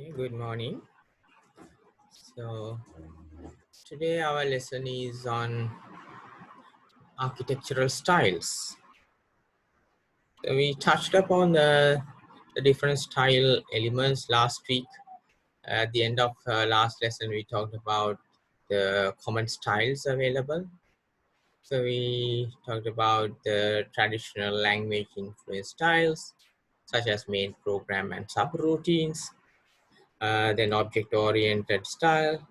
Okay, good morning. So today our lesson is on architectural styles. So we touched upon the different style elements last week. At the end of last lesson, we talked about the common styles available. So we talked about the traditional language influence styles, such as main program and subroutines, then object-oriented style,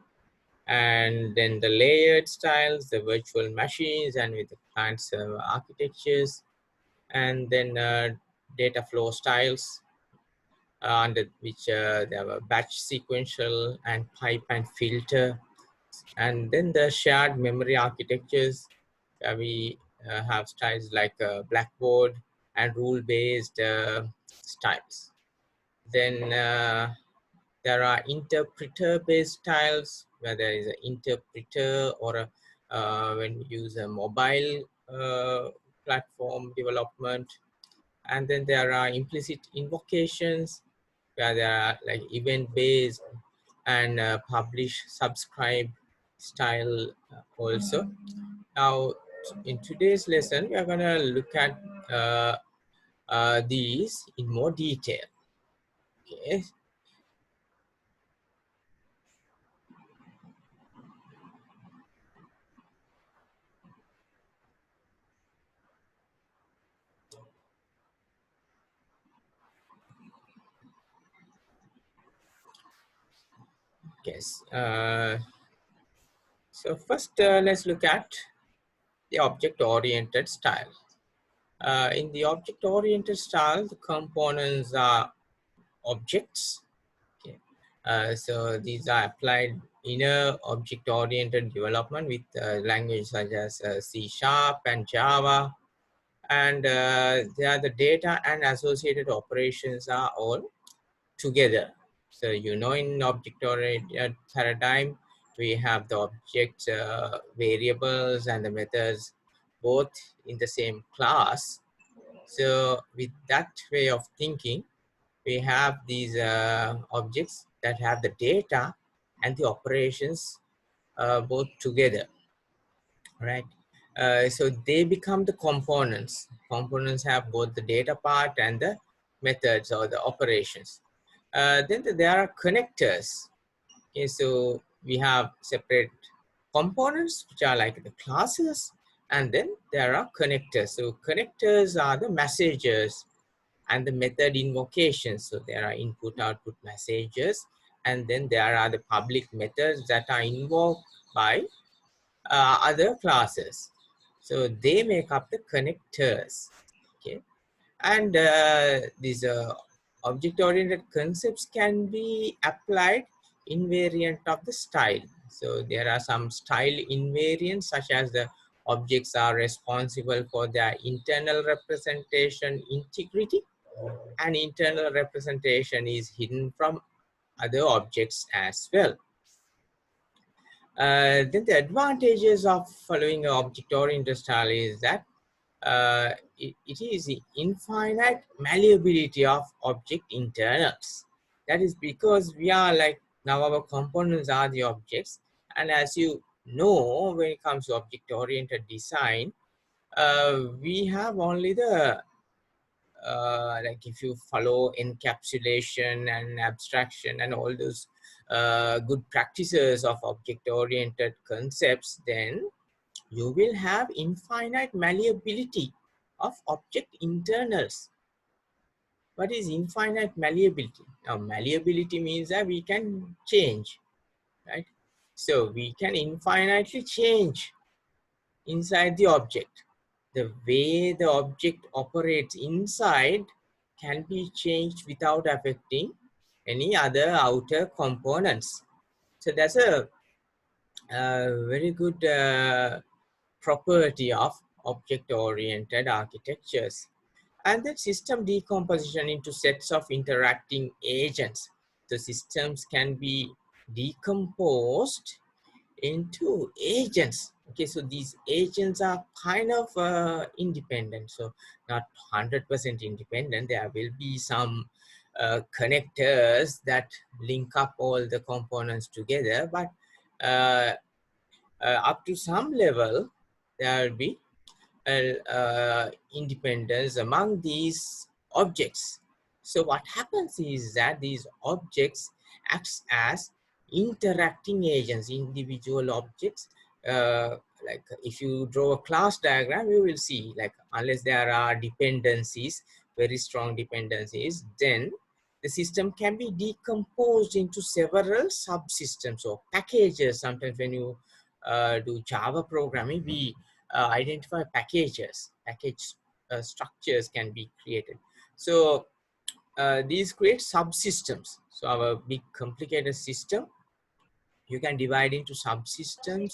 and then the layered styles, the virtual machines, and with the client server architectures, and then data flow styles, under which there were batch sequential and pipe and filter, and then the shared memory architectures, where we have styles like blackboard and rule-based styles. Then there are interpreter-based styles where there is an interpreter or when we use a mobile platform development. And then there are implicit invocations where there are like event-based and publish, subscribe style also. Now, in today's lesson, we are going to look at these in more detail. Okay. Yes. So first, let's look at the object-oriented style. In the object-oriented style, the components are objects. Okay. So these are applied inner object-oriented development with language such as C# and Java. And they are the data and associated operations are all together. So in object-oriented paradigm, we have the object variables and the methods both in the same class. So with that way of thinking, we have these objects that have the data and the operations both together, right? So they become the components. Components have both the data part and the methods or the operations. Then there are connectors. Okay, so we have separate components which are like the classes, and then there are connectors. So connectors are the messengers and the method invocations. So there are input output messages, and then there are the public methods that are invoked by other classes. So they make up the connectors. Okay, and these object-oriented concepts can be applied invariant of the style. So there are some style invariants such as the objects are responsible for their internal representation integrity, and internal representation is hidden from other objects as well. Then the advantages of following an object-oriented style is that it is the infinite malleability of object internals. That is because we are like, now our components are the objects, and as you know, when it comes to object-oriented design, we have only the like if you follow encapsulation and abstraction and all those good practices of object-oriented concepts, then you will have infinite malleability of object internals. What is infinite malleability? Now, malleability means that we can change, right? So we can infinitely change inside the object. The way the object operates inside can be changed without affecting any other outer components. So that's a very good property of object-oriented architectures. And then system decomposition into sets of interacting agents. The systems can be decomposed into agents. Okay, so these agents are kind of independent, so not 100% independent. There will be some connectors that link up all the components together, but uh, up to some level there will be independence among these objects. So what happens is that these objects acts as interacting agents, individual objects. uh, like if you draw a class diagram, you will see, like, unless there are dependencies, very strong dependencies, then the system can be decomposed into several subsystems or packages. Sometimes when you do Java programming, we identify packages, package structures can be created. So these create subsystems. So our big complicated system, you can divide into subsystems,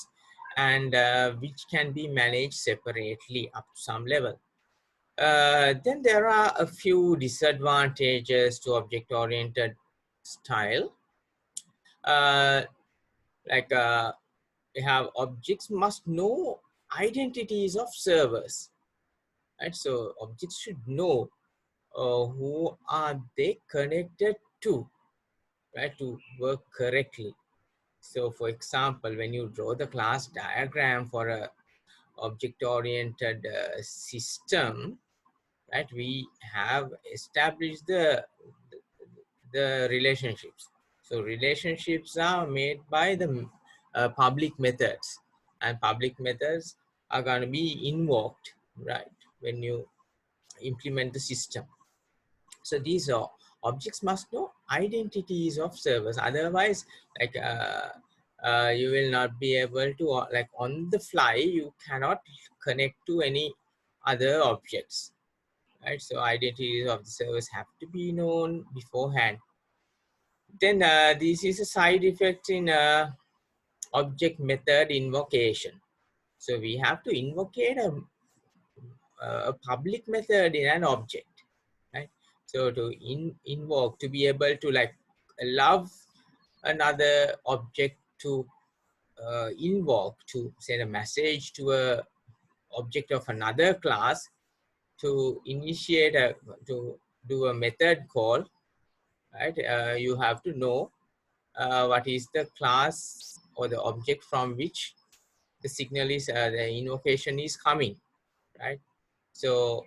and which can be managed separately up to some level. Then there are a few disadvantages to object-oriented style. Uh, like we have objects must know identities of servers, right? So objects should know who are they connected to, right, to work correctly. So for example, when you draw the class diagram for a object-oriented system, right, we have established the relationships. So relationships are made by the public methods, and public methods are going to be invoked, right, when you implement the system. So these are objects must know identities of servers. Otherwise, like you will not be able to, like on the fly, you cannot connect to any other objects, right? So identities of the servers have to be known beforehand. Then this is a side effect in object method invocation. So we have to invocate a public method in an object, right? So to invoke, to be able to like allow another object to invoke, to send a message to a object of another class, to initiate to do a method call, right? You have to know what is the class or the object from which the signal is, the invocation is coming, right? So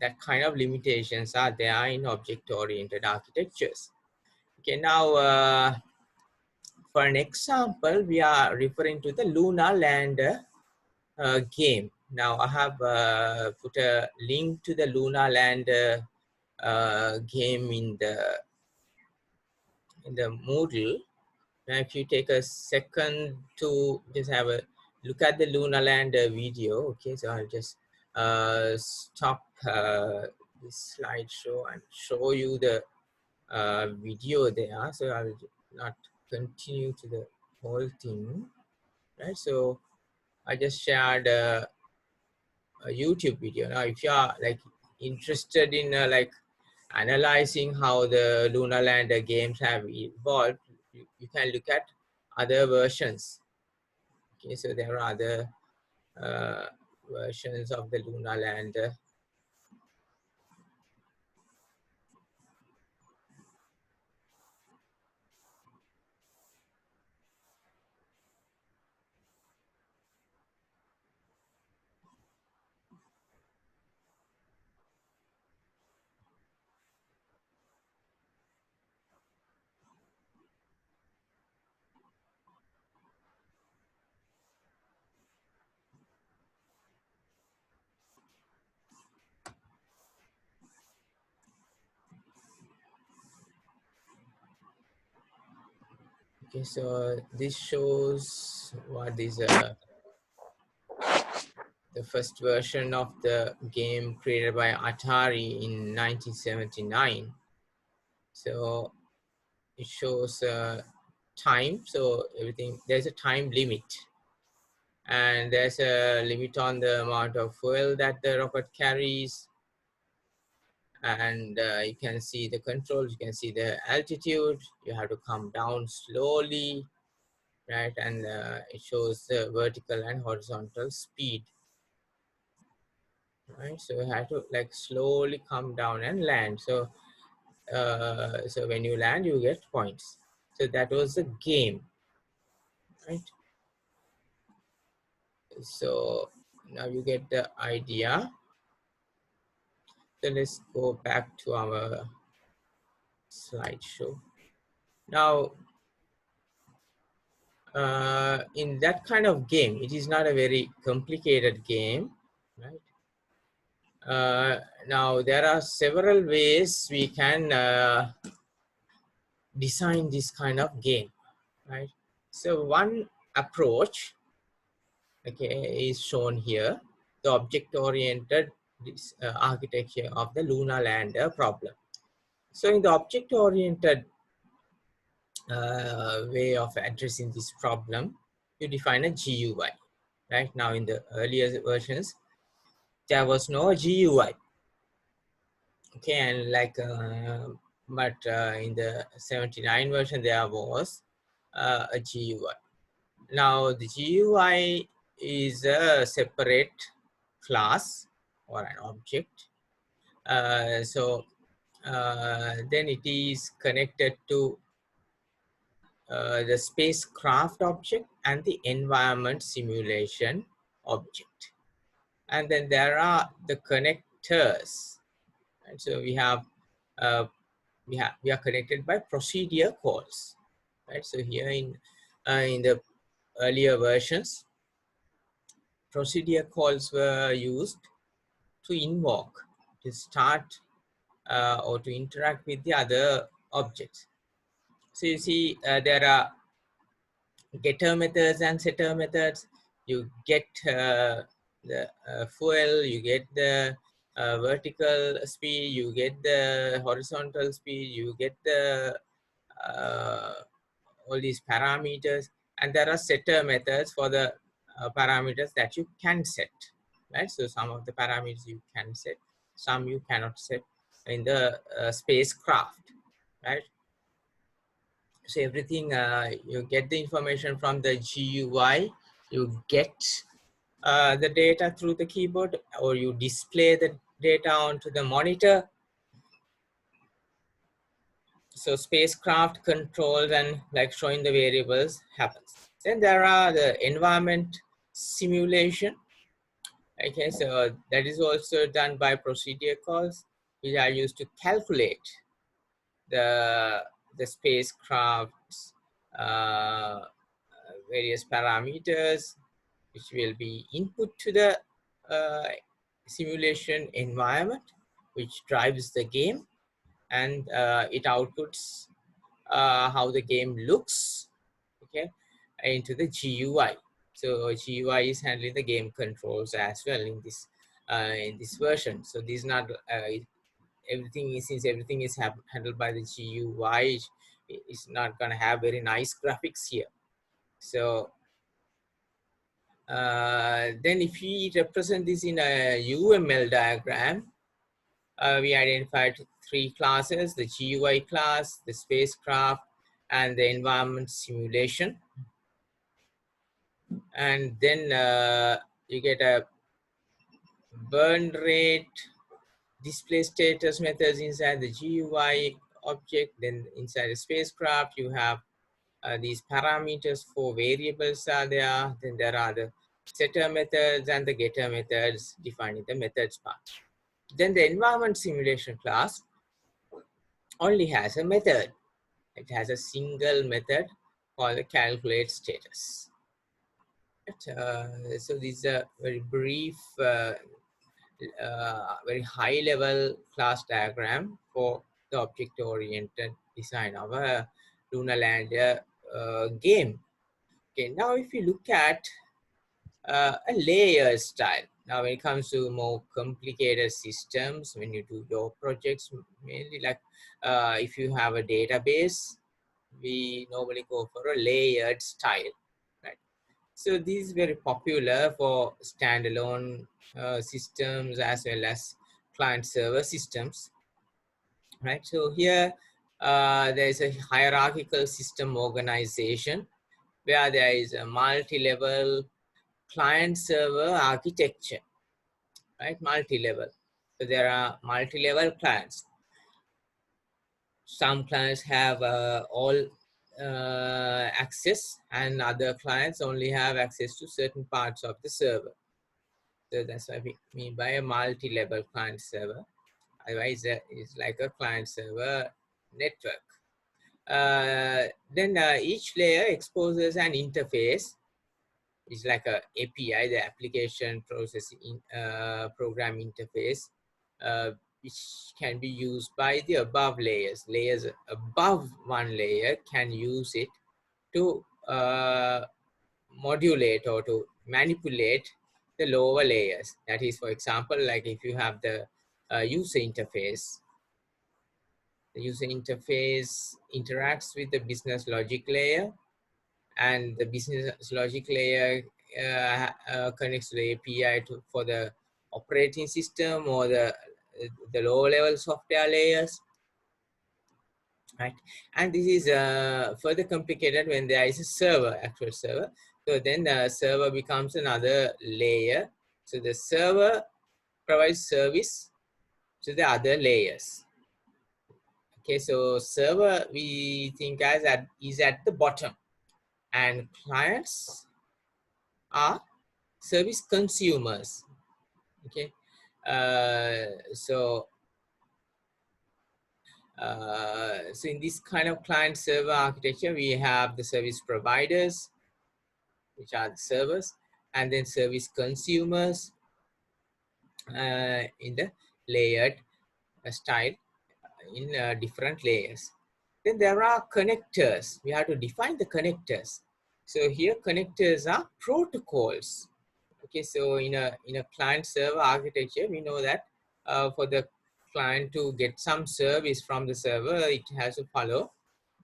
that kind of limitations are there in object-oriented architectures. Okay, now for an example, we are referring to the lunar lander game. Now I have put a link to the lunar lander game in the Moodle. Now if you take a second to just have a look at the lunar lander video, okay, so I'll just stop this slideshow and show you the video there. So I will not continue to the whole thing, right? So I just shared a YouTube video. Now if you are like interested in like analyzing how the lunar lander games have evolved, you can look at other versions. Okay, so there are other uh, versions of the lunar lander. Okay, so this shows what is the first version of the game created by Atari in 1979. So it shows time. So everything, there's a time limit, and there's a limit on the amount of fuel that the rocket carries. And you can see the controls, you can see the altitude, you have to come down slowly, right? And it shows the vertical and horizontal speed, right? So you have to like slowly come down and land. So So when you land, you get points. So that was the game, right? So now you get the idea. So let's go back to our slideshow. Now, in that kind of game, it is not a very complicated game, right? Now, there are several ways we can design this kind of game, right? So one approach, okay, is shown here, the object-oriented architecture of the lunar lander problem. So in the object-oriented way of addressing this problem, you define a GUI. Right now, in the earlier versions, there was no GUI. Okay, and like, but in the 79 version, there was a GUI. Now, the GUI is a separate class or an object. Then it is connected to the spacecraft object and the environment simulation object. And then there are the connectors. And so we are connected by procedure calls, right? So here in the earlier versions, procedure calls were used to invoke, to start or to interact with the other objects. So you see there are getter methods and setter methods. You get the fuel, you get the vertical speed, you get the horizontal speed, you get the all these parameters, and there are setter methods for the parameters that you can set, right? So some of the parameters you can set, some you cannot set in the spacecraft, right? So everything, you get the information from the GUI, you get the data through the keyboard, or you display the data onto the monitor. So spacecraft controls and like showing the variables happens. Then there are the environment simulation. Okay, so that is also done by procedure calls, which are used to calculate the spacecraft's various parameters, which will be input to the simulation environment, which drives the game, and it outputs how the game looks, okay, into the GUI. So GUI is handling the game controls as well in this version. So this is not everything is, since everything is handled by the GUI, it's not going to have very nice graphics here. So then if we represent this in a UML diagram, we identified three classes: the GUI class, the spacecraft, and the environment simulation. And then you get a burn rate, display status methods inside the GUI object. Then inside the spacecraft, you have these parameters for variables are there. Then there are the setter methods and the getter methods defining the methods part. Then the environment simulation class only has a method. It has a single method called the calculate status. So this is a very brief, very high level class diagram for the object-oriented design of a lunar lander game. Okay, now if you look at a layer style, now when it comes to more complicated systems, when you do your projects, mainly like if you have a database, we normally go for a layered style, right? So this is very popular for standalone systems as well as client server systems, right? So here there is a hierarchical system organization where there is a multi-level client server architecture, right? Multi-level. So there are multi-level clients. Some clients have all access, and other clients only have access to certain parts of the server. So that's what we mean by a multi-level client server. Otherwise, it's like a client server network. Then each layer exposes an interface. It's like a API, the application processing program interface, which can be used by the above layers. Layers above one layer can use it to modulate or to manipulate the lower layers. That is, for example, like if you have the user interface, the user interface interacts with the business logic layer, and the business logic layer connects to the API for the operating system or the lower level software layers, right? And this is further complicated when there is a server, actual server. So then the server becomes another layer. So the server provides service to the other layers. Okay, so server we think as that is at the bottom, and clients are service consumers. Okay, so so in this kind of client server architecture, we have the service providers, which are the servers, and then service consumers in the layered style in different layers. Then there are connectors. We have to define the connectors. So here connectors are protocols. Okay, so in a client server architecture, we know that for the client to get some service from the server, it has to follow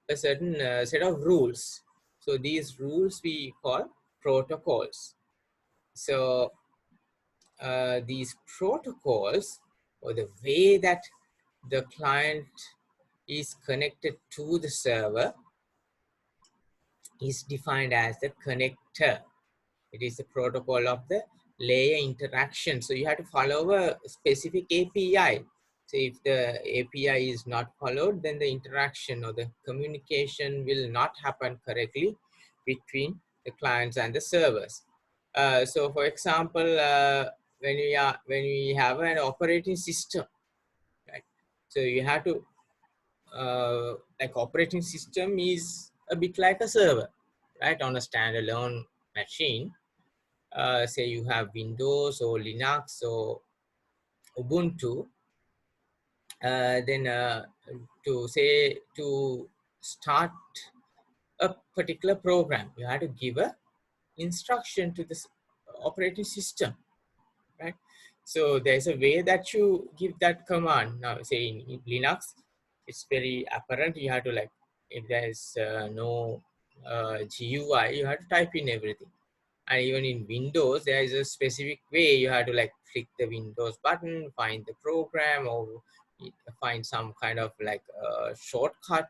a certain set of rules. So these rules we call protocols. So these protocols, or the way that the client is connected to the server, is defined as the connector. It is the protocol of the layer interaction. So you have to follow a specific API. So if the API is not followed, then the interaction or the communication will not happen correctly between the clients and the servers. So for example, when we have an operating system, right? So you have to like operating system is a bit like a server, right? On a standalone machine, say you have Windows or Linux or Ubuntu, then to start a particular program, you have to give a instruction to this operating system, right? So there's a way that you give that command. Now, say in Linux, it's very apparent. You have to, like, if there's no GUI, you have to type in everything. And even in Windows, there is a specific way you have to, like, click the Windows button, find the program, or find some kind of like shortcut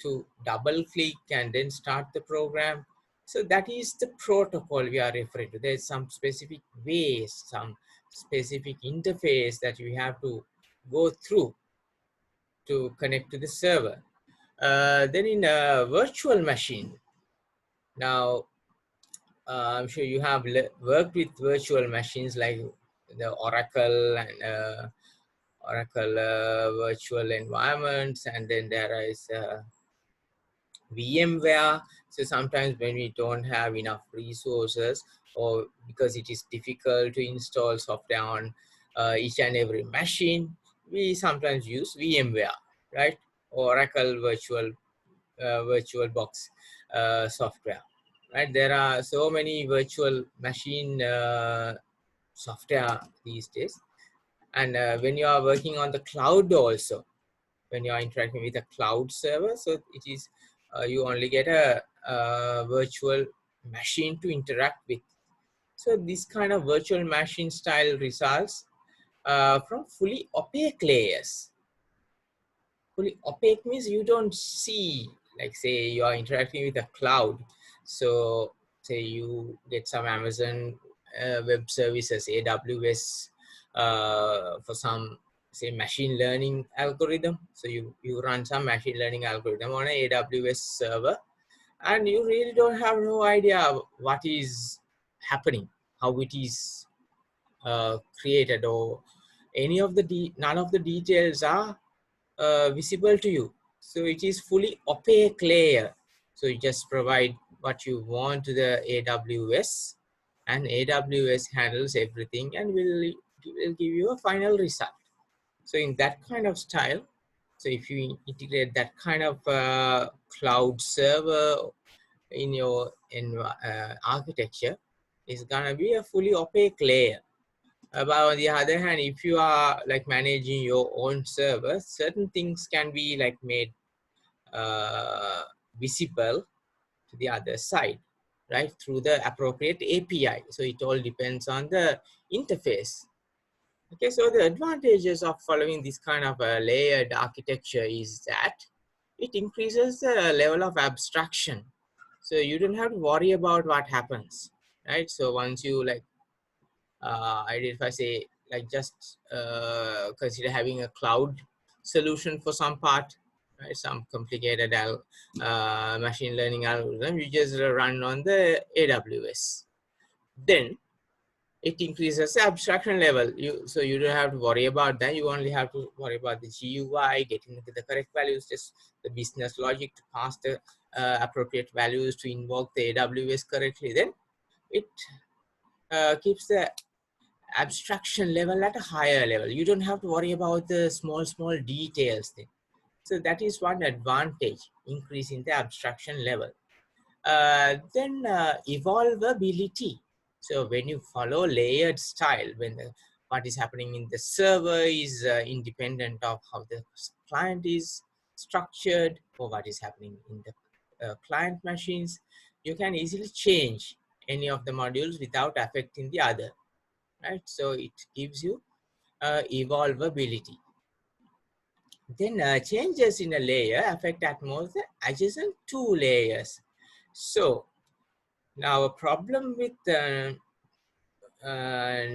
to double click and then start the program. So that is the protocol we are referring to. There's some specific ways, some specific interface that we have to go through to connect to the server. Then in a virtual machine, now I'm sure you have worked with virtual machines like the Oracle and Oracle virtual environments, and then there is VMware. So sometimes when we don't have enough resources, or because it is difficult to install software on each and every machine, we sometimes use VMware, right? Oracle virtual box software, right? There are so many virtual machine software these days. And when you are working on the cloud also, when you are interacting with a cloud server, so it is you only get a virtual machine to interact with. So this kind of virtual machine style results from fully opaque layers. Fully opaque means you don't see, like say you are interacting with a cloud. So say you get some Amazon web services, AWS, for some say machine learning algorithm. So you run some machine learning algorithm on a AWS server, and you really don't have no idea what is happening, how it is created, or any of the none of the details are visible to you. So it is fully opaque layer. So you just provide what you want to the AWS, and AWS handles everything and will give you a final result. So in that kind of style, so if you integrate that kind of cloud server in your architecture, it's gonna be a fully opaque layer. But on the other hand, if you are like managing your own server, certain things can be like made uh, visible to the other side, right, through the appropriate API. So it all depends on the interface. Okay, so the advantages of following this kind of a layered architecture is that it increases the level of abstraction. So you don't have to worry about what happens, right? So once you like identify, say, like just consider having a cloud solution for some part, right? Some complicated machine learning algorithm, you just run on the AWS. Then it increases the abstraction level. So you don't have to worry about that. You only have to worry about the GUI, getting the correct values, just the business logic to pass the appropriate values to invoke the AWS correctly. Then it keeps the abstraction level at a higher level. You don't have to worry about the small details thing. So that is one advantage, increasing the abstraction level. Then evolvability. So when you follow layered style, when what is happening in the server is independent of how the client is structured, or what is happening in the client machines, you can easily change any of the modules without affecting the other, right? So it gives you evolvability. Then changes in a layer affect at most the adjacent two layers. So now a problem with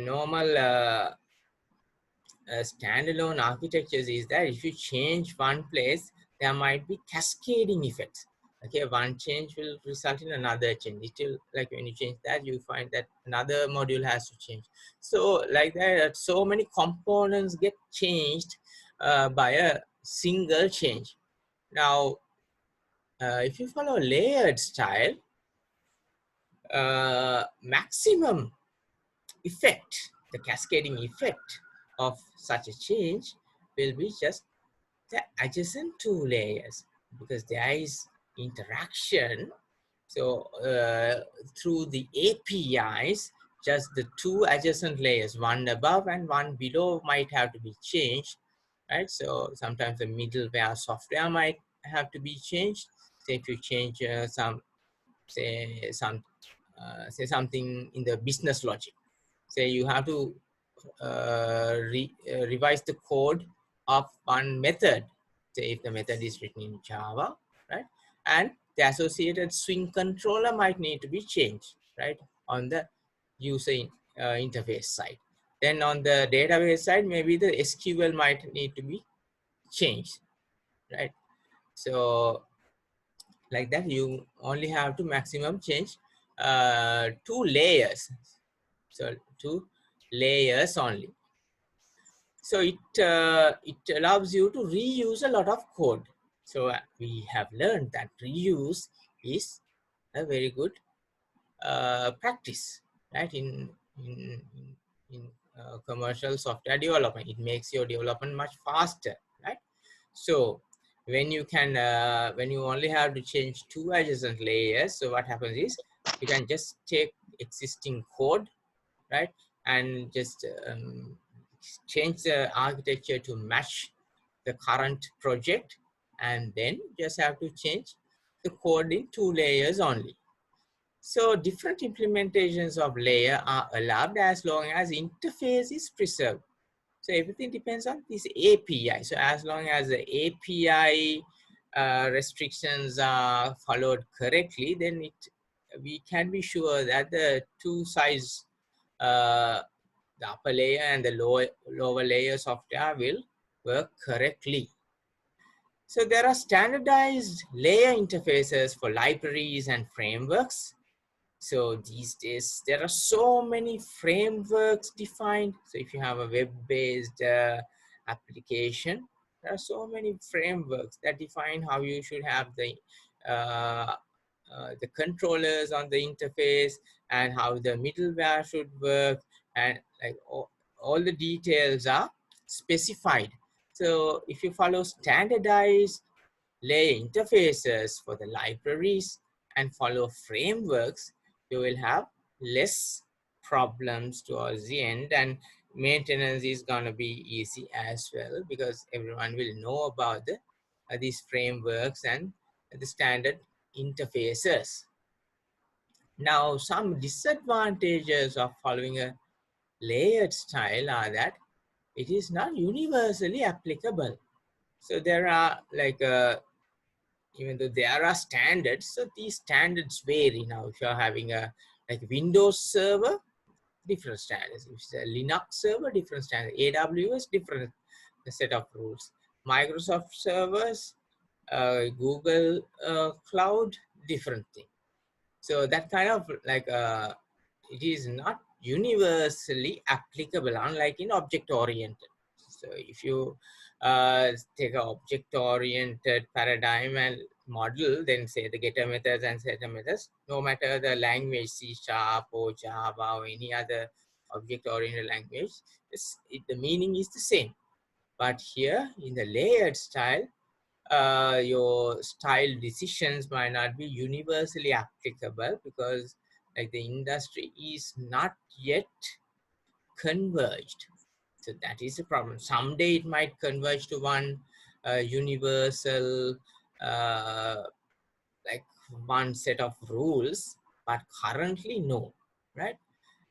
normal standalone architectures is that if you change one place, there might be cascading effects. Okay, one change will result in another change. It will, like when you change that, you find that another module has to change. So like that, so many components get changed by a single change. Now, if you follow layered style, maximum effect, the cascading effect of such a change will be just the adjacent two layers, because there is interaction. So through the APIs, just the two adjacent layers, one above and one below, might have to be changed, right? So sometimes the middleware software might have to be changed. So if you change say something in the business logic, say you have to revise the code of one method. Say if the method is written in Java, right? And the associated swing controller might need to be changed, right? On the user interface side. Then on the database side, maybe the SQL might need to be changed, right? So like that, you only have to maximum change two layers. So two layers only. So it allows you to reuse a lot of code. So we have learned that reuse is a very good practice, right? In commercial software development, it makes your development much faster, right? So when you only have to change two adjacent layers, so what happens is you can just take existing code, right, and just change the architecture to match the current project, and then just have to change the code in two layers only. So different implementations of layer are allowed as long as interface is preserved. So everything depends on this API. So as long as the API restrictions are followed correctly, then we can be sure that the two sides the upper layer and the lower layer software will work correctly. So there are standardized layer interfaces for libraries and frameworks. So these days there are so many frameworks defined. So if you have a web-based application, there are so many frameworks that define how you should have uh, the controllers on the interface and how the middleware should work, and like all the details are specified. So if you follow standardized layer interfaces for the libraries and follow frameworks, you will have less problems towards the end, and maintenance is going to be easy as well, because everyone will know about these frameworks and the standard interfaces. Now, some disadvantages of following a layered style are that it is not universally applicable. So there are like even though there are standards, so these standards vary. Now, if you're having a like Windows server, different standards. If it's a Linux server, different standards. AWS, different set of rules. Microsoft servers, Google Cloud, different thing. So that kind of like it is not universally applicable, unlike in object oriented. So if you take an object oriented paradigm and model, then say the getter methods and setter methods, no matter the language, C# or Java or any other object oriented language, the meaning is the same. But here in the layered style, your style decisions might not be universally applicable, because like the industry is not yet converged. So that is a problem. Someday it might converge to one universal like one set of rules, but currently no, right?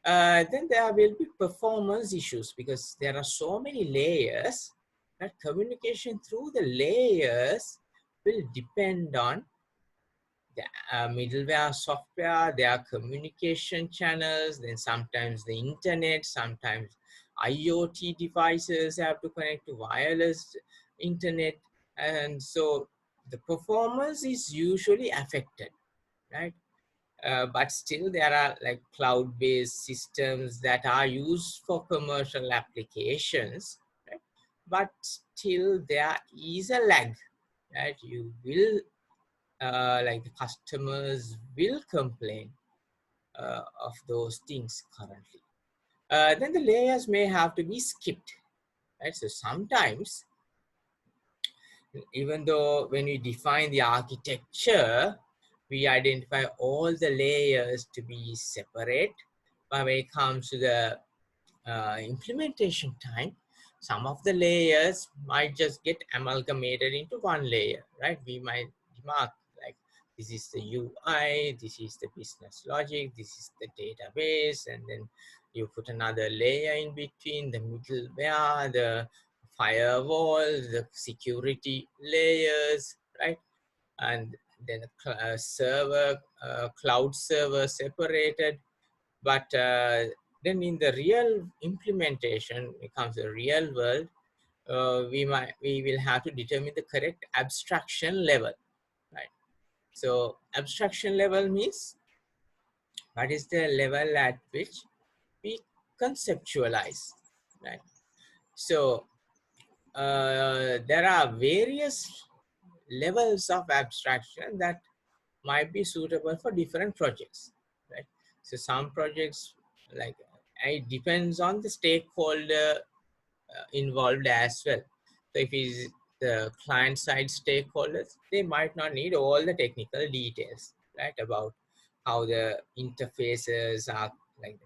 Then there will be performance issues, because there are so many layers that communication through the layers will depend on the middleware software, their communication channels, then sometimes the internet, sometimes IoT devices have to connect to wireless internet. And so the performance is usually affected, right? But still there are like cloud-based systems that are used for commercial applications, right? But still there is a lag, right? You will like the customers will complain of those things currently. Then the layers may have to be skipped, right? So sometimes, even though when we define the architecture, we identify all the layers to be separate, but when it comes to the implementation time, some of the layers might just get amalgamated into one layer, right? We might mark like this is the UI, this is the business logic, this is the database, and then you put another layer in between, the middleware, the firewall, the security layers, right? And then a server, cloud server separated. But then in the real implementation, it comes to the real world, we will have to determine the correct abstraction level, right? So abstraction level means what is the level at which we conceptualize, right? So there are various levels of abstraction that might be suitable for different projects, right? So some projects, like it depends on the stakeholder involved as well. So if it's the client side stakeholders, they might not need all the technical details, right? About how the interfaces are, like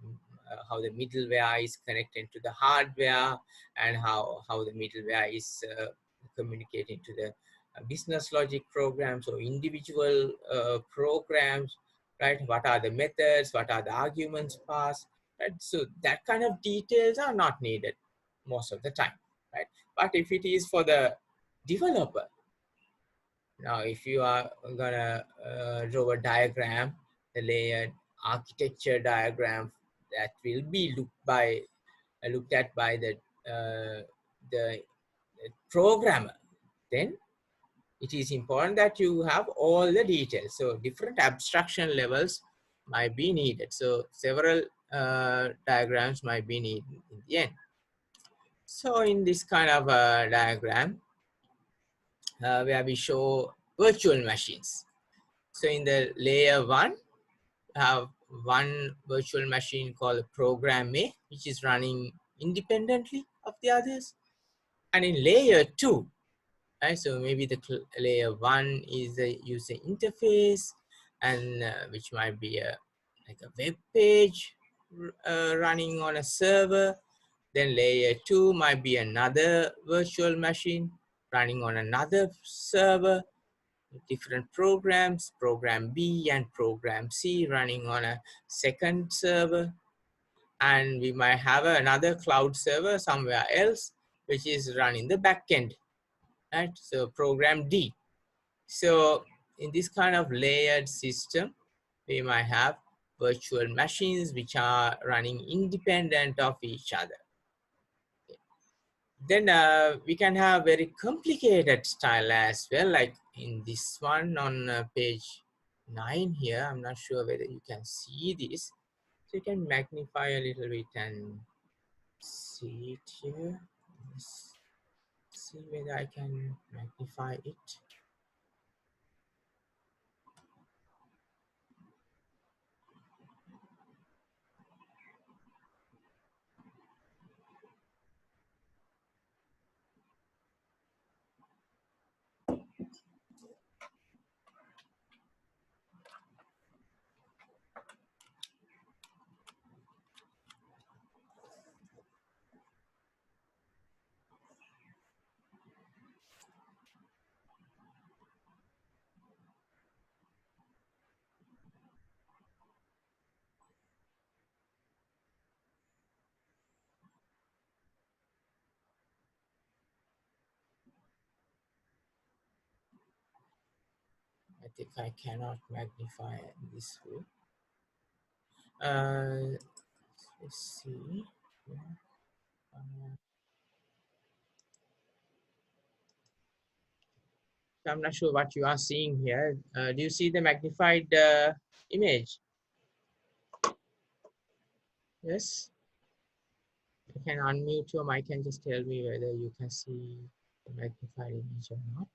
how the middleware is connected to the hardware, and how the middleware is communicating to the business logic programs or individual programs, right? What are the methods? What are the arguments passed? Right? So that kind of details are not needed most of the time, right? But if it is for the developer, now if you are gonna draw a diagram, the layered architecture diagram that will be looked by looked at by the programmer, then it is important that you have all the details. So different abstraction levels might be needed. So several diagrams might be needed in the end. So in this kind of diagram, where we show virtual machines. So in the layer 1, have one virtual machine called program A, which is running independently of the others. And in layer 2, right, so maybe the layer 1 is the user interface, and which might be like a web page running on a server. Then layer 2 might be another virtual machine running on another server, different programs, program B and program C running on a second server. And we might have another cloud server somewhere else, which is running the backend, right? So program D. So in this kind of layered system, we might have virtual machines which are running independent of each other. Then we can have very complicated style as well, like in this one on page 9 here. I'm not sure whether you can see this. So you can magnify a little bit and see it here. Let's see whether I can magnify it. I think I cannot magnify this way. Let's see. Yeah. I'm not sure what you are seeing here. Do you see the magnified image? Yes. You can unmute your mic and just tell me whether you can see the magnified image or not.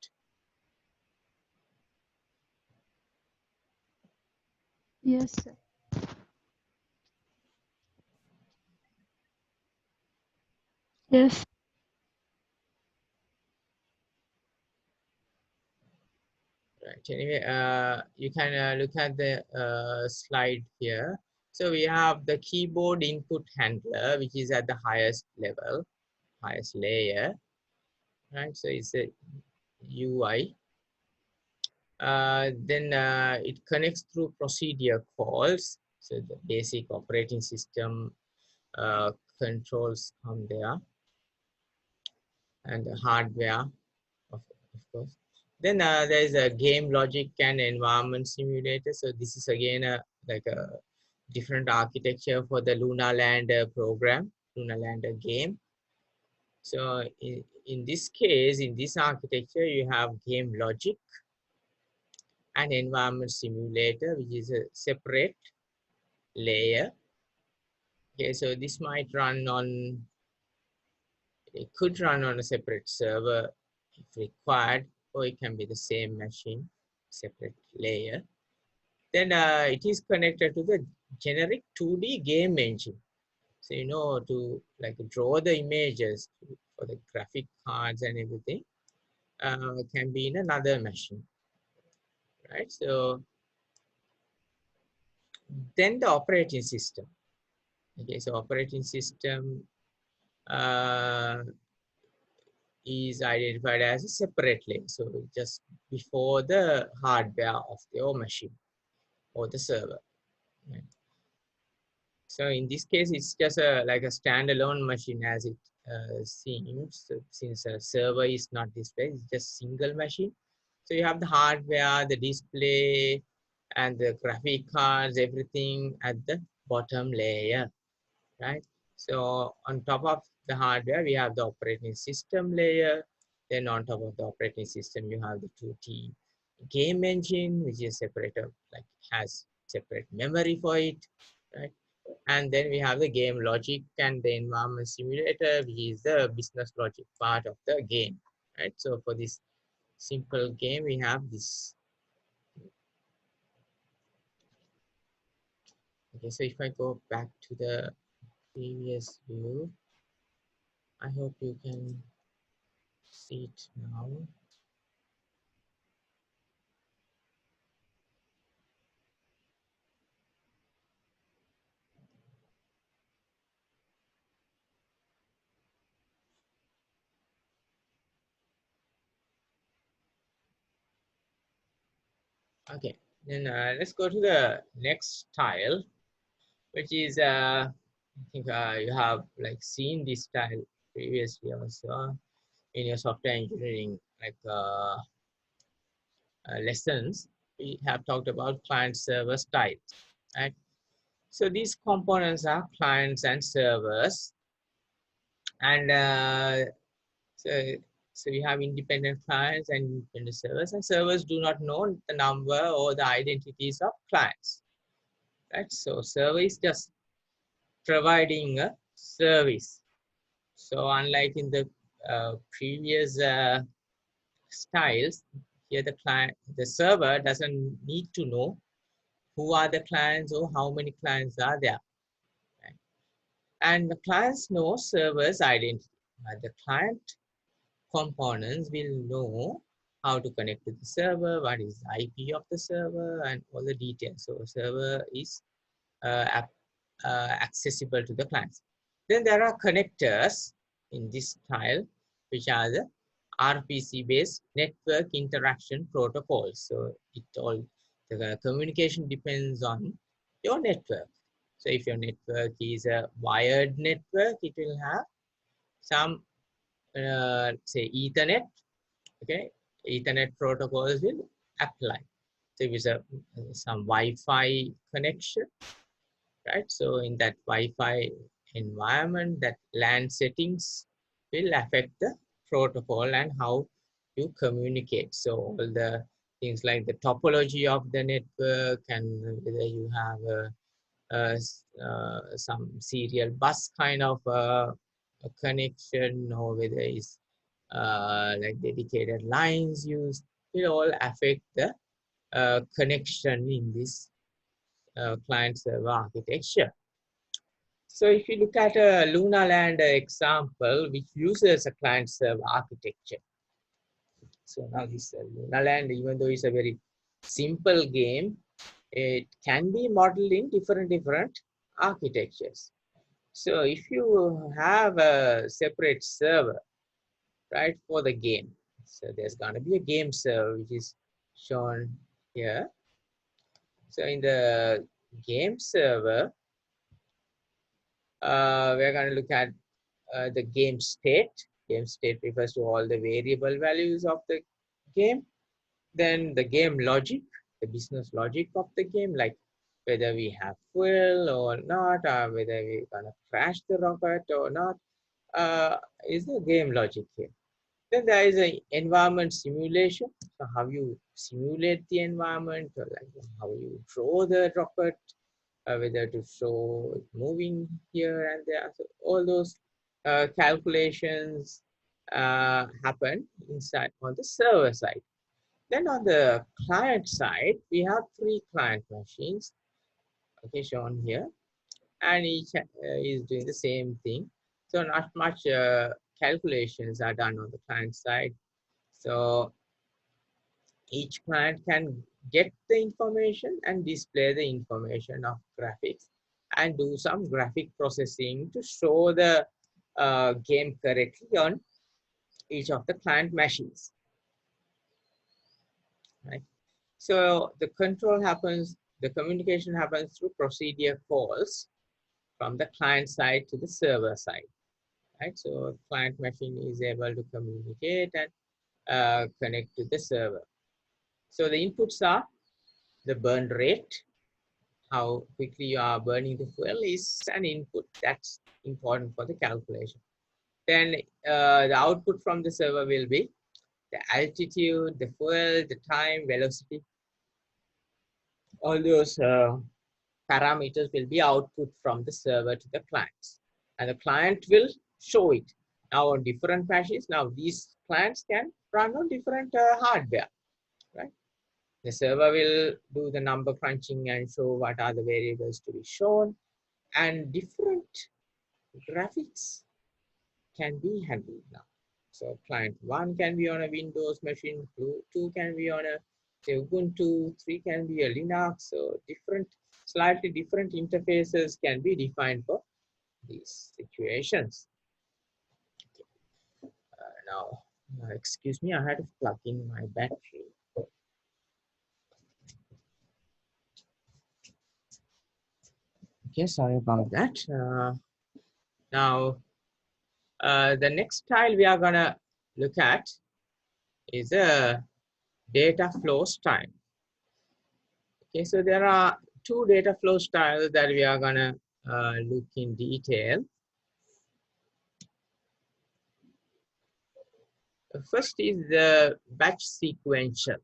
Yes, sir. Yes. Right. Anyway, you can look at the slide here. So we have the keyboard input handler, which is at the highest level, highest layer, right? So it's a UI. Then it connects through procedure calls. So the basic operating system controls come there, and the hardware, of course. Then there is a game logic and environment simulator. So this is again like a different architecture for the Lunar Lander program, Lunar Lander game. So in this case, in this architecture, you have game logic and environment simulator, which is a separate layer. Okay, so this might run on, it could run on a separate server if required, or it can be the same machine, separate layer. Then it is connected to the generic 2D game engine. So, you know, to like draw the images for the graphic cards and everything can be in another machine, right? So then the operating system. Okay, so operating system uh, is identified as a separate layer. So just before the hardware of your machine or the server. Right? So in this case, it's just like a standalone machine as it seems. So since a server is not displayed, it's just single machine. So you have the hardware, the display, and the graphic cards, everything at the bottom layer, right? So on top of the hardware, we have the operating system layer. Then on top of the operating system, you have the 2T game engine, which is separated, like has separate memory for it, right? And then we have the game logic and the environment simulator, which is the business logic part of the game, right? So for this simple game, we have this. Okay, so if I go back to the previous view, I hope you can see it now. Okay, then let's go to the next tile, which is I think you have like seen this tile previously also in your software engineering lessons. We have talked about client server types, right? So these components are clients and servers, and so so we have independent clients and independent servers, and servers do not know the number or the identities of clients, right? So server is just providing a service. So unlike in the previous styles, here the server doesn't need to know who are the clients or how many clients are there. Right? And the clients know server's identity. But the client components will know how to connect to the server, what is the IP of the server, and all the details. So server is accessible to the clients. Then there are connectors in this tile, which are the RPC-based network interaction protocols. So the communication depends on your network. So if your network is a wired network, it will have some, say, Ethernet. Okay, Ethernet protocols will apply. So if it's some Wi-Fi connection, right? So in that Wi-Fi environment, that LAN settings will affect the protocol and how you communicate. So all the things like the topology of the network and whether you have some serial bus kind of a connection or whether it's like dedicated lines used will all affect the connection in this client server architecture. So if you look at a Luna Land example, which uses a client server architecture. So now this Luna Land, even though it's a very simple game, it can be modeled in different architectures. So if you have a separate server, right, for the game, so there's going to be a game server, which is shown here. So in the game server, we're going to look at the game state. Game state refers to all the variable values of the game. Then the game logic, the business logic of the game, like whether we have fuel or not, or whether we're going to crash the rocket or not, is the game logic here. Then there is an environment simulation. So how you simulate the environment, or like how you draw the rocket, whether to show it moving here and there. So all those calculations happen inside on the server side. Then on the client side, we have 3 client machines, okay, shown here, and each is doing the same thing. So not much calculations are done on the client side. So each client can get the information and display the information of graphics and do some graphic processing to show the game correctly on each of the client machines, right? So the control happens, the communication happens through procedure calls from the client side to the server side, right? So client machine is able to communicate and connect to the server. So the inputs are the burn rate, how quickly you are burning the fuel is an input that's important for the calculation. Then the output from the server will be the altitude, the fuel, the time, velocity. All those parameters will be output from the server to the clients. And the client will show it. Now on different machines, now these clients can run on different hardware, right? The server will do the number crunching and show what are the variables to be shown, and different graphics can be handled now. So client 1 can be on a Windows machine, 2 can be on a say, Ubuntu, 3 can be a Linux. So slightly different interfaces can be defined for these situations. Now, excuse me, I had to plug in my battery. Okay, sorry about that. Now, the next style we are gonna look at is a data flow style. Okay, so there are two data flow styles that we are gonna look in detail. The first is the batch sequential.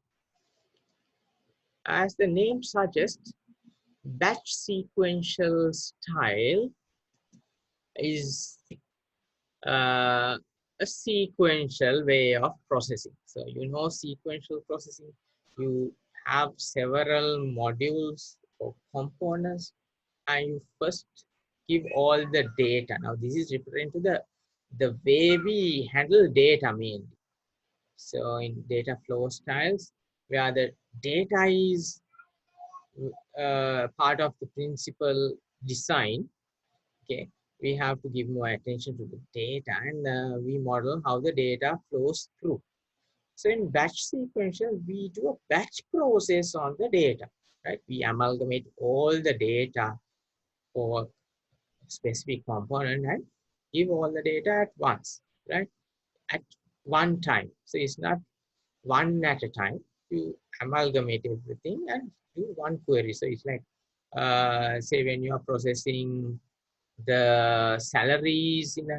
As the name suggests, batch sequential style is a sequential way of processing. So you know sequential processing, you have several modules or components and you first give all the data. Now this is referring to the way we handle data mainly. So in data flow styles, where the data is part of the principal design, okay, we have to give more attention to the data and we model how the data flows through. So in batch sequential, we do a batch process on the data, right? We amalgamate all the data for a specific component and give all the data at once, right? At one time. So it's not one at a time. You amalgamate everything and do one query. So it's like, say when you are processing the salaries in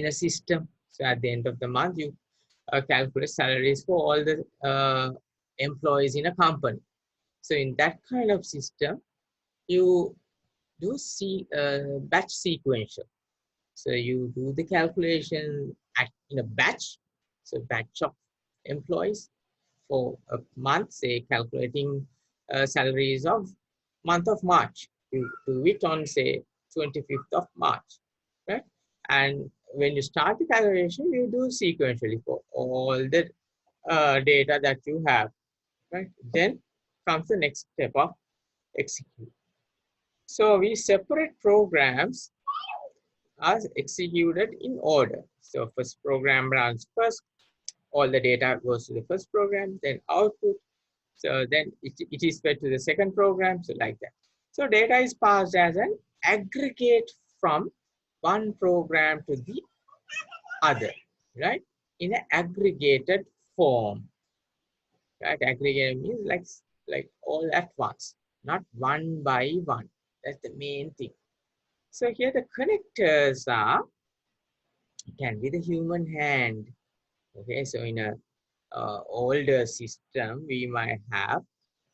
a system. So at the end of the month, you calculate salaries for all the employees in a company. So in that kind of system, you do see batch sequential. So you do the calculation in a batch. So batch of employees for a month, say calculating salaries of month of March. You do it on say 25th of March, right? And when you start the calculation, you do sequentially for all the data that you have, right? Then comes the next step of execute. So we separate programs as executed in order. So first program runs first, all the data goes to the first program, then output. So then it is fed to the second program, so like that. So data is passed as an aggregate from one program to the other, right? In an aggregated form, right? Aggregate means like all at once, not one by one. That's the main thing. So here the connectors can be the human hand. Okay, so in a older system, we might have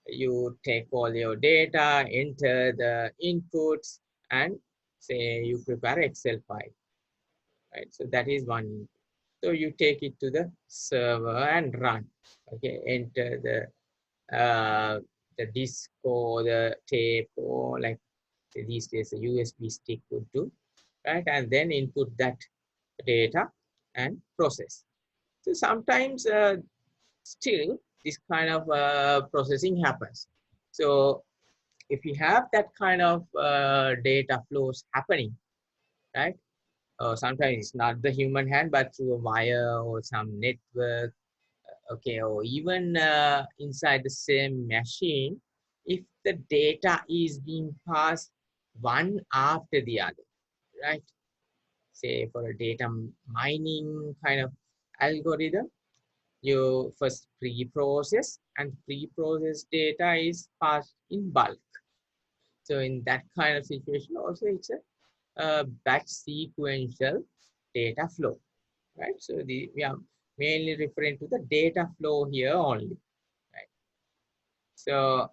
you take all your data, enter the inputs, and say you prepare Excel file, right? So that is one. So you take it to the server and run. Okay, enter the disk or the tape or like these days a USB stick would do, right? And then input that data and process. So sometimes still this kind of processing happens. So if you have that kind of data flows happening, right? Sometimes it's not the human hand, but through a wire or some network, okay, or even inside the same machine, if the data is being passed one after the other, right? Say for a data mining kind of algorithm, you first pre-process, and pre-processed data is passed in bulk. So in that kind of situation, also it's a batch sequential data flow, right? So we are mainly referring to the data flow here only, right? So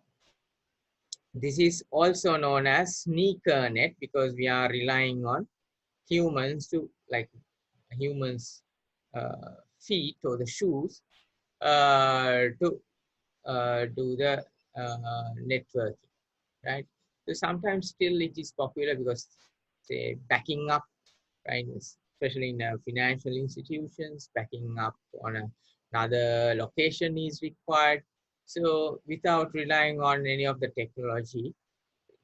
this is also known as sneaker net because we are relying on humans to like humans feet or the shoes to do the networking, right? So sometimes still it is popular because say backing up, right? Especially in financial institutions, backing up on another location is required. So without relying on any of the technology,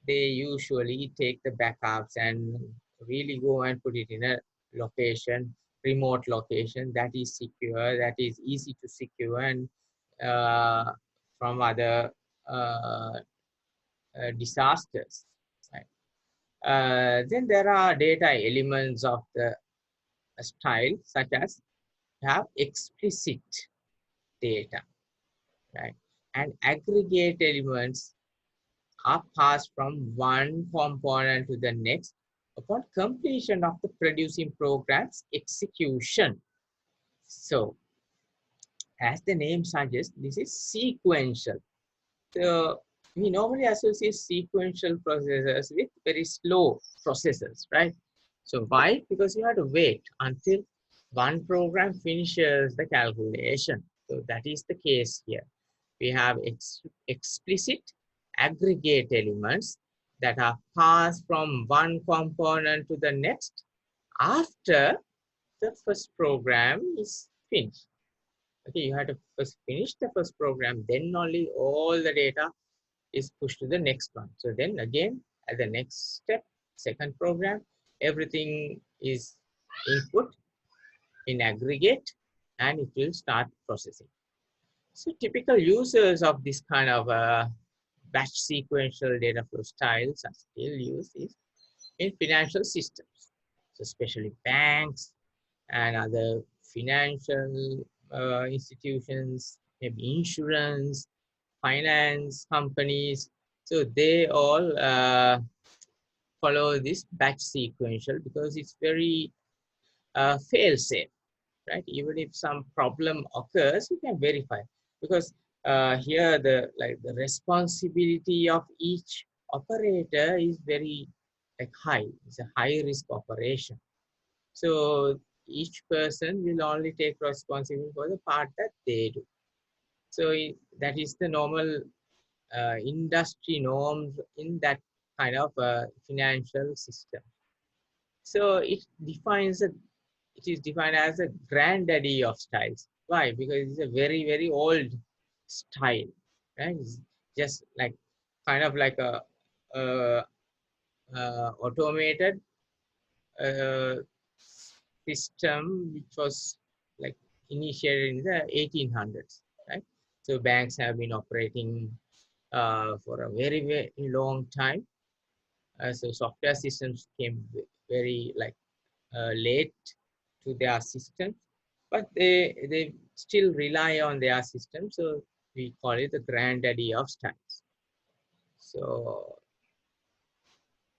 they usually take the backups and really go and put it in a location, remote location that is secure, that is easy to secure and uh, from other uh, disasters. Right? Then there are data elements of the style, such as have explicit data, right? And aggregate elements are passed from one component to the next upon completion of the producing program's execution. So, as the name suggests, this is sequential. So, we normally associate sequential processors with very slow processors, right? So, why? Because you have to wait until one program finishes the calculation. So, that is the case here. We have explicit aggregate elements that are passed from one component to the next after the first program is finished. Okay, you have to first finish the first program, then only all the data is pushed to the next one. So then again, at the next step, second program, everything is input in aggregate and it will start processing. So typical users of this kind of batch sequential data flow styles are still used in financial systems, so especially banks and other financial institutions, maybe insurance, finance companies. So they all follow this batch sequential because it's very fail-safe, right? Even if some problem occurs, you can verify because here the responsibility of each operator is very like high. It's a high risk operation. So each person will only take responsibility for the part that they do. So that is the normal industry norms in that kind of financial system. So it is defined as a granddaddy of styles. Why? Because it's a very, very old style, right? It's just like kind of like a automated uh, system which was like initiated in the 1800s, right? So banks have been operating for a very, very long time. So software systems came very like late to their system, but they still rely on their system. So we call it the granddaddy of styles. So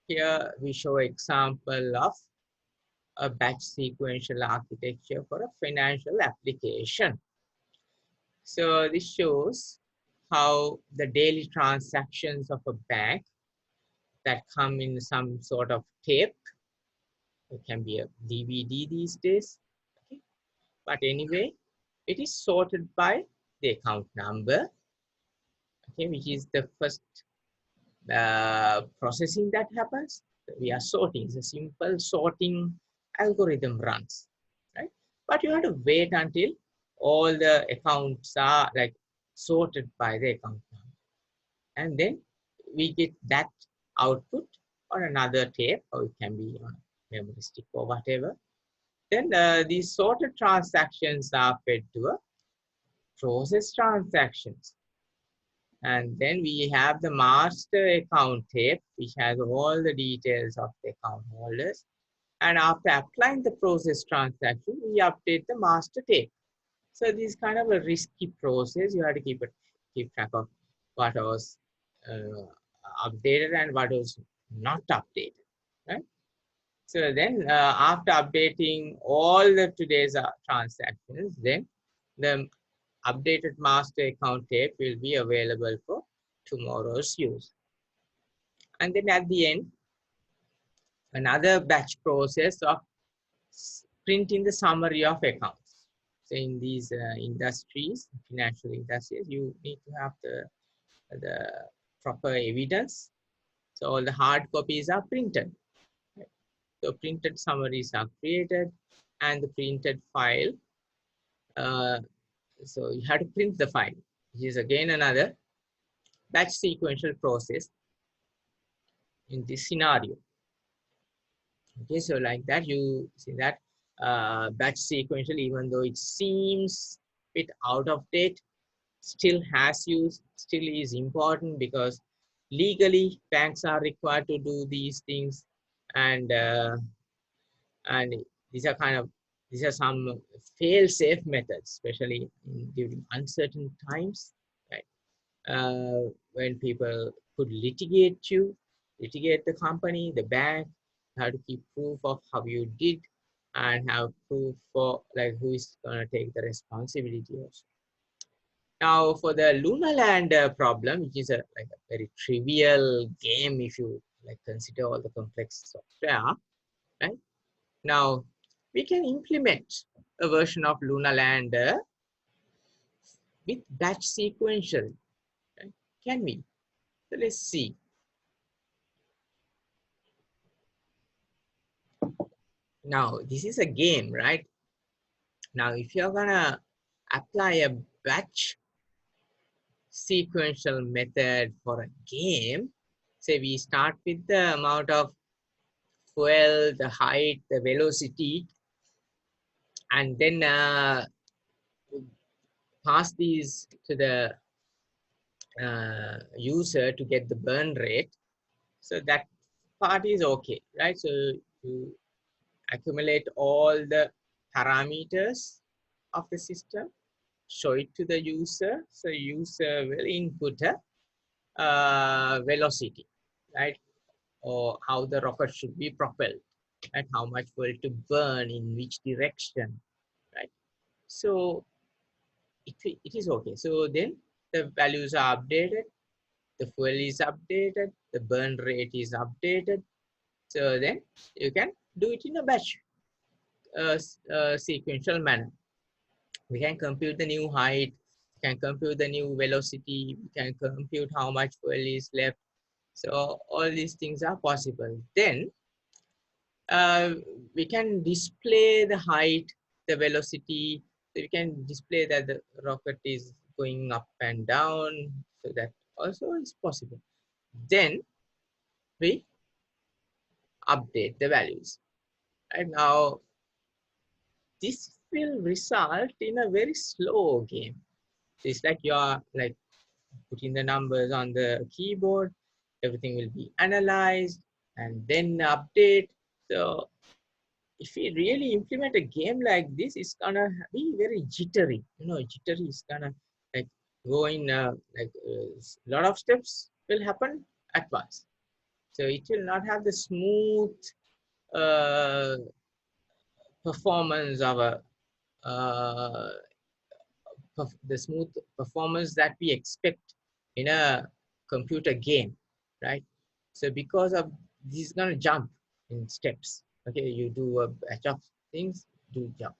here we show example of a batch sequential architecture for a financial application. So this shows how the daily transactions of a bank that come in some sort of tape. It can be a DVD these days. Okay. But anyway, it is sorted by the account number, okay, which is the first processing that happens. We are sorting. It's a simple sorting algorithm runs, right? But you have to wait until all the accounts are like sorted by the account number. And then we get that output on another tape, or it can be on a memory stick or whatever. Then these sorted transactions are fed to a process transactions. And then we have the master account tape, which has all the details of the account holders. And after applying the process transaction, we update the master tape. So this is kind of a risky process. You have to keep track of what was updated and what was not updated, right? So then after updating all the today's transactions, then the updated master account tape will be available for tomorrow's use. And then at the end, another batch process of printing the summary of accounts. So in these industries, financial industries, you need to have the proper evidence. So all the hard copies are printed. Right? So printed summaries are created, and the printed file. So you have to print the file, which is again another batch sequential process in this scenario. Okay, so like that, you see that batch sequential, even though it seems a bit out of date, still has use, still is important, because legally banks are required to do these things, and and these are some fail-safe methods, especially during uncertain times, right? When people could litigate the company, the bank, have to keep proof of how you did, and have proof for like who is gonna take the responsibility also. Now for the Lunar Land problem, which is like a very trivial game if you like consider all the complex software, right? Now we can implement a version of Lunar Land with batch sequential, right? Can we? So let's see. Now this is a game, right? Now if you're gonna apply a batch sequential method for a game, say we start with the amount of fuel, the height, the velocity, and then pass these to the user to get the burn rate. So that part is okay, right? So you accumulate all the parameters of the system, show it to the user. So user will input a velocity, right? Or how the rocket should be propelled, and how much fuel to burn in which direction, right? So it is okay. So then the values are updated, the fuel is updated, the burn rate is updated. So then you can do it in a batch sequential manner. We can compute the new height, we can compute the new velocity, we can compute how much fuel is left. So all these things are possible. Then we can display the height, the velocity. So we can display that the rocket is going up and down. So that also is possible. Then we update the values. Right now, this will result in a very slow game. So it's like you're like putting the numbers on the keyboard. Everything will be analyzed and then update. So if we really implement a game like this, it's gonna be very jittery. You know, jittery is gonna like go in like a lot of steps will happen at once. So it will not have the smooth uh, performance of a uh, the smooth performance that we expect in a computer game, right? So because of this is gonna jump in steps. Okay, you do a batch of things, do jump.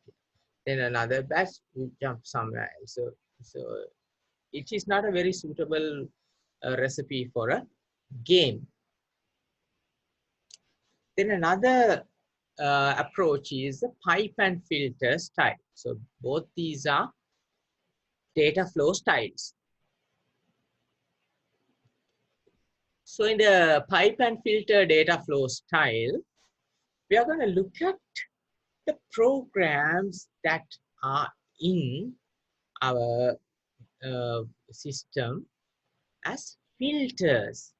Then another batch, you jump somewhere else. So it is not a very suitable recipe for a game. Then another approach is the pipe and filter style. So both these are data flow styles. So in the pipe and filter data flow style, we are going to look at the programs that are in our system as filters.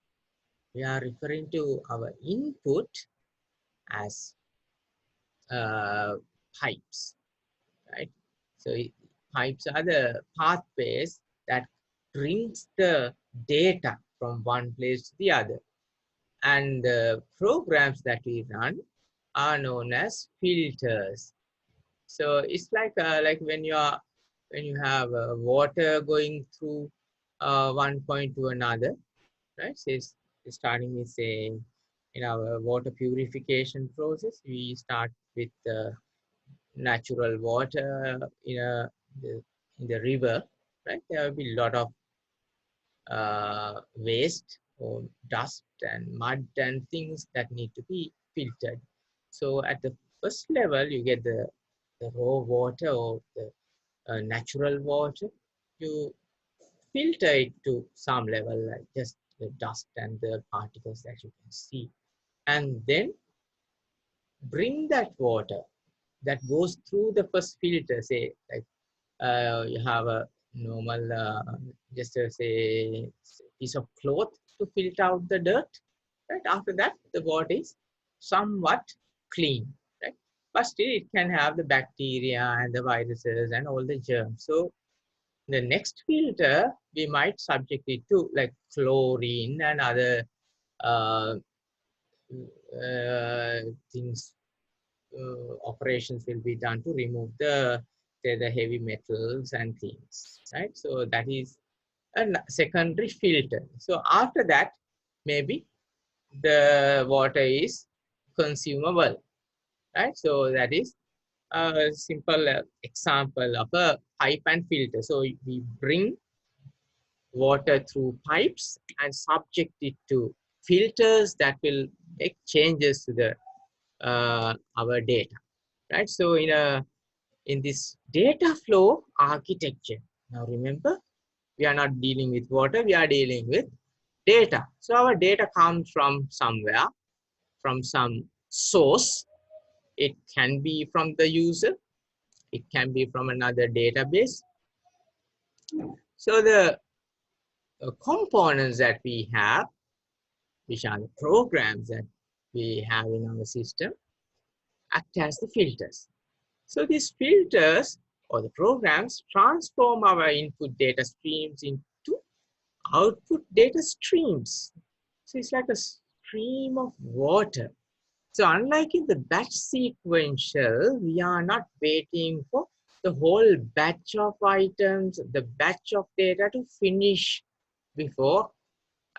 We are referring to our input as pipes, right? So pipes are the pathways that brings the data from one place to the other. And the programs that we run are known as filters. So it's like when you have water going through one point to another, right? So it's starting with, say, in our water purification process, we start with natural water the, in the river, right? There will be a lot of waste or dust and mud and things that need to be filtered. So at the first level, you get the raw water or the natural water. You filter it to some level, like just the dust and the particles that you can see, and then bring that water that goes through the first filter. Say, like you have a normal, just say, piece of cloth to filter out the dirt. Right after that, the water is somewhat clean, right? But still, it can have the bacteria and the viruses and all the germs. So the next filter, we might subject it to like chlorine and other uh, things. Operations will be done to remove the heavy metals and things, right? So that is a secondary filter. So after that, maybe the water is consumable, right? So that is a simple example of a pipe and filter. So we bring water through pipes and subject it to filters that will make changes to the our data, right? So in this data flow architecture, now remember, we are not dealing with water, we are dealing with data. So our data comes from somewhere, from some source. It can be from the user, it can be from another database. So the components that we have, which are the programs that we have in our system, act as the filters. So these filters or the programs transform our input data streams into output data streams. So it's like a stream of water. So unlike in the batch sequential, we are not waiting for the whole batch of items, the batch of data to finish before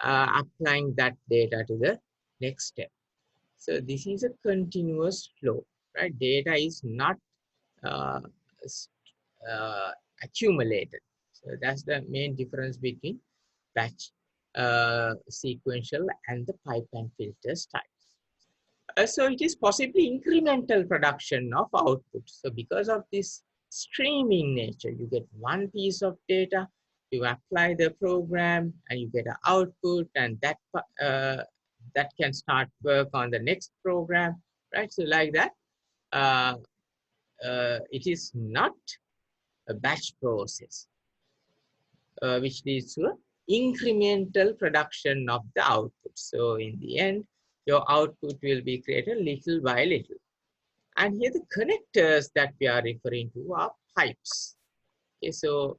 applying that data to the next step. So this is a continuous flow, right? Data is not uh, uh, accumulated. So that's the main difference between batch sequential and the pipe and filter types. So it is possibly incremental production of output. So because of this streaming nature, you get one piece of data, you apply the program and you get an output, and that can start work on the next program, right? So like that, uh, it is not a batch process, which leads to an incremental production of the output. So in the end, your output will be created little by little. And here the connectors that we are referring to are pipes. Okay, so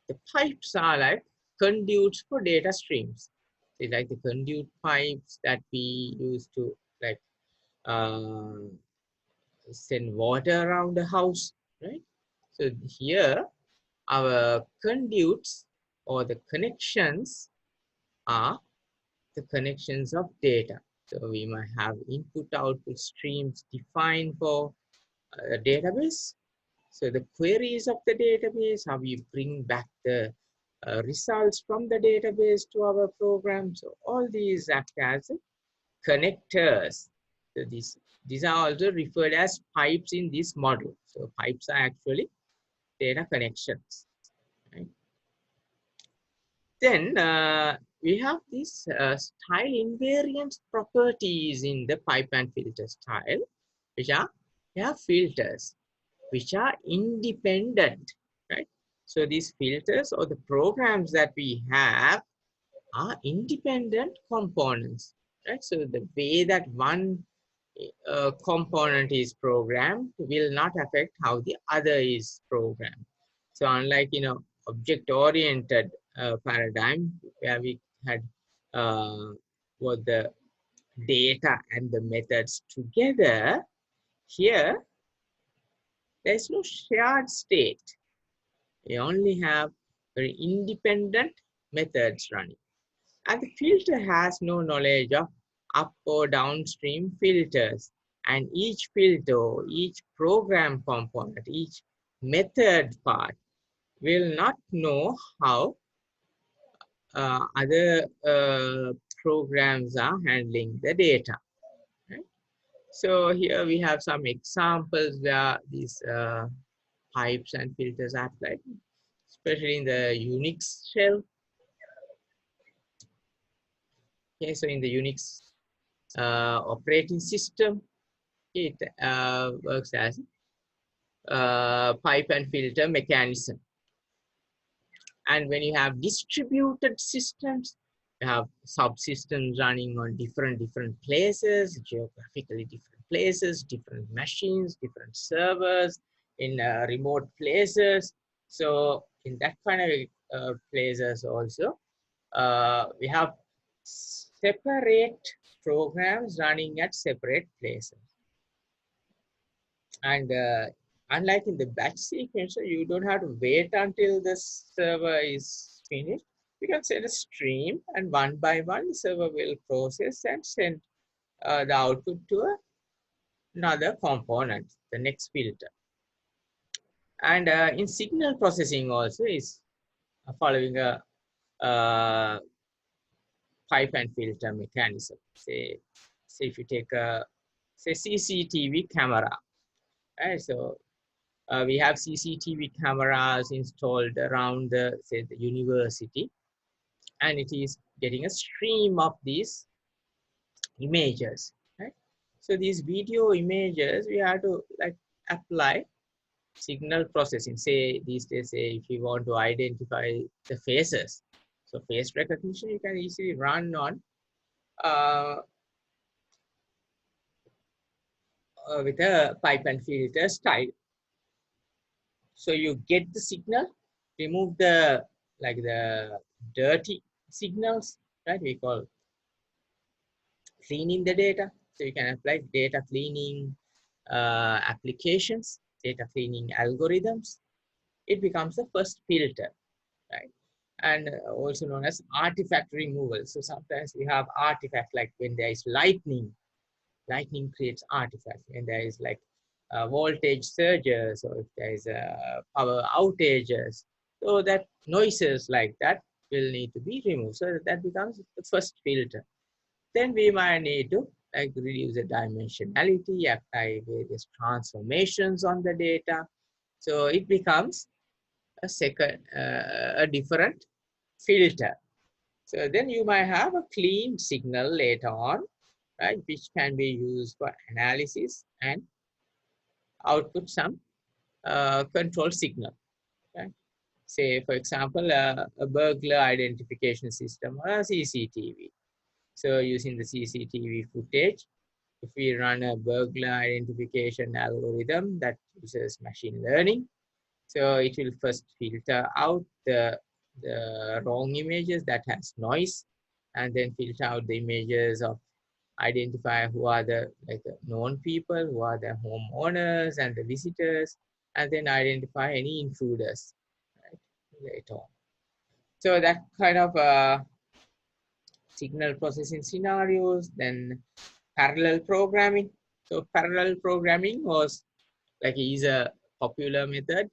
the pipes are like conduits for data streams. They like the conduit pipes that we use to like uh, send water around the house, right? So here our conduits or the connections are the connections of data. So we might have input output streams defined for a database. So the queries of the database, how we bring back the results from the database to our program. So all these act as connectors. So these are also referred as pipes in this model. So pipes are actually data connections. Right? Then we have these style invariant properties in the pipe and filter style, which are filters which are independent, right? So these filters or the programs that we have are independent components, right? So the way that one component is programmed will not affect how the other is programmed. So unlike, object-oriented paradigm where we had both the data and the methods together, here there's no shared state. We only have very independent methods running. And the filter has no knowledge of up or downstream filters. And each filter, each program component, each method part will not know how other programs are handling the data. Right? So here we have some examples where these pipes and filters are applied, especially in the Unix shell. Okay, so in the Unix operating system, it works as pipe and filter mechanism. And when you have distributed systems, you have subsystems running on different places, geographically different places, different machines, different servers in remote places. So in that kind of places also, we have separate programs running at separate places. And unlike in the batch sequencer, you don't have to wait until the server is finished. You can set a stream, and one by one, the server will process and send the output to another component, the next filter. And in signal processing also is following a pipe and filter mechanism. Say if you take a CCTV camera, right? So we have CCTV cameras installed around the, say, the university, and it is getting a stream of these images, right? So these video images, we have to like apply signal processing. Say these days, say if you want to identify the faces, so face recognition, you can easily run on with a pipe and filter style. So you get the signal, remove the like the dirty signals, right? We call cleaning the data. So you can apply data cleaning applications, data cleaning algorithms. It becomes the first filter, right? And also known as artifact removal. So sometimes we have artifact like when there is lightning creates artifacts. When there is like voltage surges, or if there is power outages, so that noises like that will need to be removed. So that becomes the first filter. Then we might need to like reduce the dimensionality, apply various transformations on the data. So it becomes a second, a different filter. So then you might have a clean signal later on, right, which can be used for analysis and output some control signal. Right? Say, for example, a burglar identification system or a CCTV. So using the CCTV footage, if we run a burglar identification algorithm that uses machine learning, so it will first filter out the wrong images that has noise, and then filter out the images of identify who are the like known people, who are the homeowners and the visitors, and then identify any intruders, right, later on. So that kind of signal processing scenarios. Then parallel programming. So parallel programming was like is a popular method.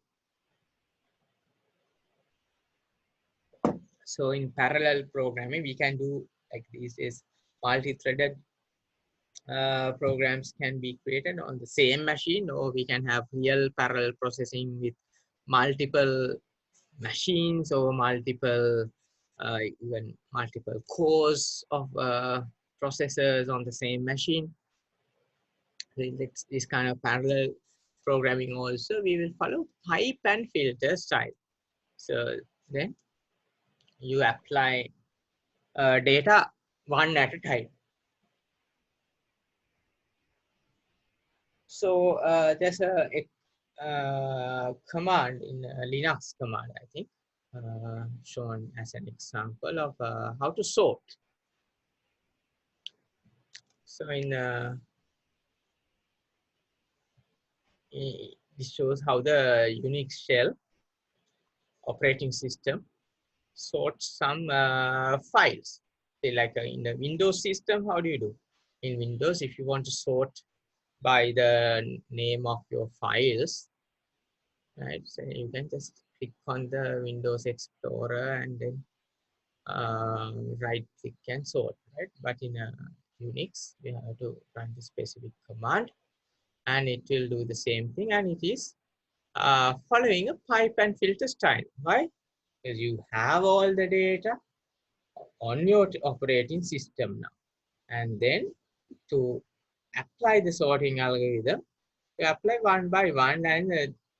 So in parallel programming, we can do like this is multi-threaded programs can be created on the same machine, or we can have real parallel processing with multiple machines or multiple even multiple cores of processors on the same machine. This kind of parallel programming also we will follow pipe and filter style. So then you apply data one at a time. So there's a command in Linux command, I think, shown as an example of how to sort. So this shows how the Unix shell operating system sorts some files. Say like in the Windows system, how do you do? In Windows, if you want to sort by the name of your files, right? So you can just click on the Windows Explorer and then right click and sort, right? But in a Unix, we have to run the specific command and it will do the same thing, and it is following a pipe and filter style. Why? Because you have all the data on your operating system now, and then to apply the sorting algorithm, you apply one by one, and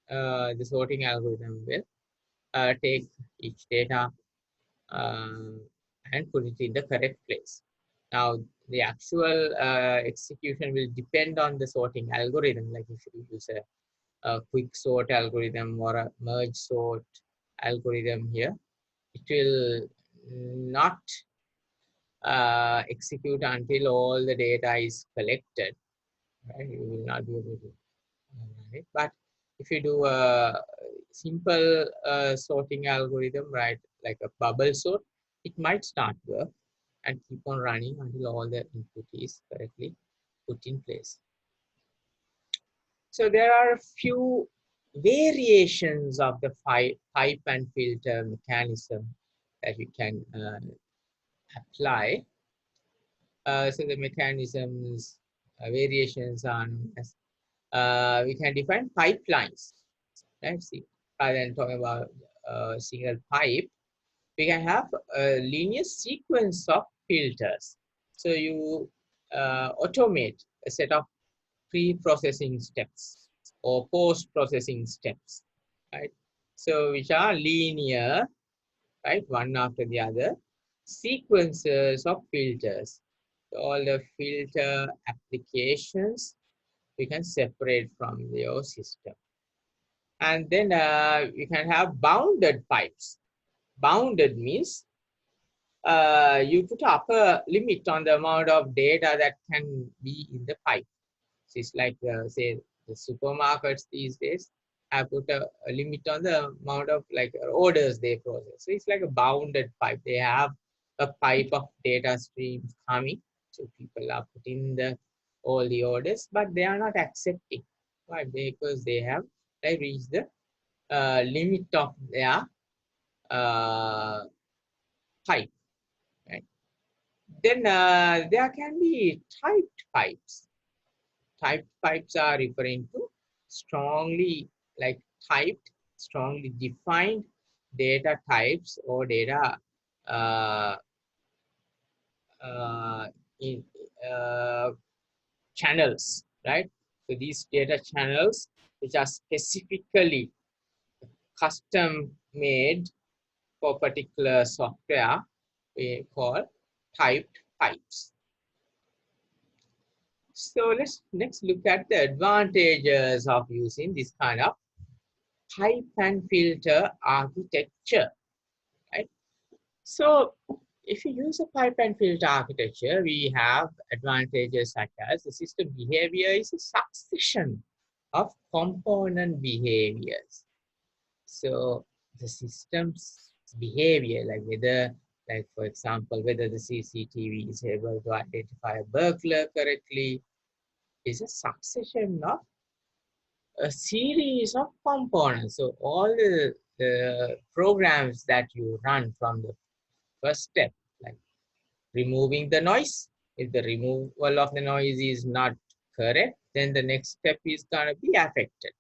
the sorting algorithm will take each data uh, and put it in the correct place. Now, the actual execution will depend on the sorting algorithm. Like if you use a quick sort algorithm or a merge sort algorithm here, it will not execute until all the data is collected. Right? You will not be able to run it. But if you do a simple sorting algorithm, right, like a bubble sort, it might start work and keep on running until all the input is correctly put in place. So there are a few variations of the pipe and filter mechanism that you can apply. So the mechanisms, variations on as we can define pipelines. Let's see, rather than talking about a single pipe, we can have a linear sequence of filters. So you automate a set of pre-processing steps or post-processing steps, right? So which are linear, right, one after the other, sequences of filters. So all the filter applications we can separate from your system. And then you can have bounded pipes. Bounded means you put up a limit on the amount of data that can be in the pipe. So it's like, say, the supermarkets these days have put a limit on the amount of like orders they process. So it's like a bounded pipe. They have a pipe of data streams coming. So people are putting all the orders, but they are not accepting. Why? Because they reached the limit of their uh, pipe. Right? Then there can be typed pipes. Typed pipes are referring to strongly like typed, strongly defined data types or data uh, uh, in channels, right? So these data channels, which are specifically custom made for particular software, we call typed pipes. So let's next look at the advantages of using this kind of pipe and filter architecture, right? So if you use a pipe and filter architecture, we have advantages such as the system behavior is a succession of component behaviors. So the system's behavior, like whether, like for example, whether the CCTV is able to identify a burglar correctly, is a succession of a series of components. So all the programs that you run from the first step, like removing the noise, if the removal of the noise is not correct, then the next step is going to be affected,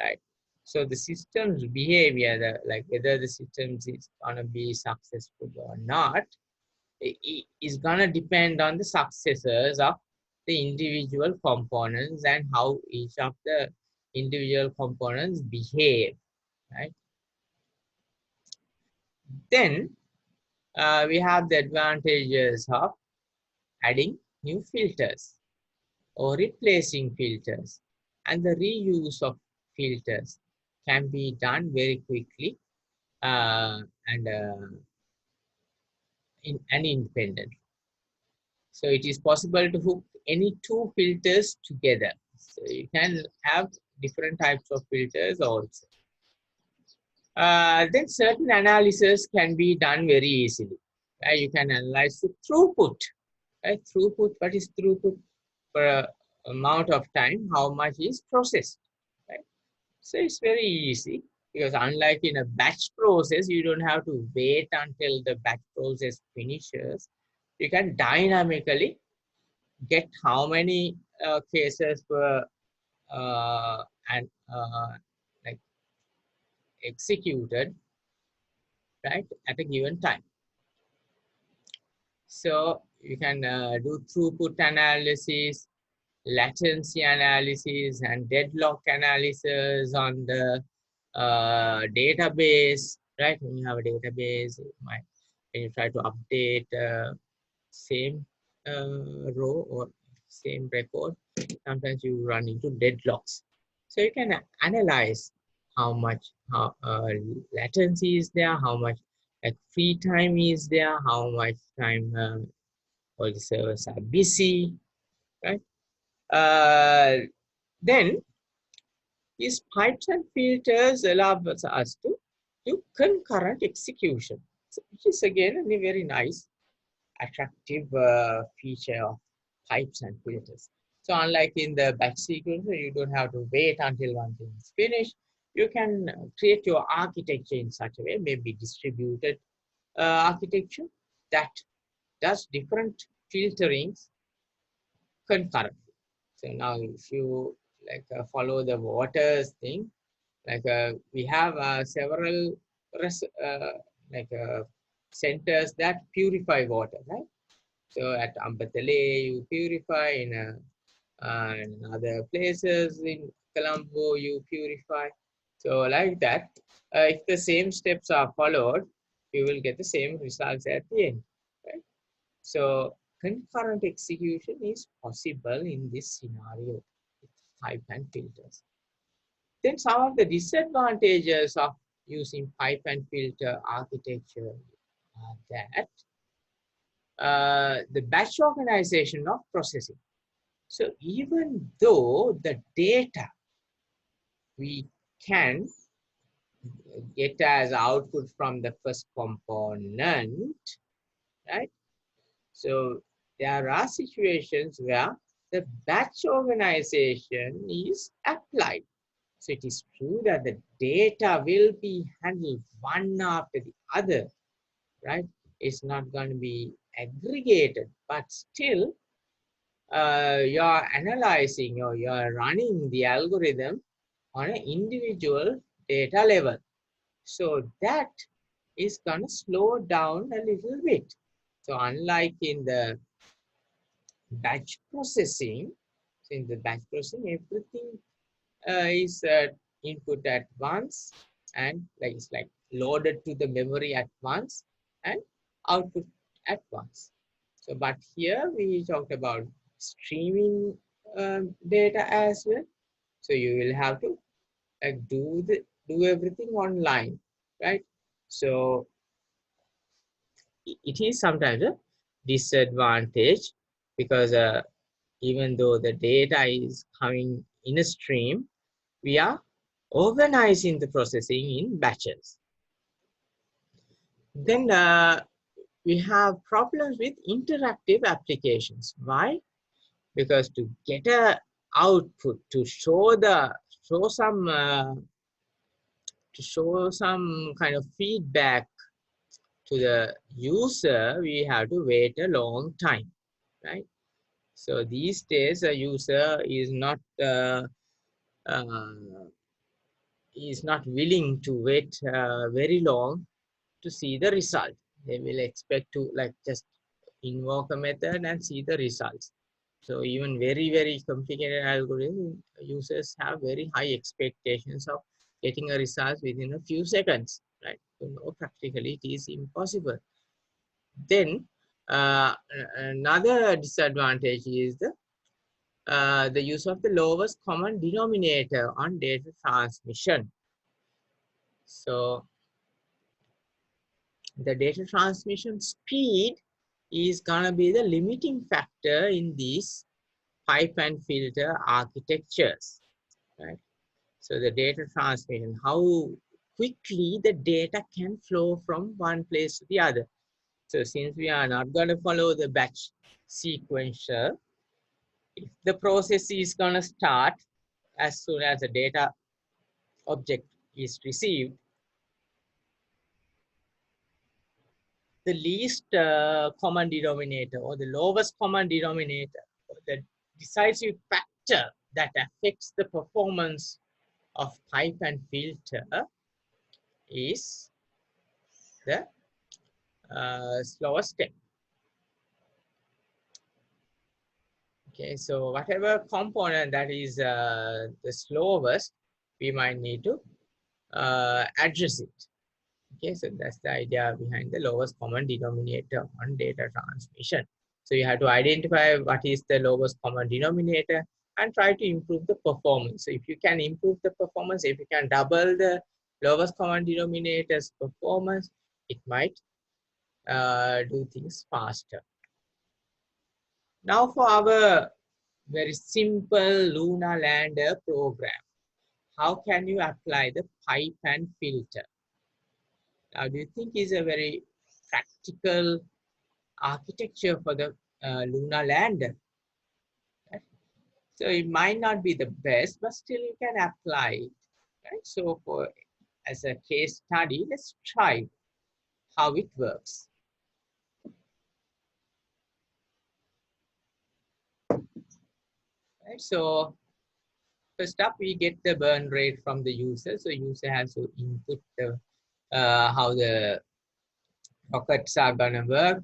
right? So the system's behavior, like whether the system is going to be successful or not, is going to depend on the successors of the individual components and how each of the individual components behave, right? Then we have the advantages of adding new filters or replacing filters and the reuse of filters can be done very quickly and independent. So it is possible to hook any two filters together. So you can have different types of filters also. Then certain analysis can be done very easily. You can analyze the throughput. Right? Throughput, what is throughput? For a amount of time, how much is processed. Right? So it's very easy because unlike in a batch process, you don't have to wait until the batch process finishes. You can dynamically get how many cases were and like executed, right, at a given time. So you can do throughput analysis, latency analysis, and deadlock analysis on the database, right? When you have a database, when you try to update same row or same record, sometimes you run into deadlocks. So you can analyze how much latency is there, how much like free time is there, how much time all the servers are busy, right? Then these pipes and filters allow us to do concurrent execution, which is again a very nice, attractive feature of pipes and filters. So unlike in the batch sequencer, you don't have to wait until one thing is finished. You can create your architecture in such a way, maybe distributed architecture that does different filterings concurrently. So now if you like follow the waters thing, like we have several like centers that purify water, right? So at Ambatale, you purify, in other places in Colombo, you purify. So like that, if the same steps are followed, you will get the same results at the end, right? So concurrent execution is possible in this scenario with pipe and filters. Then some of the disadvantages of using pipe and filter architecture are that the batch organization of processing. So even though the data we can get as output from the first component, right? So there are situations where the batch organization is applied. So it is true that the data will be handled one after the other, right? It's not going to be aggregated, but still you're analyzing or you're running the algorithm on an individual data level. So that is going to slow down a little bit. So unlike in the batch processing, everything is input at once and like it's like loaded to the memory at once and output at once. So but here we talked about streaming data as well. So you will have to like do everything online, right? So it is sometimes a disadvantage because even though the data is coming in a stream, we are organizing the processing in batches. Then we have problems with interactive applications. Why? Because to get a output to show some kind of feedback to the user, we have to wait a long time, right? So these days, a user is not willing to wait very long to see the result. They will expect to like just invoke a method and see the results. So even very, very complicated algorithms, users have very high expectations of getting a result within a few seconds, right? So no, practically it is impossible. Then another disadvantage is the the use of the lowest common denominator on data transmission. So the data transmission speed is going to be the limiting factor in these pipe and filter architectures, right? So the data transmission, how quickly the data can flow from one place to the other. So since we are not going to follow the batch sequential, if the process is going to start as soon as the data object is received, the least common denominator or the lowest common denominator, the decisive factor that affects the performance of pipe and filter is the slowest step. Okay, so whatever component that is the slowest, we might need to address it. Okay, so that's the idea behind the lowest common denominator on data transmission. So you have to identify what is the lowest common denominator and try to improve the performance. So if you can improve the performance, if you can double the lowest common denominator's performance, it might do things faster. Now for our very simple lunar lander program, how can you apply the pipe and filter? Now, do you think is a very practical architecture for the lunar lander? Right? So it might not be the best, but still you can apply it. Right? So for as a case study, let's try how it works. Right? So first up, we get the burn rate from the user. So user has to input the how the rockets are gonna work,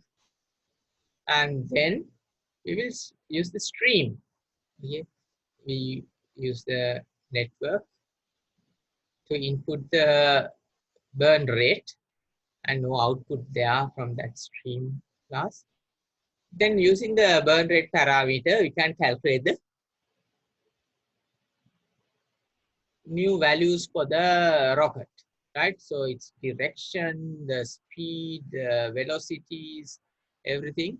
and then we will use the stream. Okay? We use the network to input the burn rate and no output there from that stream class. Then using the burn rate parameter, we can calculate the new values for the rocket, right? So its direction, the speed, the velocities, everything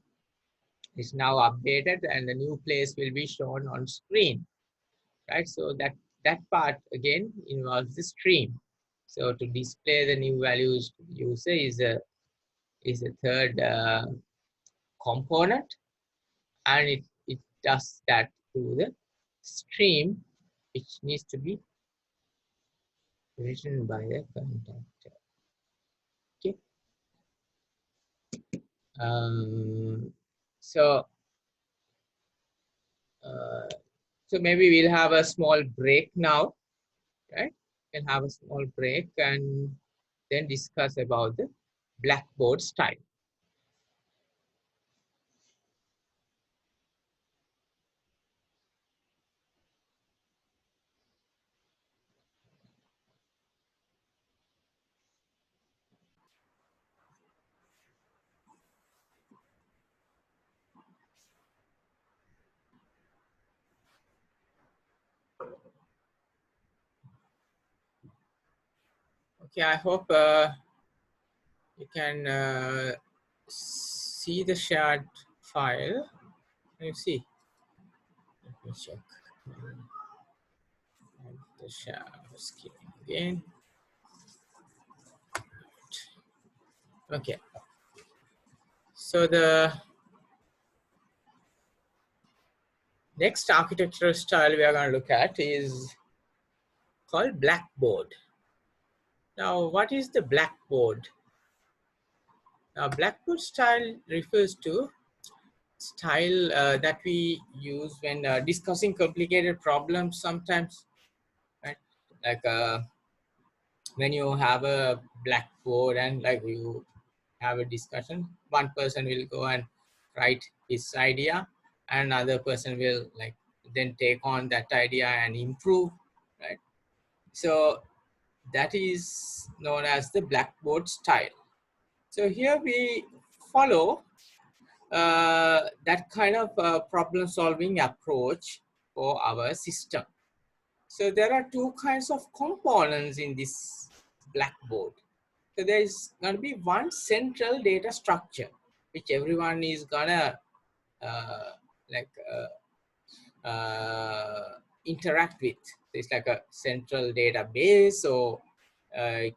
is now updated and the new place will be shown on screen, right? So that part again involves the stream. So to display the new values to the user is a third component, and it does that through the stream, which needs to be written by the contactor. Okay. So so maybe we'll have a small break now, right? We'll have a small break and then discuss about the blackboard style. Okay, I hope you can see the shared file. Can you see? Let me check. The share screen again. Okay. So the next architectural style we are going to look at is called blackboard. Now, what is the blackboard? Now, blackboard style refers to style that we use when discussing complicated problems sometimes, right? Like when you have a blackboard and like you have a discussion, one person will go and write his idea, and another person will like then take on that idea and improve, right? So that is known as the blackboard style. So here we follow that kind of problem solving approach for our system. So there are two kinds of components in this blackboard. So there is going to be one central data structure, which everyone is gonna uh, like interact with. It's like a central database, or uh,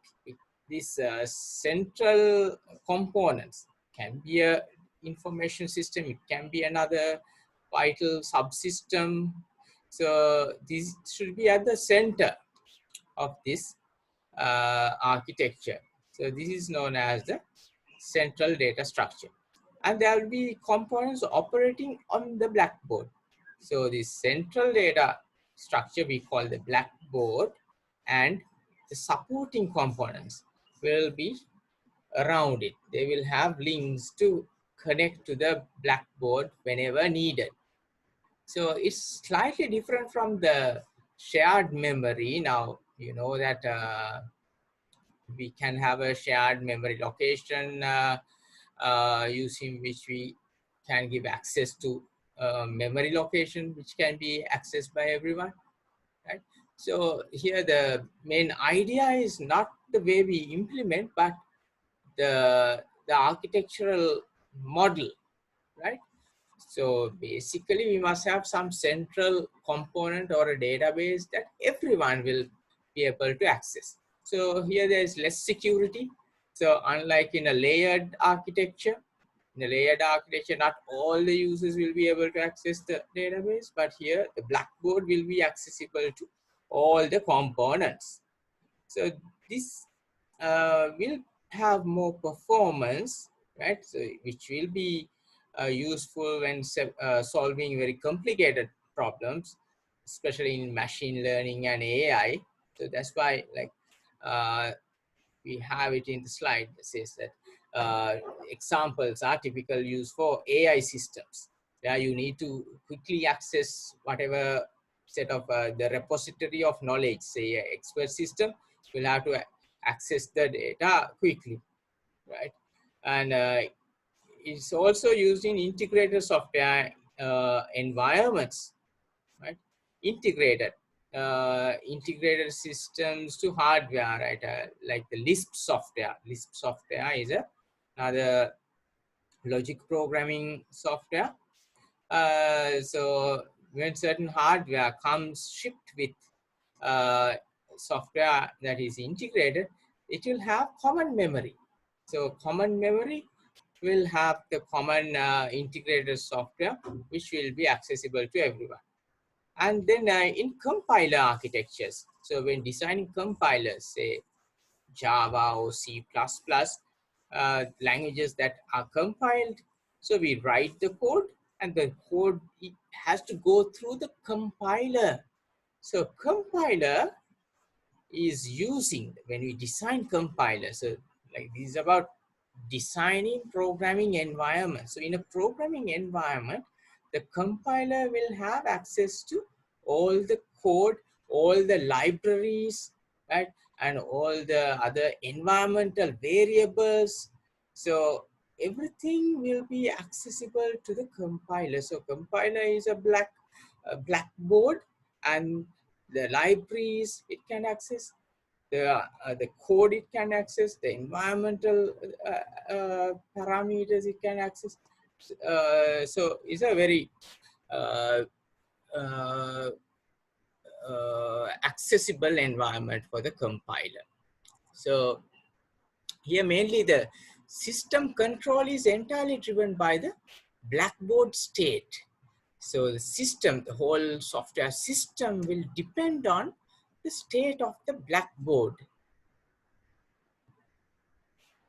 this central components can be a information system, it can be another vital subsystem. So this should be at the center of this architecture. So this is known as the central data structure. And there will be components operating on the blackboard. So the central data structure we call the blackboard, and the supporting components will be around it. They will have links to connect to the blackboard whenever needed. So it's slightly different from the shared memory. Now, you know that we can have a shared memory location using which we can give access to memory location, which can be accessed by everyone, right? So here the main idea is not the way we implement, but the architectural model, right? So basically we must have some central component or a database that everyone will be able to access. So here there is less security. So unlike in a layered architecture, in a layered architecture, not all the users will be able to access the database, but here the blackboard will be accessible to all the components. So this will have more performance, right? So which will be useful when solving very complicated problems, especially in machine learning and AI. So that's why, like, uh, we have it in the slide that says that examples are typical use for AI systems. Yeah, you need to quickly access whatever set of the repository of knowledge, say expert system, will have to access the data quickly, right? And it's also used in integrated software environments, right? Integrated integrated systems to hardware, right? Like the Lisp software. Lisp software is another logic programming software. So when certain hardware comes shipped with uh, software that is integrated, it will have common memory. So common memory will have the common integrated software, which will be accessible to everyone. And then in compiler architectures, so when designing compilers, say Java or C++, languages that are compiled, so we write the code, and the code, it has to go through the compiler. So compiler is using, when we design compilers, so like this is about designing programming environment. So in a programming environment, the compiler will have access to all the code, all the libraries, right? And all the other environmental variables. So everything will be accessible to the compiler. So compiler is a blackboard, and the libraries it can access, the code it can access, the environmental parameters it can access. So it's a very uh, uh, accessible environment for the compiler. So here mainly the system control is entirely driven by the blackboard state. So the system, the whole software system will depend on the state of the blackboard.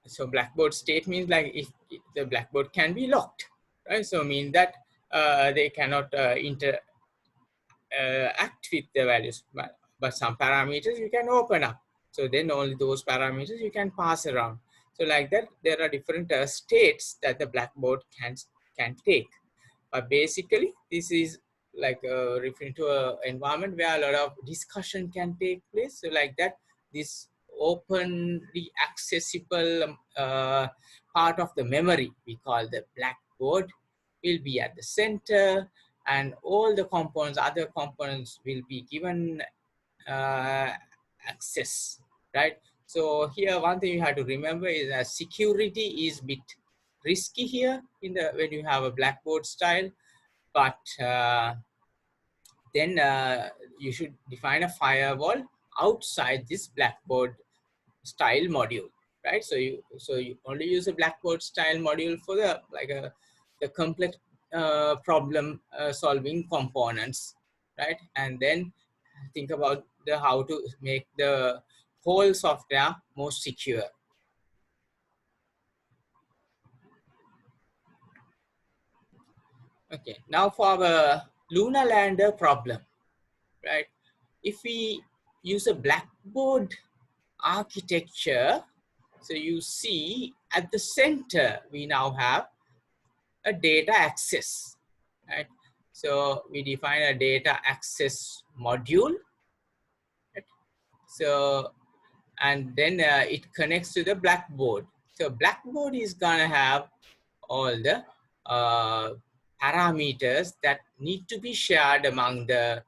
So blackboard state means like if the blackboard can be locked, right? So mean that they cannot act with the values, but some parameters you can open up. So then only those parameters you can pass around. So like that, there are different states that the blackboard can take. But basically, this is like referring to an environment where a lot of discussion can take place. So like that, this openly accessible part of the memory we call the blackboard will be at the center, and all the components, other components will be given access, right? So here one thing you have to remember is that security is bit risky here in the when you have a blackboard style, but then you should define a firewall outside this blackboard style module, right? So you only use a blackboard style module for the like the complex problem solving components, right? And then think about the how to make the whole software more secure. Okay, now for our lunar lander problem, right? If we use a blackboard architecture, so you see at the center we now have a data access, right? So we define a data access module, right? So and then it connects to the blackboard. So blackboard is gonna have all the parameters that need to be shared among the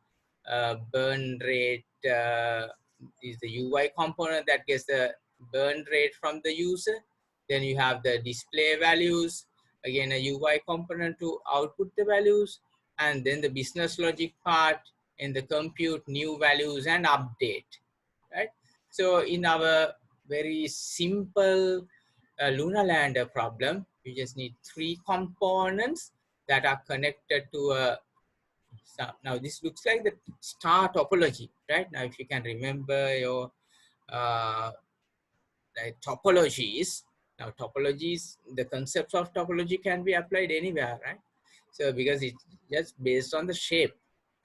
burn rate is the UI component that gets the burn rate from the user. Then you have the display values, again a UI component to output the values, and then the business logic part and the compute new values and update, right? So in our very simple lunar lander problem, you just need 3 components that are connected to a now this looks like the star topology, right? Now if you can remember your uh, topologies, now topologies, the concepts of topology can be applied anywhere, right? So because it's just based on the shape.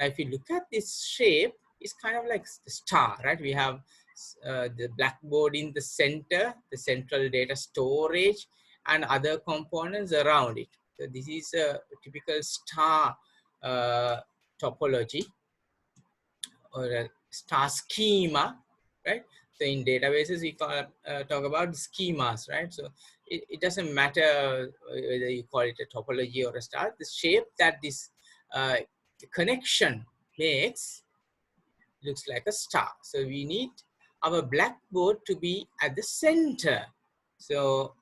Now if you look at this shape, it's kind of like the star, right? We have the blackboard in the center, the central data storage, and other components around it. So this is a typical star uh, topology or a star schema, right? So in databases, we talk about schemas, right? So it doesn't matter whether you call it a topology or a star. The shape that this connection makes looks like a star. So we need our blackboard to be at the center. So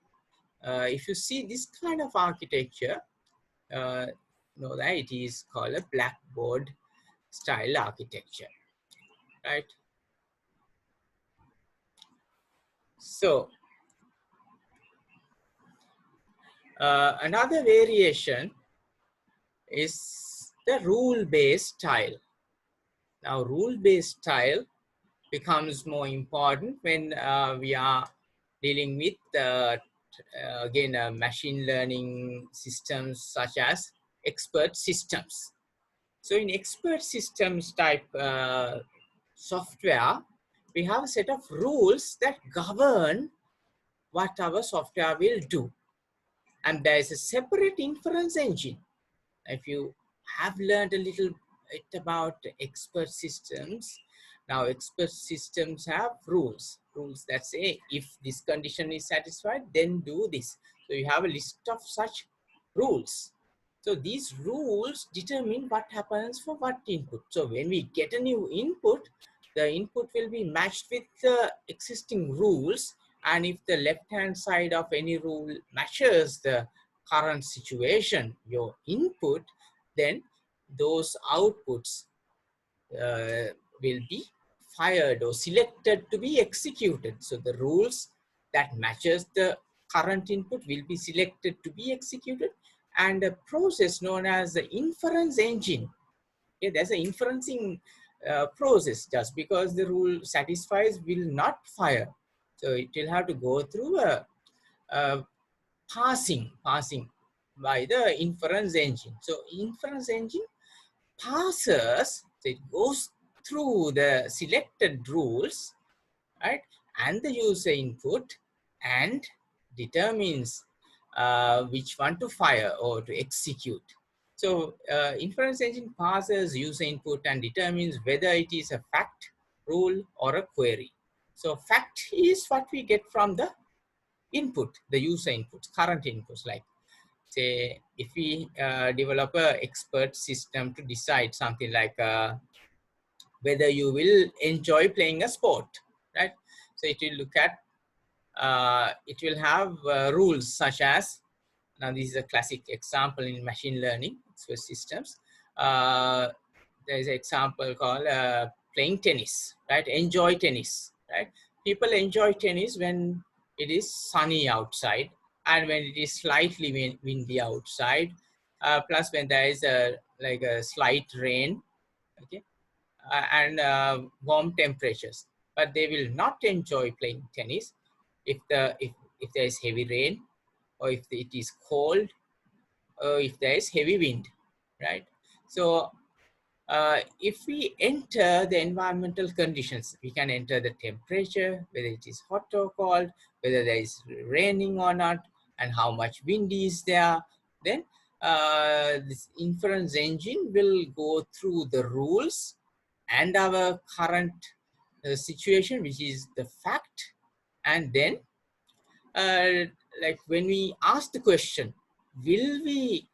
if you see this kind of architecture, know that it is called a blackboard style architecture, right? So another variation is the rule-based style. Now, rule-based style becomes more important when we are dealing with again machine learning systems such as expert systems. So in expert systems type software, we have a set of rules that govern what our software will do. And there is a separate inference engine. If you have learned a little bit about expert systems, now expert systems have rules that say if this condition is satisfied, then do this. So you have a list of such rules. So these rules determine what happens for what input. So when we get a new input, the input will be matched with the existing rules, and if the left hand side of any rule matches the current situation, your input, then those outputs will be fired or selected to be executed. So the rules that matches the current input will be selected to be executed, and a process known as the inference engine. Okay, there's an inferencing process. Just because the rule satisfies will not fire. So it will have to go through a passing by the inference engine. So inference engine passes, so it goes through the selected rules, right, and the user input, and determines which one to fire or to execute. So inference engine passes user input and determines whether it is a fact, rule, or a query. So fact is what we get from the input, the user inputs, current inputs, like say if we develop a expert system to decide something like whether you will enjoy playing a sport, right? So it will look at, it will have rules such as, now this is a classic example in machine learning expert systems. There is an example called playing tennis, right? Enjoy tennis, right? People enjoy tennis when it is sunny outside and when it is slightly windy outside, plus when there is a like a slight rain, okay, and warm temperatures. But they will not enjoy playing tennis if there is heavy rain, or if it is cold, or if there is heavy wind, right? So if we enter the environmental conditions, we can enter the temperature, whether it is hot or cold, whether there is raining or not, and how much wind is there. Then this inference engine will go through the rules and our current situation, which is the fact. And then like when we ask the question, will we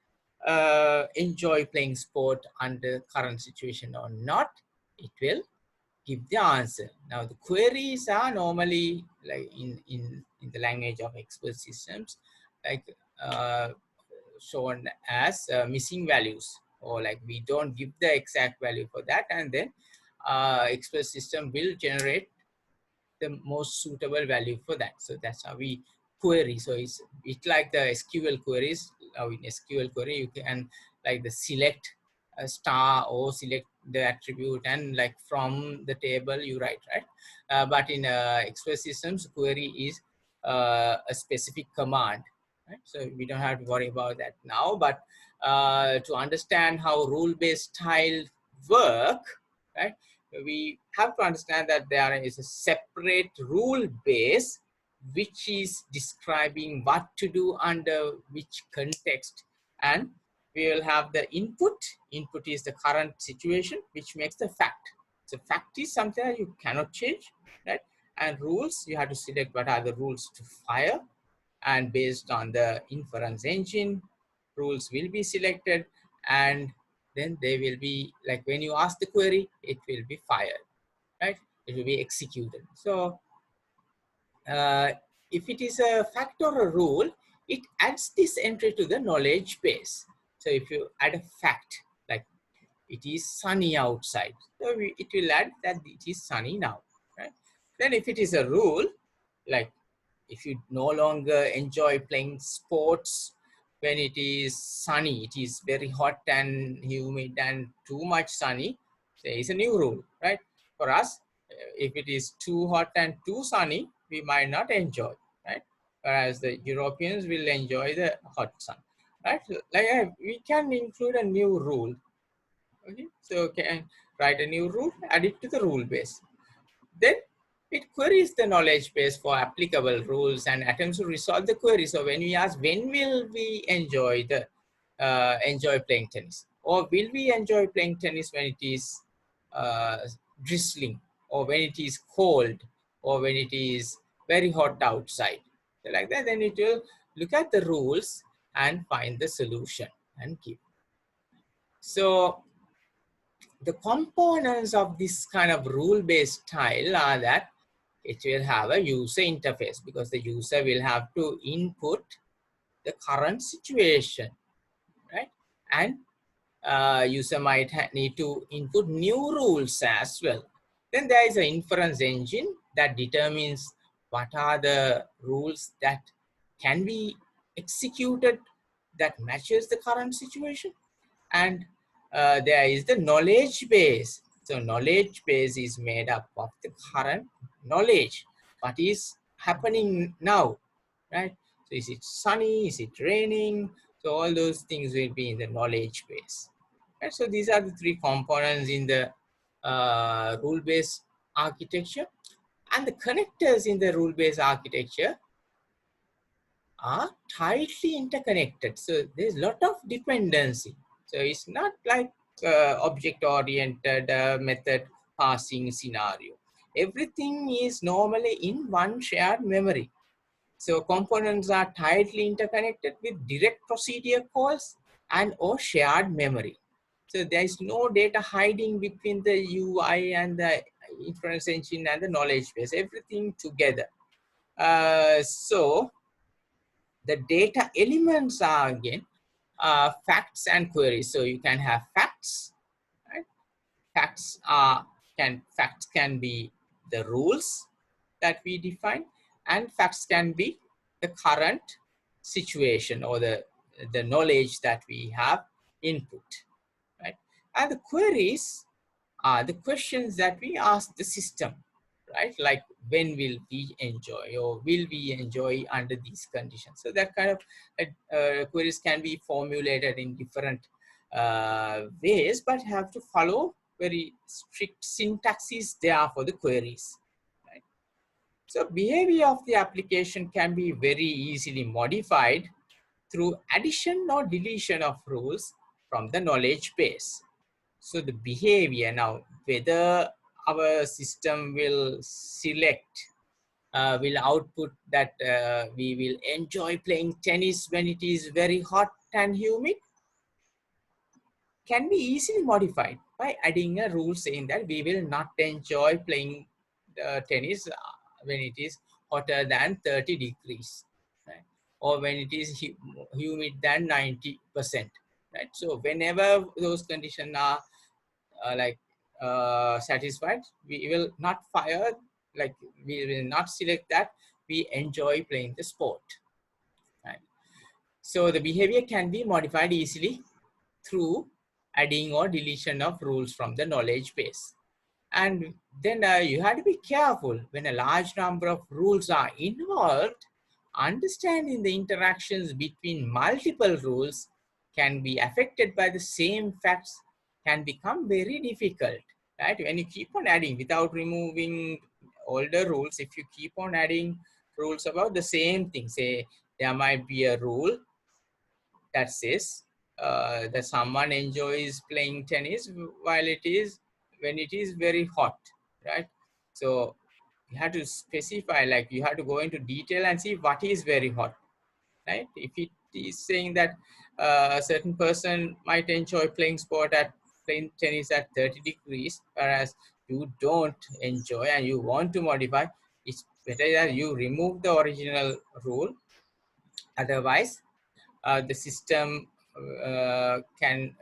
enjoy playing sport under current situation or not, it will give the answer. Now the queries are normally like in the language of expert systems, like shown as missing values, or like we don't give the exact value for that, and then expert system will generate the most suitable value for that. So that's how we query. So it's like the SQL queries. Now in SQL query, you can like the select a star or select the attribute, and like from the table you write, right? But in Express systems, query is a specific command, right? So we don't have to worry about that now. But to understand how rule-based style work, right? We have to understand that there is a separate rule base which is describing what to do under which context, and we will have the input. Input is the current situation, which makes the fact. So fact is something that you cannot change, right? And rules, you have to select what are the rules to fire, and based on the inference engine, rules will be selected, and then they will be like when you ask the query, it will be fired, right? It will be executed. So if it is a fact or a rule, it adds this entry to the knowledge base. So if you add a fact, like it is sunny outside, so it will add that it is sunny now, right? Then if it is a rule, like if you no longer enjoy playing sports when it is sunny, it is very hot and humid and too much sunny, there is a new rule, right? For us, if it is too hot and too sunny, we might not enjoy, right? Whereas the Europeans will enjoy the hot sun, right? Like we can include a new rule, okay? So can write a new rule, add it to the rule base. Then it queries the knowledge base for applicable rules and attempts to resolve the query. So when we ask, when will we enjoy playing tennis, or will we enjoy playing tennis when it is uh, drizzling, or when it is cold, or when it is very hot outside, so like that, then it will look at the rules and find the solution and give. So the components of this kind of rule-based style are that it will have a user interface, because the user will have to input the current situation, right? And user might need to input new rules as well. Then there is an inference engine that determines what are the rules that can be executed that matches the current situation. And there is the knowledge base. So knowledge base is made up of the current knowledge. What is happening now, right? So is it sunny? Is it raining? So all those things will be in the knowledge base. Right? So these are the three components in the rule-based architecture. And the connectors in the rule-based architecture are tightly interconnected. So there's a lot of dependency. So it's not like object-oriented method passing scenario. Everything is normally in one shared memory. So components are tightly interconnected with direct procedure calls and or shared memory. So there is no data hiding between the UI and the inference engine and the knowledge base, everything together. So the data elements are again facts and queries. So you can have facts, right? Facts can be the rules that we define, and facts can be the current situation or the knowledge that we have input, right? And the queries are the questions that we ask the system, right? Like when will we enjoy, or will we enjoy under these conditions? So that kind of queries can be formulated in different ways, but have to follow very strict syntax is there for the queries, right? So behavior of the application can be very easily modified through addition or deletion of rules from the knowledge base. So the behavior now, whether our system will select, will output that we will enjoy playing tennis when it is very hot and humid, can be easily modified by adding a rule saying that we will not enjoy playing tennis when it is hotter than 30 degrees, right? Or when it is humid than 90%, right? So whenever those conditions are satisfied, we will not fire, like we will not select that we enjoy playing the sport, right? So the behavior can be modified easily through adding or deletion of rules from the knowledge base. And then you have to be careful when a large number of rules are involved. Understanding the interactions between multiple rules can be affected by the same facts can become very difficult, right? When you keep on adding without removing older rules, if you keep on adding rules about the same thing, say there might be a rule that says that someone enjoys playing tennis while it is when it is very hot, right? So you have to specify, like you have to go into detail and see what is very hot, right? If it is saying that a certain person might enjoy playing tennis at 30 degrees, whereas you don't enjoy and you want to modify, it's better that you remove the original rule. Otherwise the system can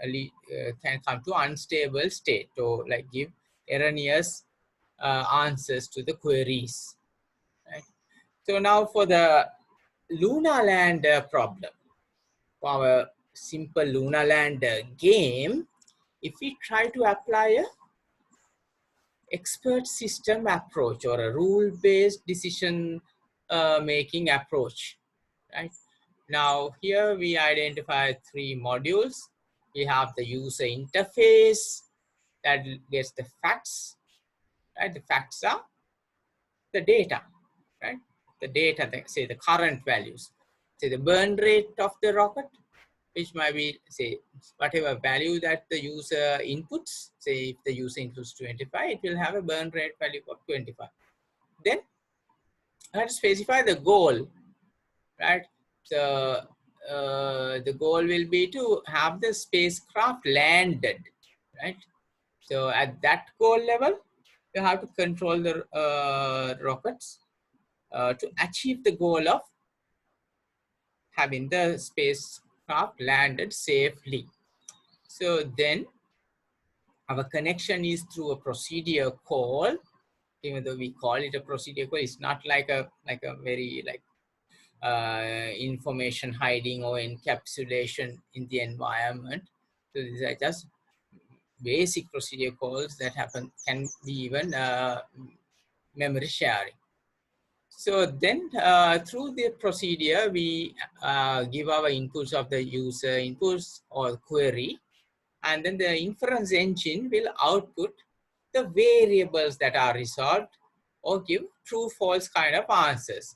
come to unstable state or like give erroneous answers to the queries, right? So now for the Luna Land problem, for our simple Luna Land game, if we try to apply a expert system approach or a rule-based decision making approach, right? Now here we identify three modules. We have the user interface that gets the facts, right? The facts are the data, right? The data, say the current values, say the burn rate of the rocket, which might be, say, whatever value that the user inputs. Say if the user inputs 25, it will have a burn rate value of 25. Then I have to specify the goal, right? So the goal will be to have the spacecraft landed, right? So at that goal level, you have to control the rockets to achieve the goal of having the spacecraft landed safely. So then our connection is through a procedure call. Even though we call it a procedure call, it's not like a very like information hiding or encapsulation in the environment. So these are just basic procedure calls that happen, can be even memory sharing. So then through the procedure, we give our inputs of the user inputs or query, and then the inference engine will output the variables that are resolved or give true false kind of answers,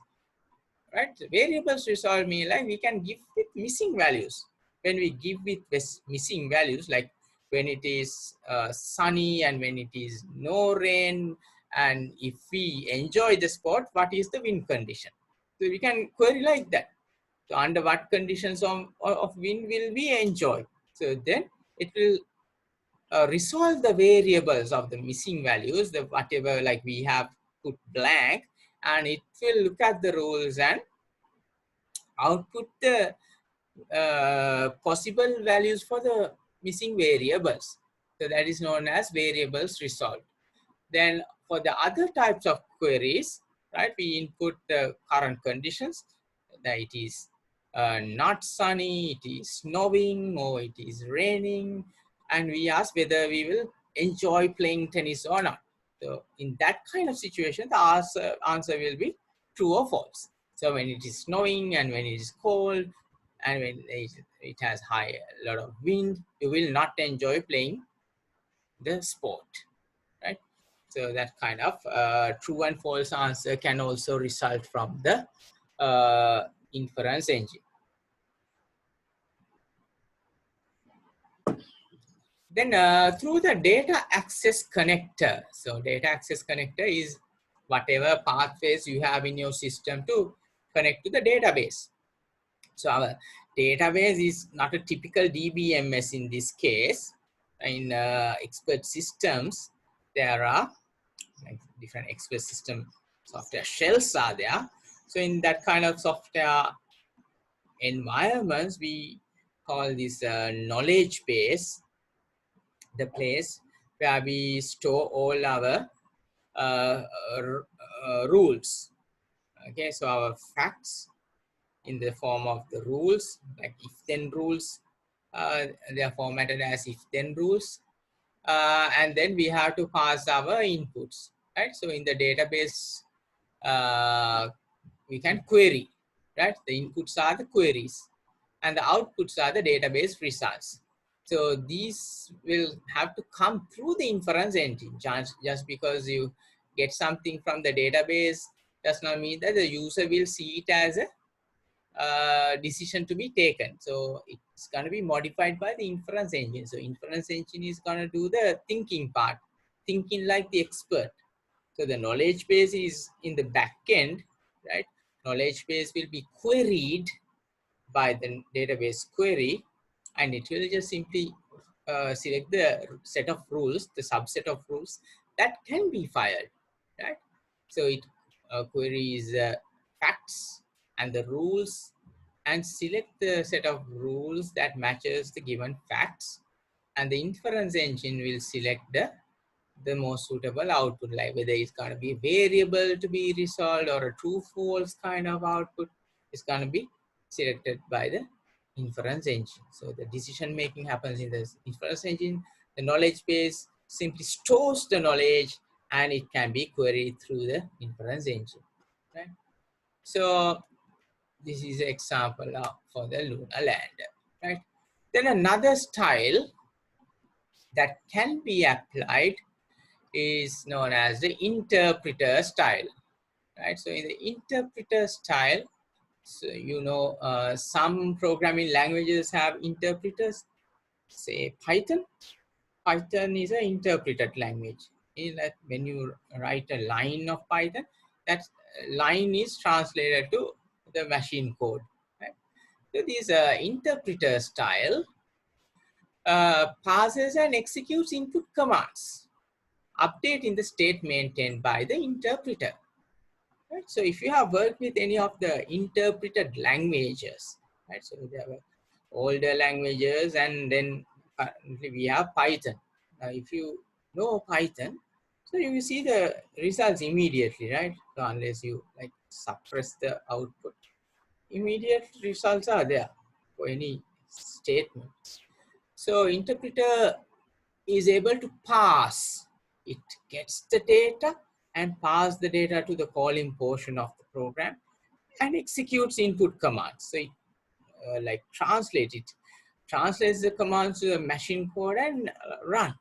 right? Variables resolve mean like we can give with missing values. When we give with this missing values, like when it is sunny and when it is no rain, and if we enjoy the sport, what is the wind condition? So we can query like that. So under what conditions of wind will we enjoy? So then it will resolve the variables of the missing values, the whatever like we have put blank, and it will look at the rules and output the possible values for the missing variables. So that is known as variables resolved. Then for the other types of queries, right, we input the current conditions, that it is not sunny, it is snowing, or it is raining, and we ask whether we will enjoy playing tennis or not. So in that kind of situation, the answer will be true or false. So when it is snowing and when it is cold and when it has a lot of wind, you will not enjoy playing the sport, right? So that kind of true and false answer can also result from the inference engine. Then through the data access connector. So data access connector is whatever pathways you have in your system to connect to the database. So our database is not a typical DBMS in this case. In expert systems, there are like different expert system software shells are there. So in that kind of software environments, we call this knowledge base, the place where we store all our uh, rules. Okay, so our facts in the form of the rules, like if-then rules, they are formatted as if-then rules. And then we have to pass our inputs, right? So in the database, we can query, right? The inputs are the queries and the outputs are the database results. So these will have to come through the inference engine. Just because you get something from the database does not mean that the user will see it as a decision to be taken. So it's going to be modified by the inference engine. So inference engine is going to do the thinking part, thinking like the expert. So the knowledge base is in the back end, right? Knowledge base will be queried by the database query, and it will just simply select the set of rules, the subset of rules that can be fired, right? So it queries facts and the rules and select the set of rules that matches the given facts, and the inference engine will select the most suitable output, like whether it's going to be a variable to be resolved or a true false kind of output is going to be selected by the inference engine. So the decision making happens in the inference engine. The knowledge base simply stores the knowledge and it can be queried through the inference engine, right? So this is an example for the lunar lander, right? Then another style that can be applied is known as the interpreter style, right? So in the interpreter style, so you know, some programming languages have interpreters. Say Python. Python is an interpreted language. In that, when you write a line of Python, that line is translated to the machine code, right? So this interpreter style passes and executes input commands, updating the state maintained by the interpreter. Right? So if you have worked with any of the interpreted languages, right? So there are older languages, and then currently we have Python. Now, if you know Python, so you will see the results immediately, right? So unless you like suppress the output, immediate results are there for any statement. So interpreter is able to pass. It gets the data and pass the data to the calling portion of the program and executes input commands. So it like translates the commands to the machine code and run,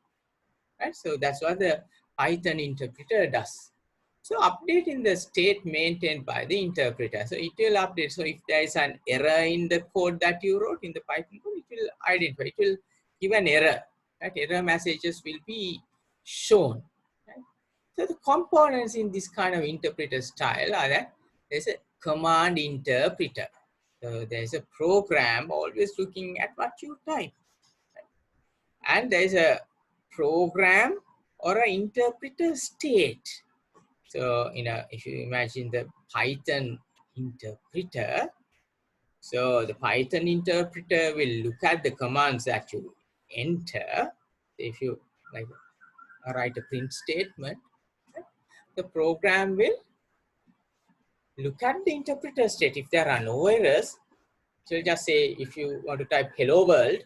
right? So that's what the Python interpreter does. So updating the state maintained by the interpreter. So it will update. So if there is an error in the code that you wrote in the Python code, it will identify, it will give an error. Right? Error messages will be shown. Right? So the components in this kind of interpreter style are that there's a command interpreter. So there's a program always looking at what you type. And there's a program or an interpreter state. So if you imagine the Python interpreter, so the Python interpreter will look at the commands that you enter. If you like write a print statement, the program will look at the interpreter state. If there are no errors, so just say if you want to type hello world,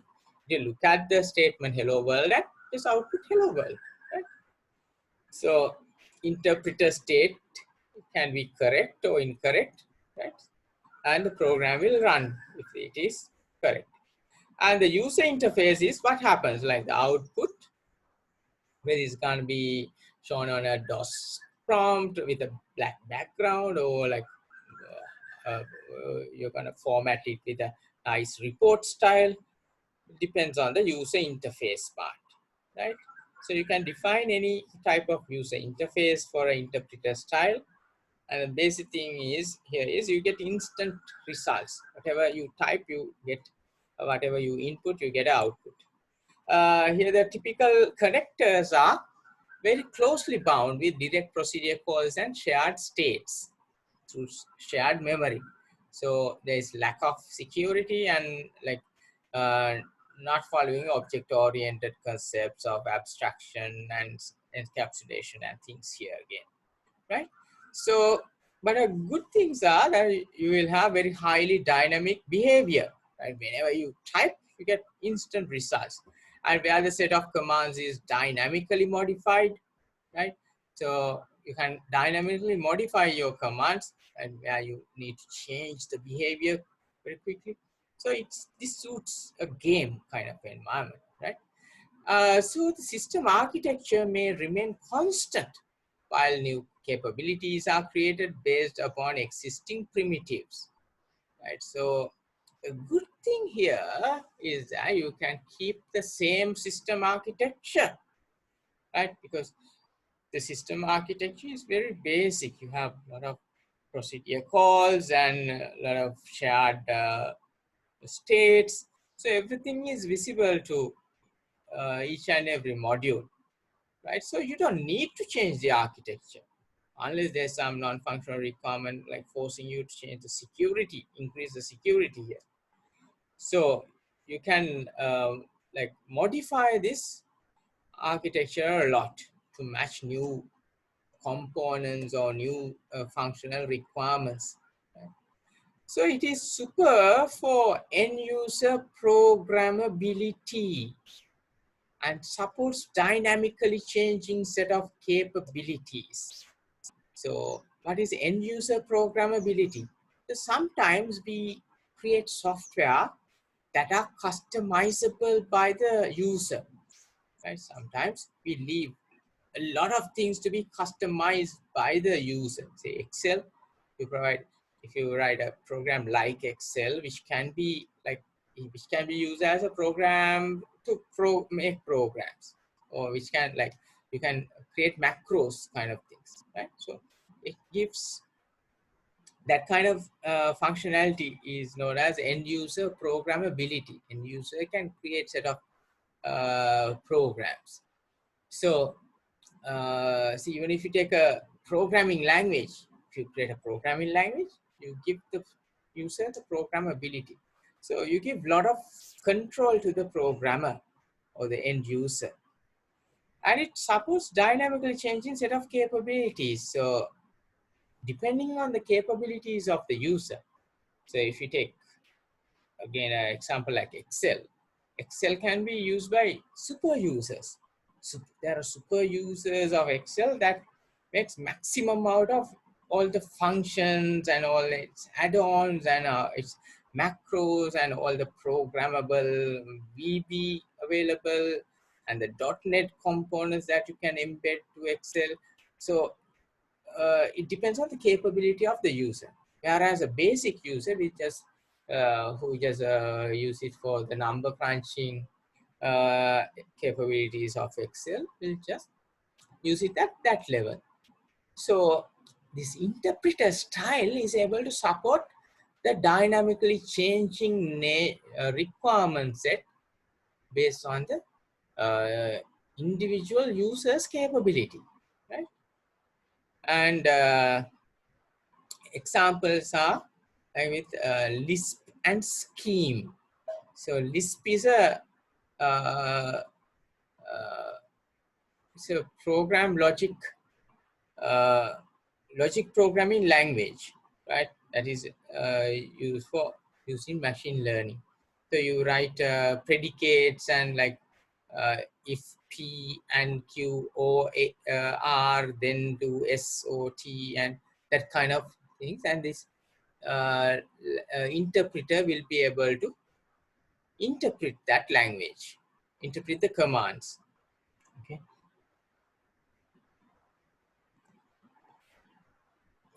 you look at the statement hello world and just output hello world. Right? So interpreter state can be correct or incorrect, right? And the program will run if it is correct. And the user interface is what happens, like the output, where it's going to be shown on a DOS prompt with a black background, or like you're going to format it with a nice report style. It depends on the user interface part, right? So you can define any type of user interface for an interpreter style. And the basic thing is here is you get instant results. Whatever you type, you get, whatever you input, you get an output. Here the typical connectors are very closely bound with direct procedure calls and shared states through shared memory. So there is lack of security and like not following object-oriented concepts of abstraction and encapsulation and things here again, right? So, but good things are that you will have very highly dynamic behavior, right? Whenever you type, you get instant results. And where the set of commands is dynamically modified, right? So you can dynamically modify your commands and where you need to change the behavior very quickly. So this suits a game kind of environment, right? So the system architecture may remain constant while new capabilities are created based upon existing primitives, right? So a good thing here is that you can keep the same system architecture, right? Because the system architecture is very basic. You have a lot of procedure calls and a lot of shared states. So everything is visible to each and every module, right? So you don't need to change the architecture unless there's some non-functional requirement like forcing you to change the security, increase the security here. So you can like modify this architecture a lot to match new components or new functional requirements. Right? So it is super for end user programmability and supports dynamically changing set of capabilities. So what is end user programmability? So sometimes we create software that are customizable by the user. Right? Sometimes we leave a lot of things to be customized by the user. Say Excel, you provide, if you write a program like Excel, which can be used as a program to make programs, or which can like you can create macros kind of things, right? So it gives that kind of functionality is known as end user programmability. End user can create set of programs. So see, even if you take a programming language, if you create a programming language, you give the user the programmability. So you give a lot of control to the programmer or the end user. And it supports dynamically changing set of capabilities. So depending on the capabilities of the user. So if you take, again, an example like Excel, Excel can be used by super users. So there are super users of Excel that makes maximum out of all the functions and all its add-ons and its macros and all the programmable VB available and the .NET components that you can embed to Excel. So it depends on the capability of the user. Whereas a basic user, we just who just use it for the number crunching capabilities of Excel, will just use it at that level. So this interpreter style is able to support the dynamically changing requirement set based on the individual user's capability, right? And examples are with Lisp and Scheme. So Lisp is a it's a program uh, logic programming language, right? That is used for using machine learning. So you write predicates and like uh, if P and Q or R, then do S or T and that kind of things. And this interpreter will be able to interpret that language, interpret the commands. Okay.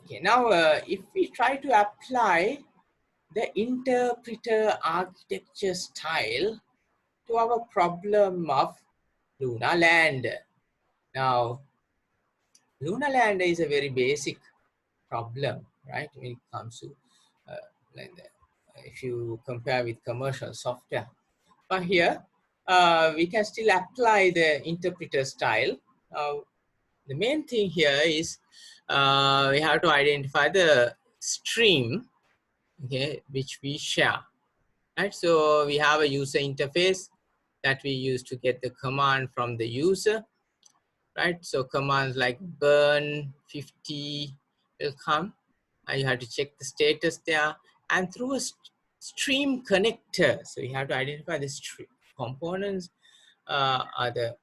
Okay. Now, if we try to apply the interpreter architecture style to our problem of Luna Land. Now, Luna Land is a very basic problem, right? When it comes to like if you compare with commercial software. But here, we can still apply the interpreter style. The main thing here is we have to identify the stream, okay, which we share. Right, so we have a user interface that we use to get the command from the user, right? So commands like burn 50 will come, and you have to check the status there. And through a stream connector, so you have to identify the components are the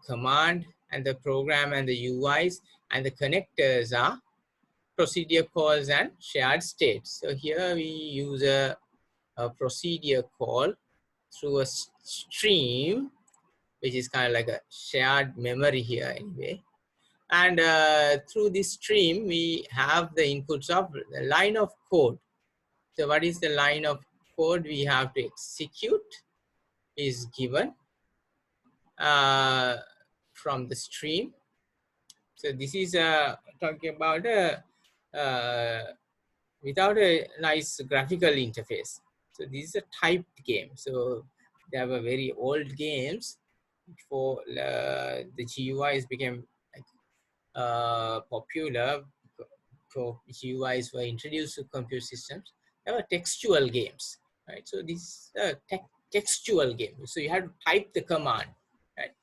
command and the program and the UIs, and the connectors are procedure calls and shared states. So here we use a procedure call through a stream, which is kind of like a shared memory here anyway. And through this stream, we have the inputs of the line of code. So what is the line of code we have to execute is given from the stream. So this is talking about without a nice graphical interface. So this is a typed game. So there were very old games before the GUIs became like, popular. So GUIs were introduced to computer systems. There were textual games, right? So this textual game. So you have to type the command, right?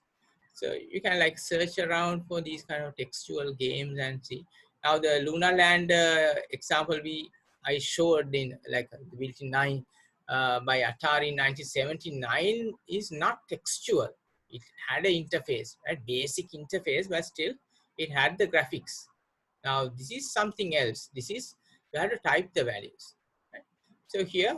So you can like search around for these kind of textual games and see. Now the Luna Land example I showed in like built in 9 by Atari in 1979 is not textual. It had an interface, right? Basic interface, but still it had the graphics. Now this is something else. This is you have to type the values. Right? So here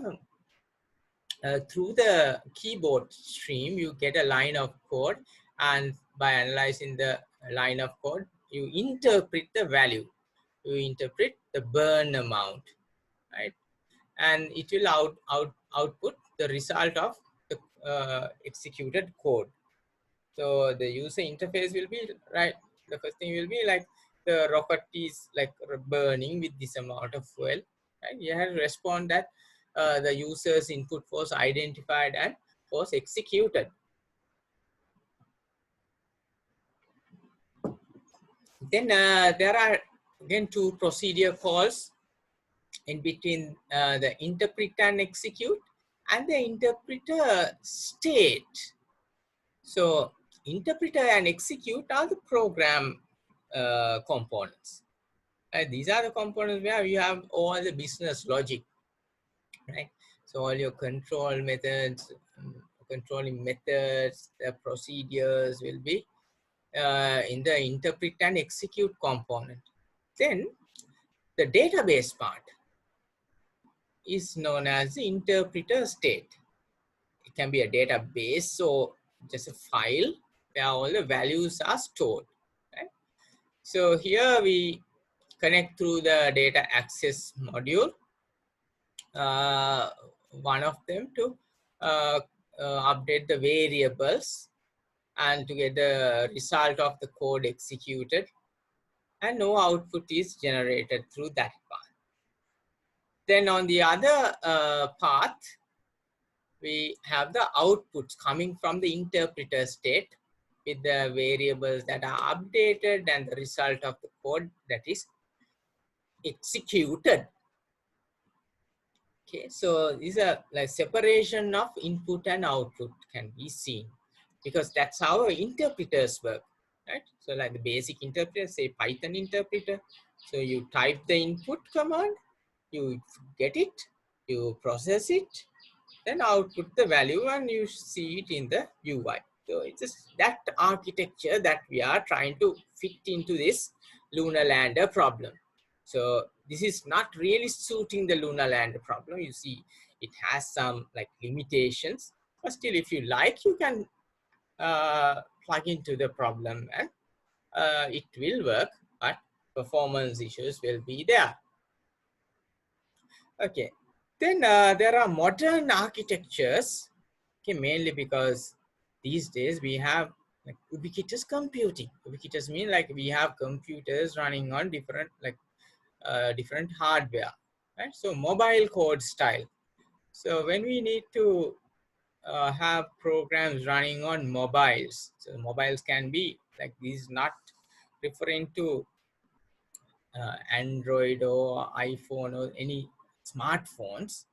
through the keyboard stream, you get a line of code, and by analyzing the line of code, you interpret the value. You interpret the burn amount, right? And it will output the result of the executed code. So the user interface will be right. The first thing will be like the rocket is like burning with this amount of fuel. Right? You have to respond that the user's input was identified and was executed. Then there are again two procedure calls in between the interpret and execute and the interpreter state. So interpreter and execute are the program components. These are the components where you have all the business logic, right? So all your control methods, controlling methods, the procedures will be in the interpret and execute component. Then the database part is known as the interpreter state. It can be a database, so just a file where all the values are stored. Right? So here we connect through the data access module, one of them to update the variables and to get the result of the code executed. and no output is generated through that path. Then on the other path, we have the outputs coming from the interpreter state with the variables that are updated and the result of the code that is executed. Okay, so these are like separation of input and output can be seen because that's how interpreters work, right? So like the basic interpreter, say Python interpreter. So you type the input command, you get it, you process it, then output the value and you see it in the UI. So it's just that architecture that we are trying to fit into this lunar lander problem. So this is not really suiting the lunar lander problem. You see, it has some like limitations, but still, if you like, you can plug into the problem and it will work, but performance issues will be there. Okay, then there are modern architectures, okay, mainly because these days we have like ubiquitous computing. Ubiquitous mean like we have computers running on different like different hardware, right? So mobile code style. So when we need to have programs running on mobiles, so mobiles can be like these, not referring to Android or iPhone or any smartphones.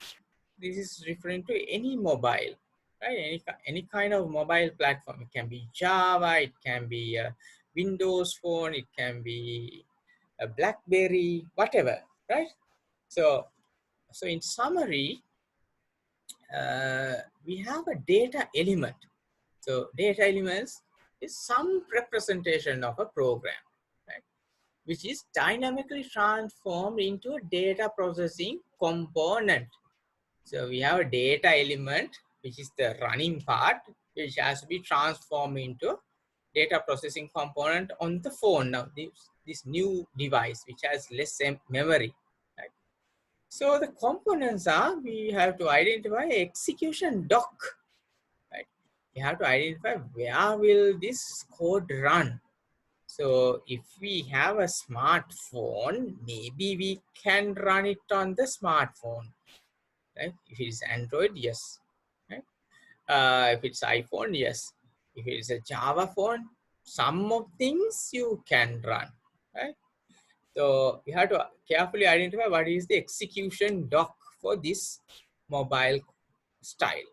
This is referring to any mobile, right? Any kind of mobile platform. It can be Java, it can be a Windows phone, it can be a BlackBerry, whatever, right? So, so in summary, we have a data element. So data elements is some representation of a program, right, which is dynamically transformed into a data processing component. So we have a data element, which is the running part, which has to be transformed into data processing component on the phone. Now, this new device, which has less memory, right? So the components are, we have to identify execution dock, right? We have to identify where will this code run. So if we have a smartphone, maybe we can run it on the smartphone. Right? If it is Android, yes. Right? If it's iPhone, yes. If it is a Java phone, some of things you can run. Right? So you have to carefully identify what is the execution dock for this mobile style.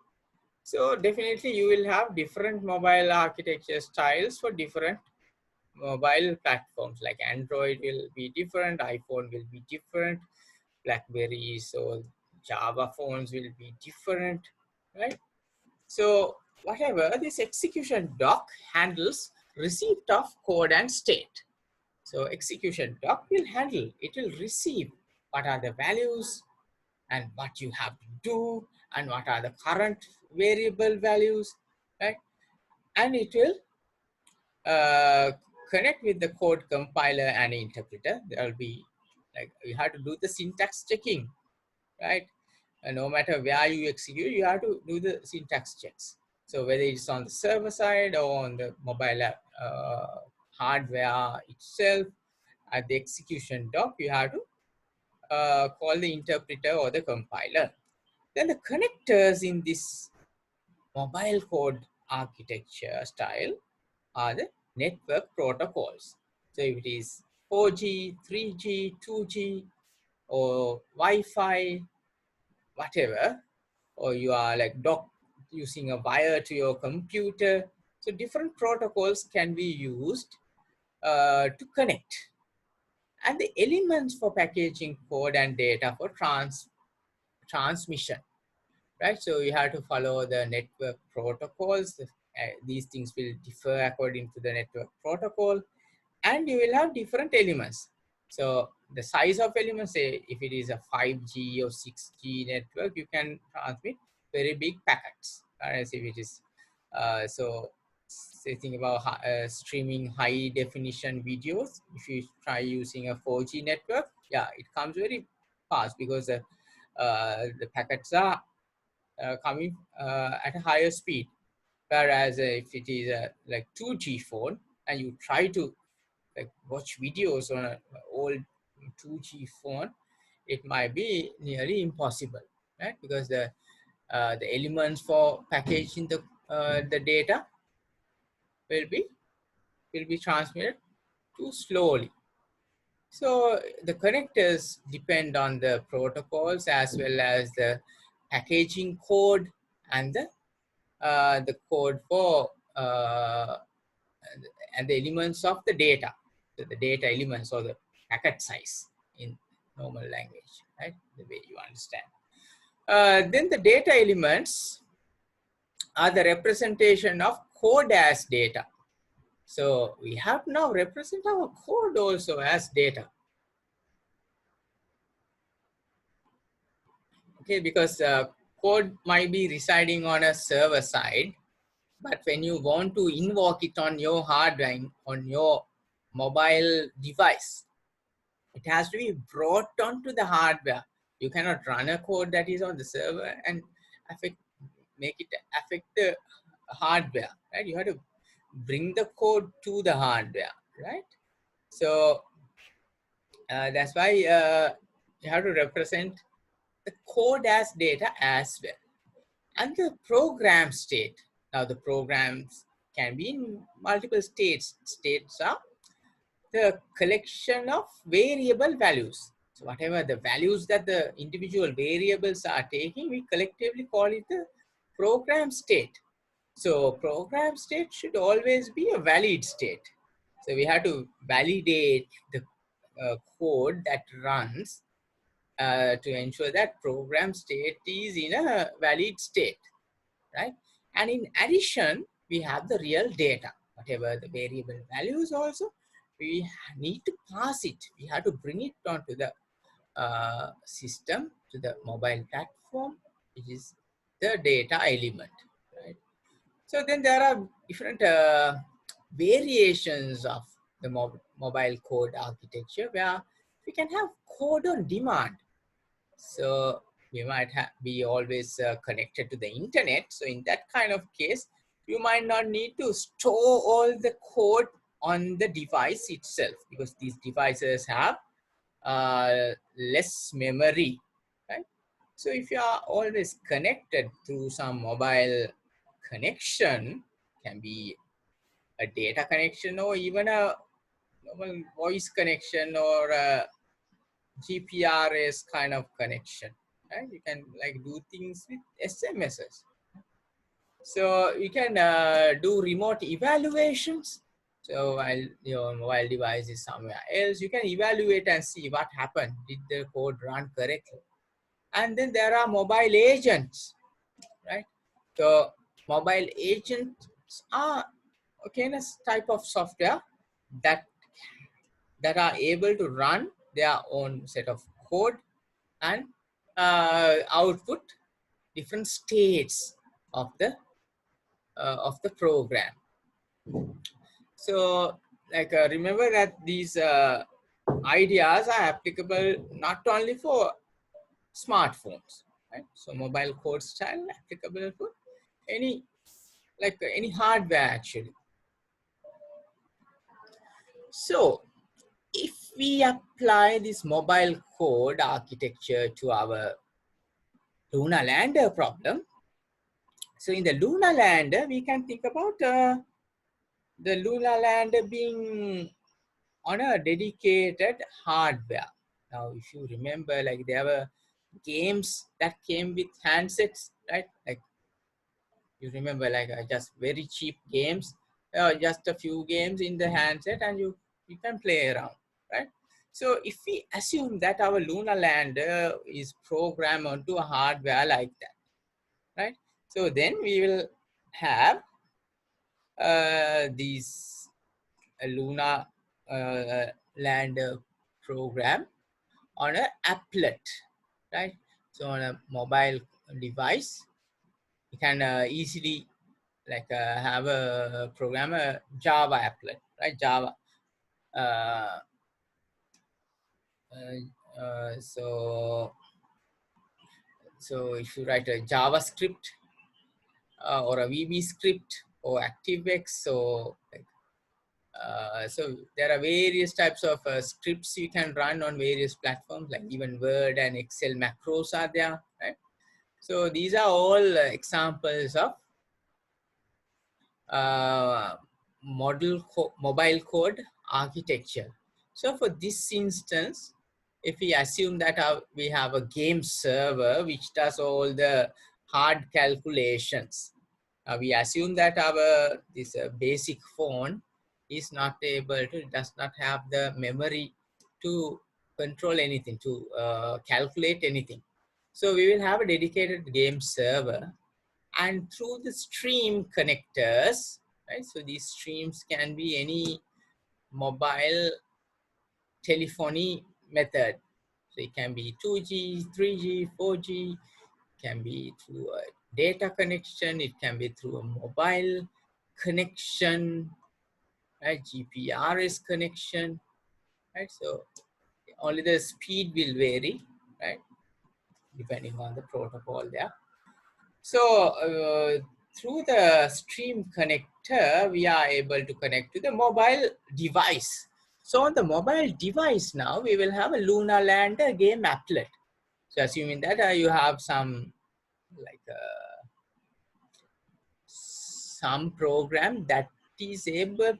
So definitely you will have different mobile architecture styles for different mobile platforms. Like Android will be different, iPhone will be different, BlackBerries or Java phones will be different, right? So whatever, this execution dock handles receipt of code and state. So execution dock will handle, it will receive what are the values and what you have to do and what are the current variable values, right? And it will connect with the code compiler and interpreter. There will be like, you have to do the syntax checking, right? No matter where you execute, you have to do the syntax checks. So whether it's on the server side or on the mobile app, hardware itself, at the execution dock, you have to call the interpreter or the compiler. Then the connectors in this mobile code architecture style are the network protocols. So if it is 4G, 3G, 2G, or Wi-Fi, whatever, or you are like using a wire to your computer. So different protocols can be used to connect. And the elements for packaging code and data for transmission, right? So you have to follow the network protocols. These things will differ according to the network protocol, and you will have different elements. So the size of elements, say if it is a 5G or 6G network, you can transmit very big packets. Whereas if it is, so say think about streaming high definition videos, if you try using a 4G network, yeah, it comes very fast because the packets are coming at a higher speed. Whereas if it is a like 2G phone and you try to like watch videos on an old 2G phone, it might be nearly impossible, right? Because the elements for packaging the data will be transmitted too slowly. So the connectors depend on the protocols as well as the packaging code and the code for and the elements of the data, the data elements or the packet size in normal language, right? The way you understand. Then the data elements are the representation of code as data. So we have now represent our code also as data. Okay, because code might be residing on a server side, but when you want to invoke it on your hardware, on your mobile device, it has to be brought onto the hardware. You cannot run a code that is on the server and make it affect the hardware, right? You have to bring the code to the hardware, right? So that's why you have to represent the code as data as well. And the program state. Now the programs can be in multiple states. States are the collection of variable values. So whatever the values that the individual variables are taking, we collectively call it the program state. So program state should always be a valid state. So we have to validate the code that runs to ensure that program state is in a valid state, right? And in addition, we have the real data, whatever the variable values also, we need to pass it. We have to bring it onto the system, to the mobile platform, which is the data element, right? So then there are different variations of the mobile code architecture where we can have code on demand. So we might be always connected to the internet. So in that kind of case, you might not need to store all the code on the device itself, because these devices have less memory, right? So if you are always connected through some mobile connection, can be a data connection or even a normal voice connection or a GPRS kind of connection, right? You can like do things with SMSs. So you can do remote evaluations. So while your mobile device is somewhere else, you can evaluate and see what happened. Did the code run correctly? And then there are mobile agents, right? So mobile agents are a type of software that are able to run their own set of code and output different states of the program. So like remember that these ideas are applicable not only for smartphones, right? So mobile code style applicable for any any hardware actually. So if we apply this mobile code architecture to our lunar lander problem, so in the lunar lander, we can think about the lunar lander being on a dedicated hardware. Now, if you remember, like there were games that came with handsets, right? Like you remember, like just very cheap games, just a few games in the handset, and you can play around, right? So if we assume that our lunar lander is programmed onto a hardware like that, right? So then we will have these lunar lander program on a applet, right? So on a mobile device, you can easily have a program, a Java applet, right? Java. Uh, so if you write a JavaScript or a VB script or ActiveX, so So there are various types of scripts you can run on various platforms, like even Word and Excel macros are there, right? So these are all examples of uh, mobile code architecture. So for this instance, if we assume that we have a game server which does all the hard calculations, we assume that our this basic phone is not able to, does not have the memory to control anything, to calculate anything. So we will have a dedicated game server, and through the stream connectors, right? So these streams can be any mobile telephony method. So it can be 2G, 3G, 4G, can be through a data connection, it can be through a mobile connection, right? GPRS connection, right? So only the speed will vary, right? Depending on the protocol there. So through the stream connector, we are able to connect to the mobile device. So on the mobile device now, we will have a Luna Lander game applet. So assuming that you have some like some program that is able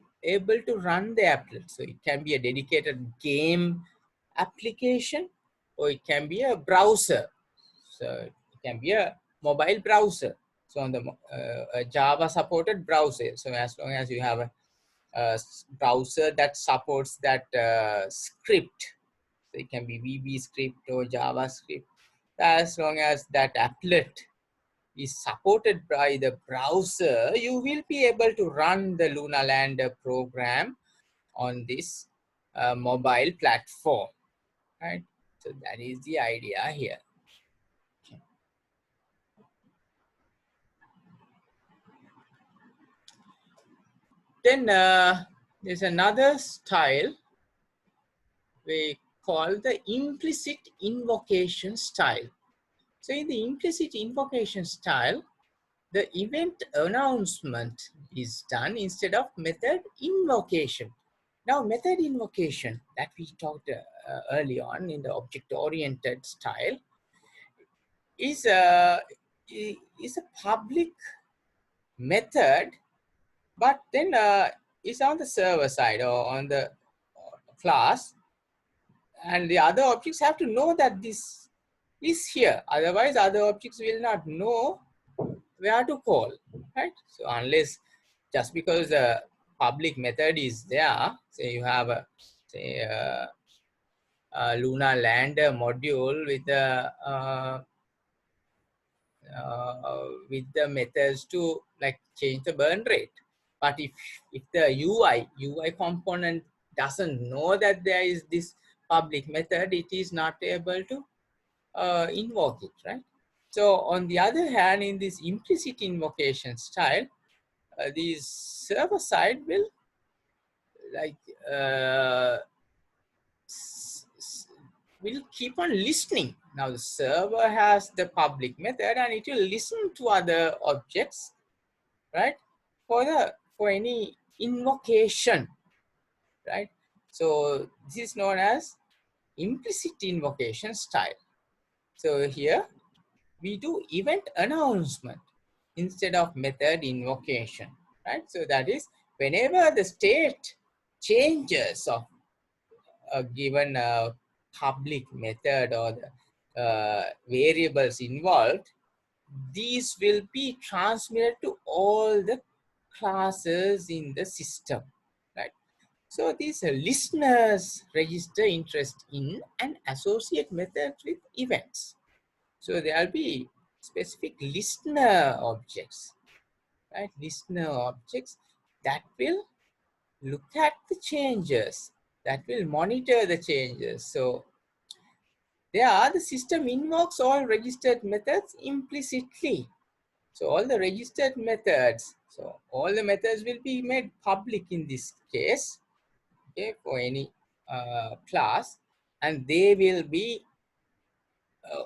to run the applet. So it can be a dedicated game application, or it can be a browser. So it can be a mobile browser. So on the a Java supported browser. So as long as you have a browser that supports that script, so it can be VB script or JavaScript. As long as that applet is supported by the browser, you will be able to run the Luna Lander program on this mobile platform, right? So that is the idea here. Then there's another style we call the implicit invocation style. So in the implicit invocation style, the event announcement is done instead of method invocation. Now, method invocation that we talked early on in the object-oriented style is a public method, but then it's on the server side or on the class, and the other objects have to know that this is here. Otherwise, other objects will not know where to call, right? So unless just because the public method is there, say you have a say Luna Lander module with the methods to like change the burn rate. But if the UI component doesn't know that there is this public method, it is not able to invoke it, right? So on the other hand, in this implicit invocation style, the server side will like will keep on listening. Now the server has the public method and it will listen to other objects, right? For any invocation, right? So this is known as implicit invocation style. So here we do event announcement instead of method invocation, right? So that is whenever the state changes of a given public method or the variables involved, these will be transmitted to all the classes in the system, right? So these listeners register interest in and associate methods with events. So there will be specific listener objects, right? Listener objects that will look at the changes, that will monitor the changes. So there the system invokes all registered methods implicitly. So all the registered methods, so all the methods will be made public in this case, okay, for any class, and they will be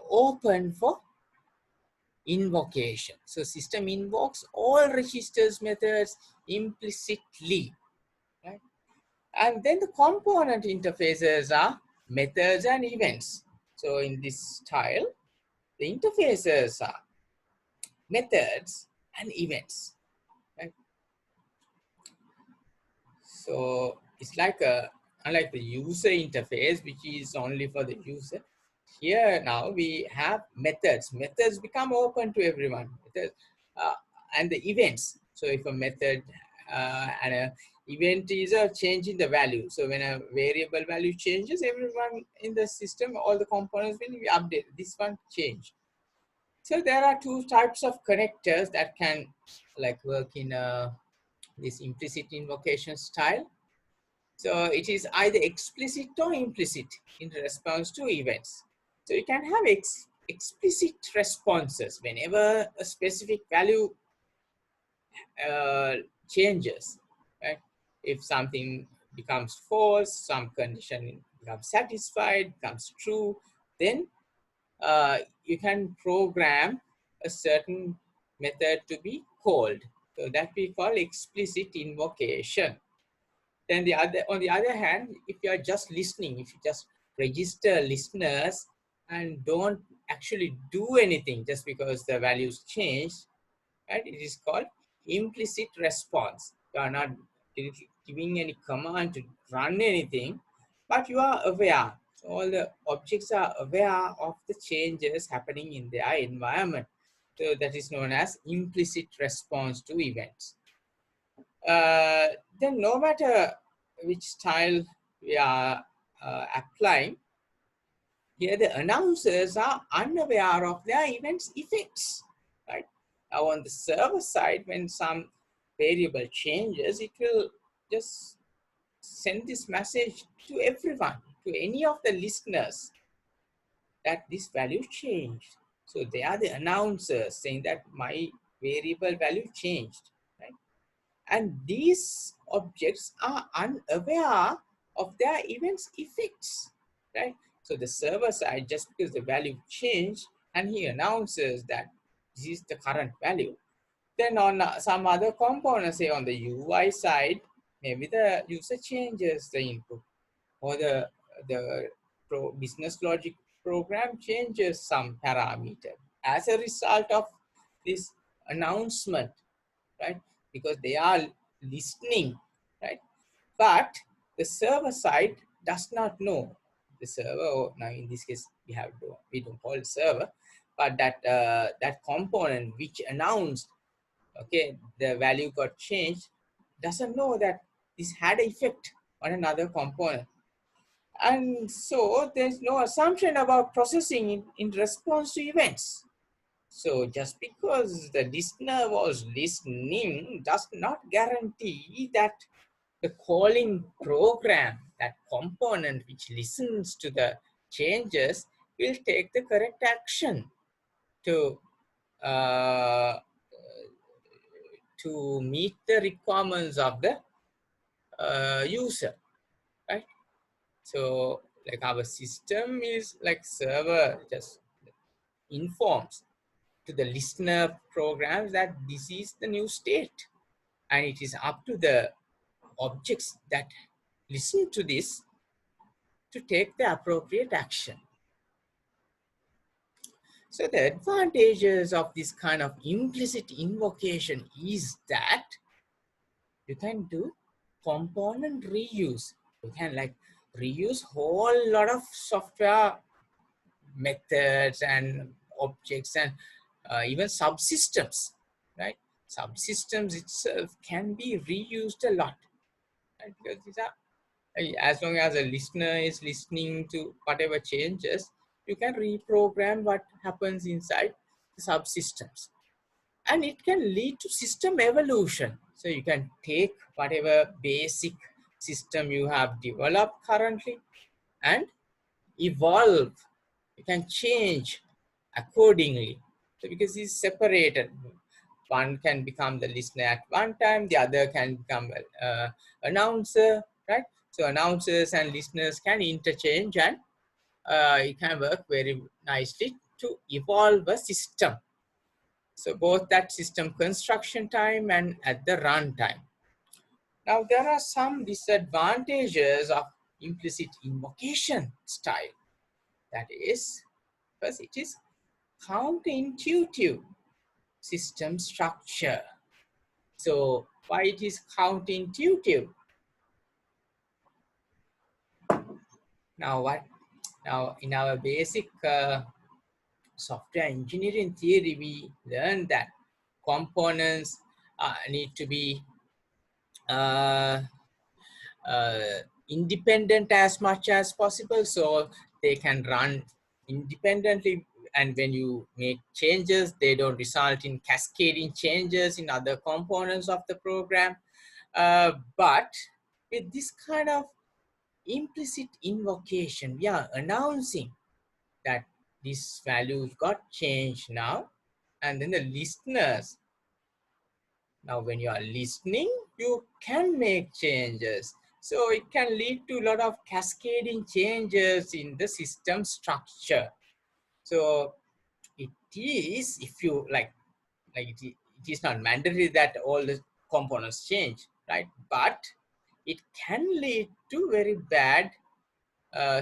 open for invocation. So system invokes all registers methods implicitly, right? And then the component interfaces are methods and events. So in this style, the interfaces are methods and events. Right? So it's like unlike the user interface, which is only for the user. Here now we have methods. Methods become open to everyone. Methods, uh, and the events. So if a method and a event is a change in the value. So when a variable value changes, everyone in the system, all the components will be updated. This one changed. So there are two types of connectors that can like work in this implicit invocation style. So it is either explicit or implicit in response to events. So you can have explicit responses whenever a specific value uh, changes, right? If something becomes false, some condition becomes satisfied, becomes true, then you can program a certain method to be called. So that we call explicit invocation. Then on the other hand, if you are just listening, if you just register listeners and don't actually do anything just because the values change, right? It is called implicit response. You are not giving any command to run anything, but you are aware. So all the objects are aware of the changes happening in their environment. So that is known as implicit response to events. Uh, then no matter which style we are applying, here the announcers are unaware of their events effects, right? Now on the server side, when some variable changes, it will just send this message to everyone, to any of the listeners that this value changed. So they are the announcers saying that my variable value changed, right? And these objects are unaware of their events effects, right? So the server side, just because the value changed and he announces that this is the current value, then on some other component, say on the UI side, maybe the user changes the input, or the business logic program changes some parameter as a result of this announcement, right? Because they are listening, right? But the server side does not know. The server, or now in this case, we don't call it server, but that component which announced, okay, the value got changed, doesn't know that this had an effect on another component. And so there's no assumption about processing in response to events. So just because the listener was listening does not guarantee that the calling program, that component which listens to the changes, will take the correct action to uh, to meet the requirements of the user, right? So like our system is like server just informs to the listener programs that this is the new state, and it is up to the objects that listen to this to take the appropriate action. So the advantages of this kind of implicit invocation is that you can do component reuse. You can like reuse whole lot of software methods and objects and even subsystems, right? Subsystems itself can be reused a lot, right? Because these are, as long as a listener is listening to whatever changes, you can reprogram what happens inside the subsystems. And it can lead to system evolution. So you can take whatever basic system you have developed currently and evolve. You can change accordingly. So because it's separated, one can become the listener at one time, the other can become an announcer, right? So announcers and listeners can interchange, and it can work very nicely to evolve a system. So both that system construction time and at the run time. Now, there are some disadvantages of implicit invocation style. That is, because it is counterintuitive system structure. So, why it is counterintuitive? Now, what? Now, in our basic software engineering theory, we learned that components need to be uh, independent as much as possible, so they can run independently, and when you make changes, they don't result in cascading changes in other components of the program. But with this kind of implicit invocation, we are announcing that this value got changed now, and then the listeners, now when you are listening, you can make changes. So it can lead to a lot of cascading changes in the system structure. So it is, if you it is not mandatory that all the components change, right? But it can lead to very bad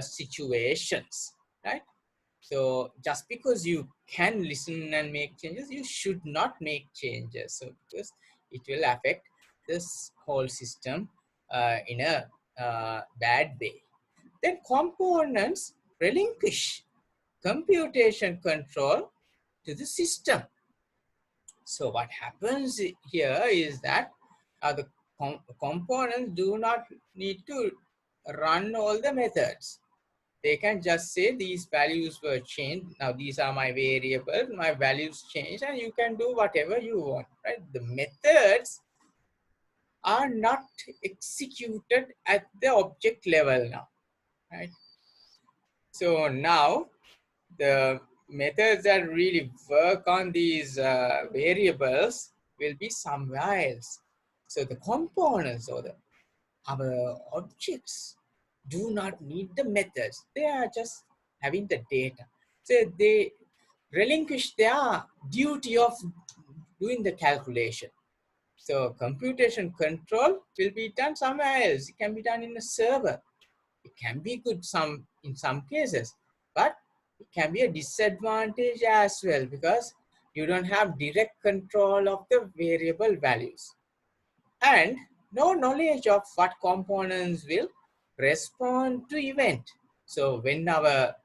situations, right? So just because you can listen and make changes, you should not make changes. So because it will affect this whole system in a bad way. Then components relinquish computation control to the system. So what happens here is that the components do not need to run all the methods. They can just say these values were changed. Now these are my variables, my values changed, and you can do whatever you want, right? The methods are not executed at the object level now, right? So now the methods that really work on these variables will be somewhere else. So the components or our objects do not need the methods. They are just having the data. So they relinquish their duty of doing the calculation. So computation control will be done somewhere else. It can be done in a server. It can be good in some cases, but it can be a disadvantage as well because you don't have direct control of the variable values and no knowledge of what components will respond to event. So when our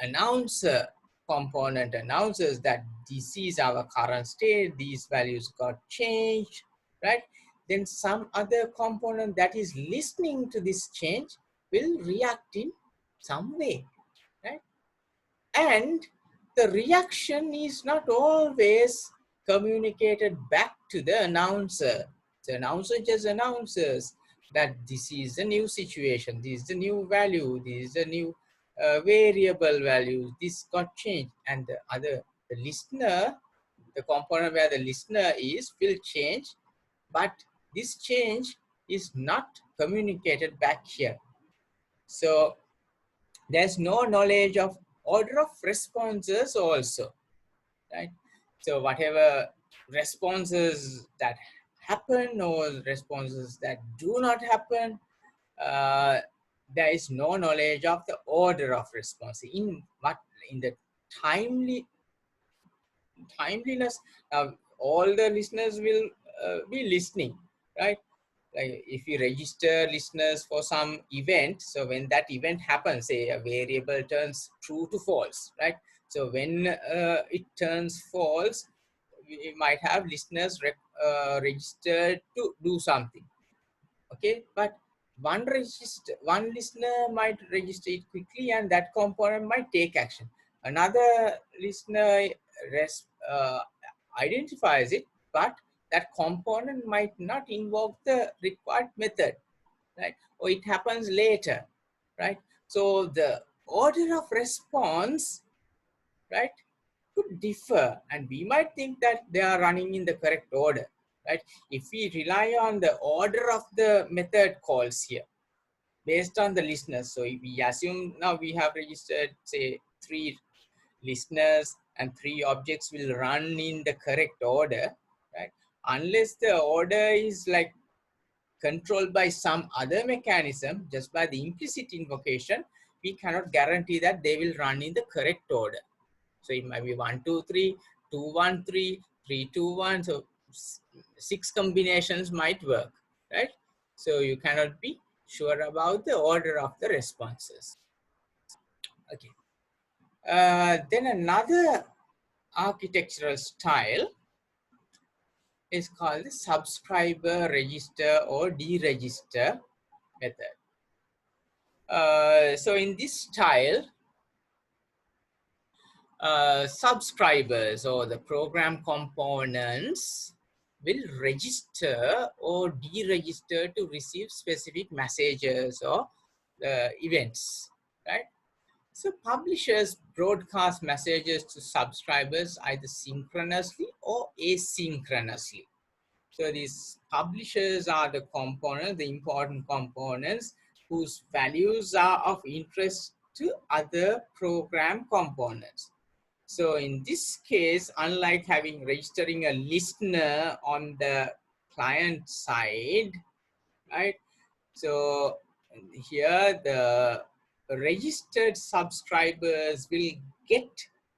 announcer component announces that this is our current state, these values got changed, right? Then some other component that is listening to this change will react in some way, right? And the reaction is not always communicated back to the announcer. The announcer just announces that this is a new situation, this is a new value, this is a new variable value, this got changed, and the listener, the component where the listener is will change, but this change is not communicated back here. So there's no knowledge of order of responses also, right? So whatever responses that happen or responses that do not happen, uh, there is no knowledge of the order of response in the timeliness. All the listeners will be listening, right? Like if you register listeners for some event, so when that event happens, say a variable turns true to false, right? So when it turns false, we might have listeners registered to do something, okay? But one listener might register it quickly and that component might take action. Another listener uh, identifies it, but that component might not invoke the required method, right? Or it happens later, right? So the order of response, right, could differ, and we might think that they are running in the correct order, right? If we rely on the order of the method calls here based on the listeners, so if we assume now we have registered say 3 listeners and 3 objects will run in the correct order, right? Unless the order is like controlled by some other mechanism, just by the implicit invocation, we cannot guarantee that they will run in the correct order. So it might be 1, 2, 3, 2, 1, 3, 3, 2, 1. So 6 combinations might work, right? So you cannot be sure about the order of the responses. Okay. Then another architectural style is called the subscriber register or deregister method. So in this style, subscribers or the program components will register or deregister to receive specific messages or events, right? So publishers broadcast messages to subscribers either synchronously or asynchronously. So these publishers are the components, the important components whose values are of interest to other program components. So in this case, unlike registering a listener on the client side, right? So here the registered subscribers will get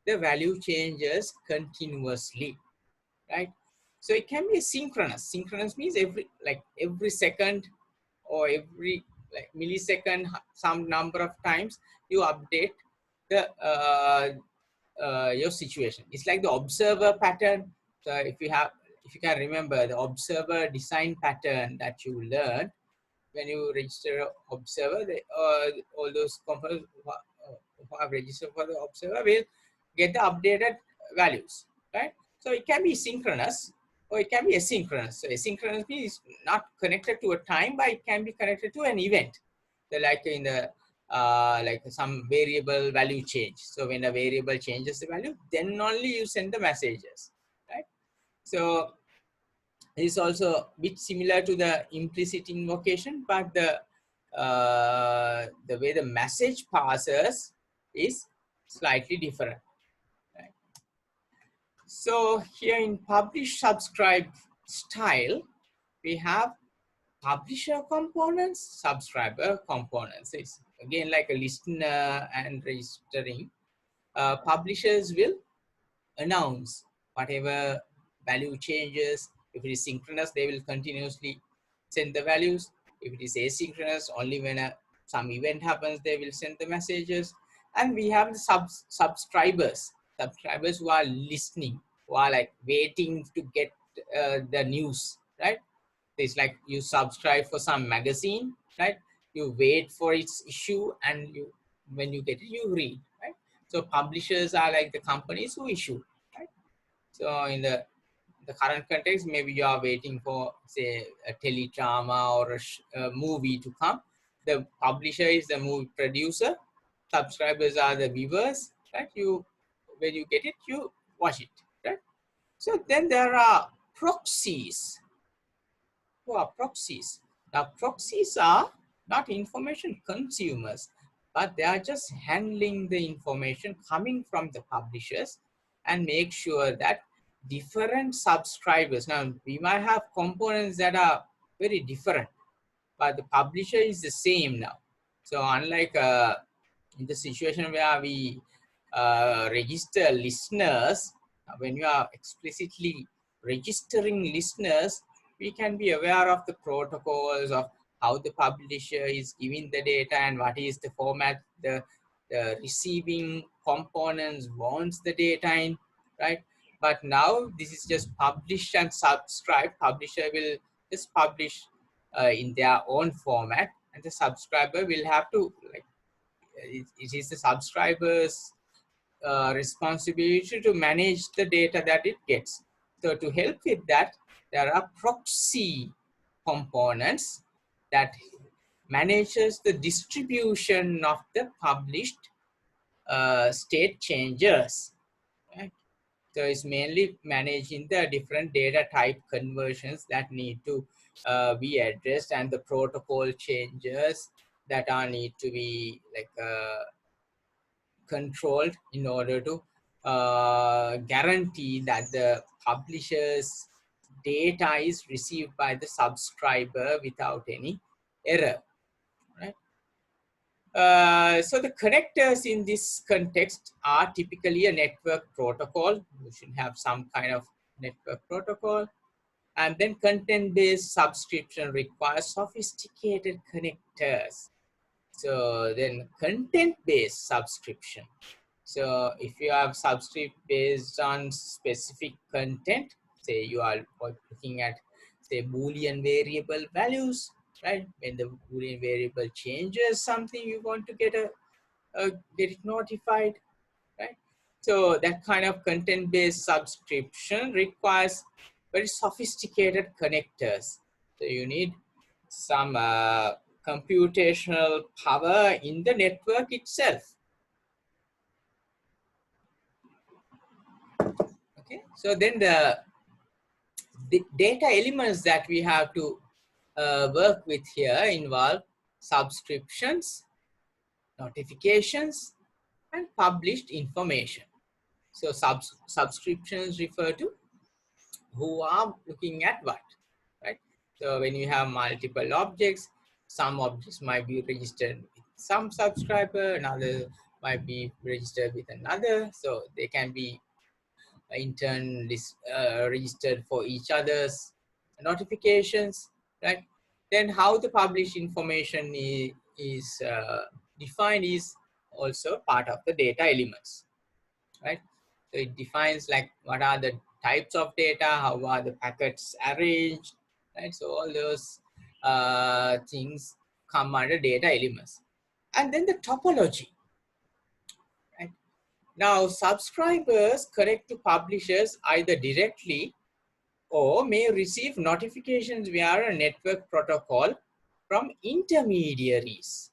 the value changes continuously, right? So it can be synchronous. Synchronous means every second or every millisecond, some number of times you update the your situation. It's like the observer pattern. So if you can remember the observer design pattern that you learned when you register observer, all those components who have registered for the observer will get the updated values, right? So it can be synchronous or it can be asynchronous. So asynchronous means not connected to a time, but it can be connected to an event. So like in the like some variable value change. So when a variable changes the value, then only you send the messages, right? So it's also a bit similar to the implicit invocation, but the way the message passes is slightly different. Right? So here in publish subscribe style, we have publisher components, subscriber components. It's again like a listener and registering. Publishers will announce whatever value changes. If it is synchronous, they will continuously send the values. If it is asynchronous, only when some event happens, they will send the messages. And we have the subscribers who are listening, who are like waiting to get the news, right? It's like you subscribe for some magazine, right? You wait for its issue, and when you get it, you read, right? So publishers are like the companies who issue, right? So in the current context, maybe you are waiting for, say, a teledrama or a movie to come. The publisher is the movie producer. Subscribers are the viewers, right? When you get it, you watch it, right? So then there are proxies. Who are proxies? Now, proxies are not information consumers, but they are just handling the information coming from the publishers and make sure that different subscribers. Now, we might have components that are very different, but the publisher is the same now. So, unlike in the situation where we register listeners, when you are explicitly registering listeners, we can be aware of the protocols of how the publisher is giving the data and what is the format the receiving components wants the data in, right? But now this is just publish and subscribe. Publisher will just publish in their own format, and the subscriber will have to it is the subscriber's responsibility to manage the data that it gets. So to help with that, there are proxy components that manages the distribution of the published state changes. Right? So it's mainly managing the different data type conversions that need to be addressed, and the protocol changes that are need to be controlled in order to guarantee that the publishers data is received by the subscriber without any error, right? So the connectors in this context are typically a network protocol. You should have some kind of network protocol. And then content-based subscription requires sophisticated connectors. So then content-based subscription. So if you have subscript based on specific content, say you are looking at, say, Boolean variable values, right? When the Boolean variable changes something, you want to get get it notified, right? So that kind of content-based subscription requires very sophisticated connectors. So you need some computational power in the network itself. Okay, so then the data elements that we have to work with here involve subscriptions, notifications, and published information. So subscriptions refer to who are looking at what, right? So when you have multiple objects, some objects might be registered with some subscriber, another might be registered with another. So they can be in turn registered for each other's notifications, right? Then how the published information is defined is also part of the data elements, right? So it defines like what are the types of data, how are the packets arranged, right? So all those things come under data elements. And then the topology, right? Now subscribers connect to publishers either directly or may receive notifications via a network protocol from intermediaries.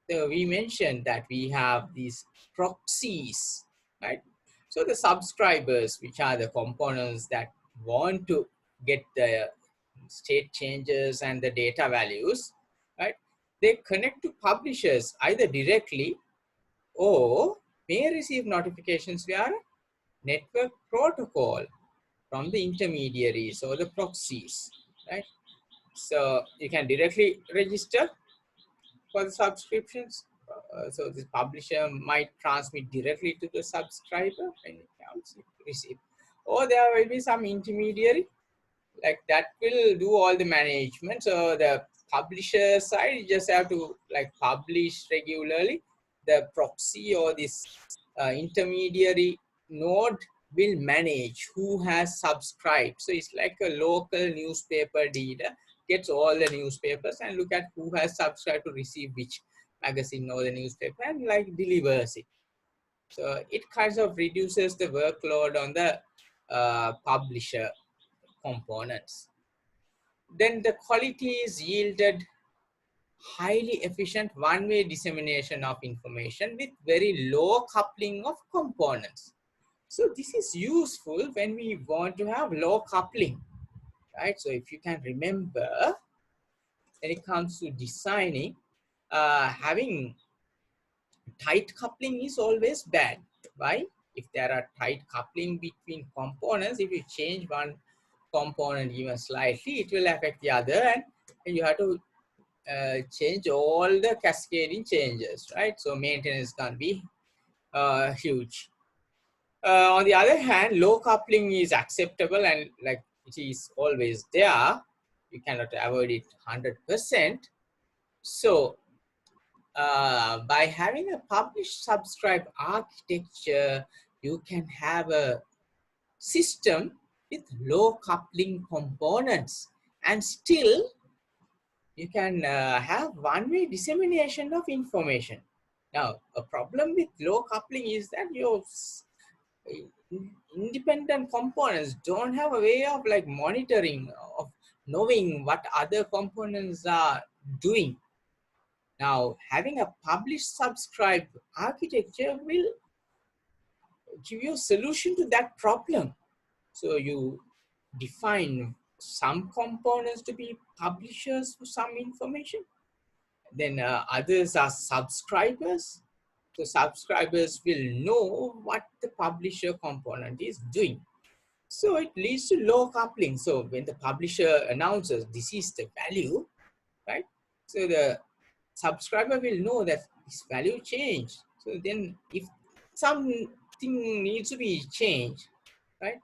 So we mentioned that we have these proxies, right? So the subscribers, which are the components that want to get the state changes and the data values, right? They connect to publishers either directly or may receive notifications via network protocol from the intermediaries or the proxies, right? So you can directly register for the subscriptions. So the publisher might transmit directly to the subscriber and it counts receive. Or there will be some intermediary like that will do all the management. So the publisher side, you just have to like publish regularly. The proxy or this intermediary node will manage who has subscribed. So it's like a local newspaper dealer gets all the newspapers and look at who has subscribed to receive which magazine or the newspaper and like delivers it. So it kind of reduces the workload on the publisher components. Then the quality is yielded highly efficient one-way dissemination of information with very low coupling of components. So this is useful when we want to have low coupling, right? So if you can remember, when it comes to designing, having tight coupling is always bad. Why? If there are tight coupling between components, if you change one component even slightly, it will affect the other, and you have to change all the cascading changes, right? So maintenance can be huge. On the other hand, low coupling is acceptable and like it is always there. You cannot avoid it 100%. So by having a publish subscribe architecture, you can have a system with low coupling components and still you can have one-way dissemination of information. Now, a problem with low coupling is that your independent components don't have a way of like monitoring, of knowing what other components are doing. Now, having a publish subscribe architecture will give you a solution to that problem. So you define some components to be publishers for some information. Then others are subscribers. So subscribers will know what the publisher component is doing. So it leads to low coupling. So when the publisher announces this is the value, right? So the subscriber will know that this value changed. So then if something needs to be changed, right?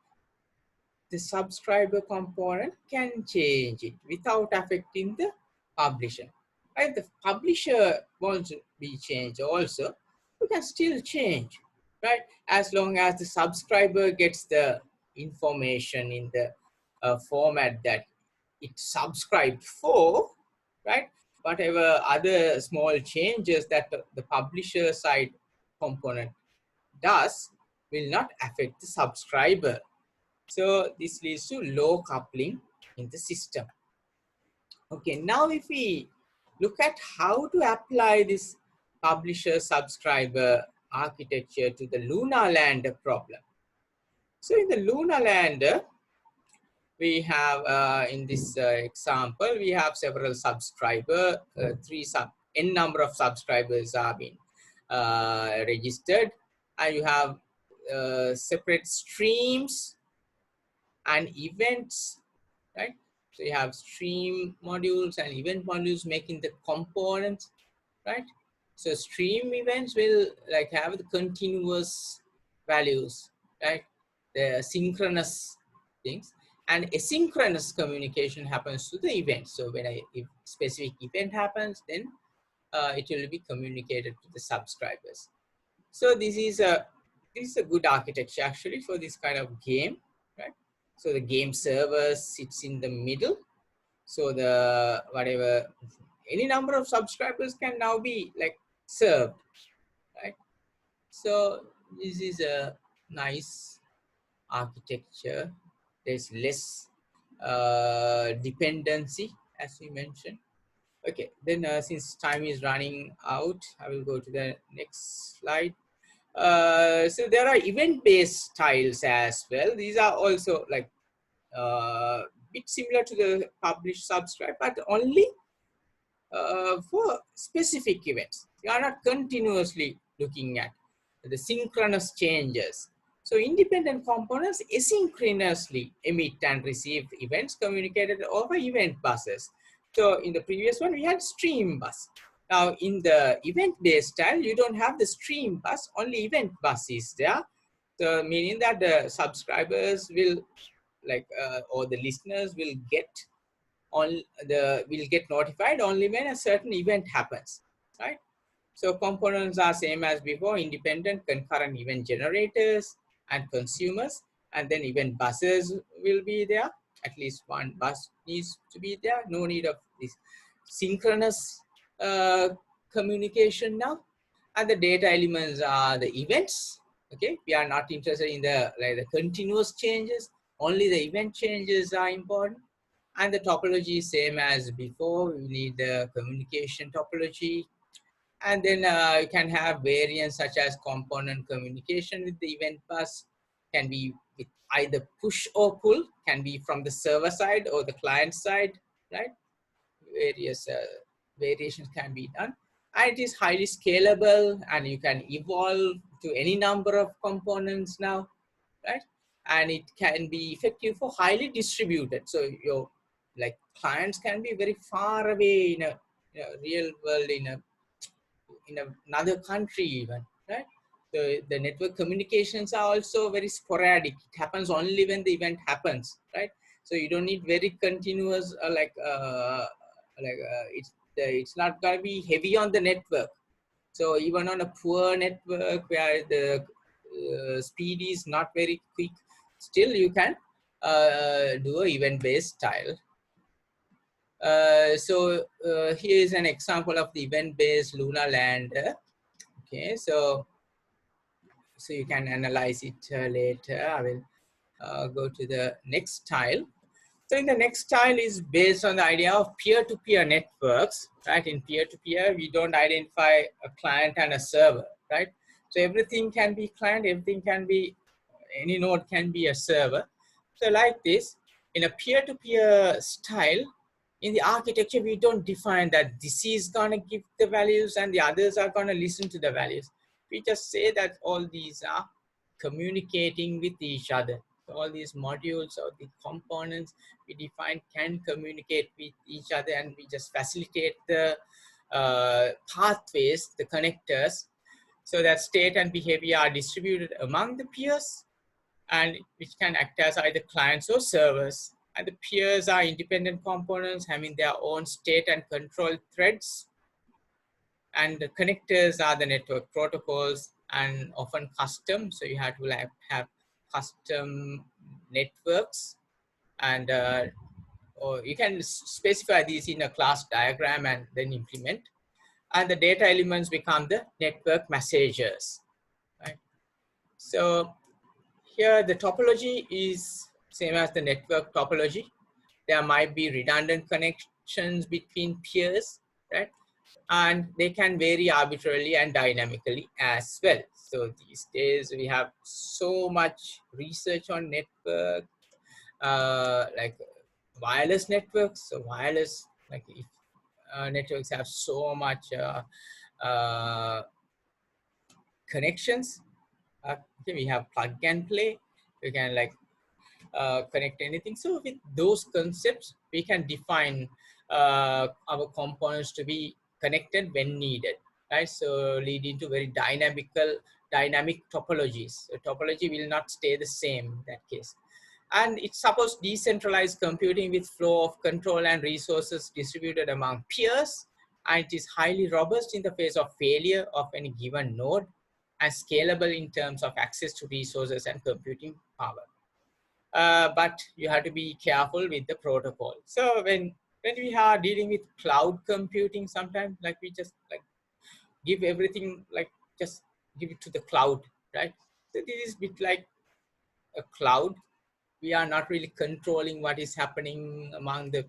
The subscriber component can change it without affecting the publisher. Right? The publisher wants to be changed also, you can still change, right? As long as the subscriber gets the information in the format that it subscribed for, right? Whatever other small changes that the publisher side component does will not affect the subscriber. So this leads to low coupling in the system. Okay, now if we look at how to apply this publisher subscriber architecture to the Luna Lander problem. So in the Luna Lander, we have in this example, we have several subscriber, n number of subscribers are being registered, and you have separate streams and events, right? So you have stream modules and event modules making the components, right? So stream events will like have the continuous values, right? The synchronous things, and asynchronous communication happens to the event. So when a specific event happens, then it will be communicated to the subscribers. So this is a good architecture actually for this kind of game, right? So the game server sits in the middle. So the whatever any number of subscribers can now be like served, right? So this is a nice architecture. There's less dependency, as we mentioned. Okay, then since time is running out, I will go to the next slide. So there are event-based styles as well. These are also like bit similar to the publish subscribe, but only for specific events. You are not continuously looking at the synchronous changes. So independent components asynchronously emit and receive events communicated over event buses. So in the previous one, we had stream bus. Now in the event-based style, you don't have the stream bus, only event bus is there. So meaning that the subscribers will like, or the listeners will get will get notified only when a certain event happens, right? So components are same as before: independent concurrent event generators and consumers, and then event buses will be there. At least one bus needs to be there. No need of this synchronous communication now. And the data elements are the events. Okay, we are not interested in the continuous changes. Only the event changes are important. And the topology is same as before. We need the communication topology. And then you can have variants such as component communication with the event bus, can be with either push or pull, can be from the server side or the client side, right? Various variations can be done. And it is highly scalable, and you can evolve to any number of components now, right? And it can be effective for highly distributed. So your like clients can be very far away in a real world, in another country even, right? So the network communications are also very sporadic. It happens only when the event happens, right? So you don't need very continuous it's not going to be heavy on the network. So even on a poor network where the speed is not very quick, still you can do a event-based style. Here is an example of the event-based Luna Lander. Okay, so you can analyze it later. I will go to the next tile. So in the next tile is based on the idea of peer-to-peer networks, right? In peer-to-peer, we don't identify a client and a server, right? So everything can be client, everything can be, any node can be a server. So like this, in a peer-to-peer style, in the architecture, we don't define that this is gonna give the values and the others are gonna listen to the values. We just say that all these are communicating with each other. all these modules or the components we define can communicate with each other, and we just facilitate the pathways, the connectors, so that state and behavior are distributed among the peers, and which can act as either clients or servers. And the peers are independent components having their own state and control threads, and the connectors are the network protocols, and often custom, so you have to have custom networks, and or you can specify these in a class diagram and then implement, and the data elements become the network messengers, right? So here the topology is same as the network topology. There might be redundant connections between peers, right? And they can vary arbitrarily and dynamically as well. So these days we have so much research on network, like wireless networks. So wireless, like if networks have so much connections. Okay, we have plug and play. We can like connect anything. So with those concepts, we can define our components to be connected when needed, right? So leading to very dynamic topologies. So topology will not stay the same in that case. And it supports decentralized computing with flow of control and resources distributed among peers. And it is highly robust in the face of failure of any given node, and scalable in terms of access to resources and computing power. But you have to be careful with the protocol. So when we are dealing with cloud computing, sometimes like we just like give everything, like just give it to the cloud, right? So this is a bit like a cloud. We are not really controlling what is happening among the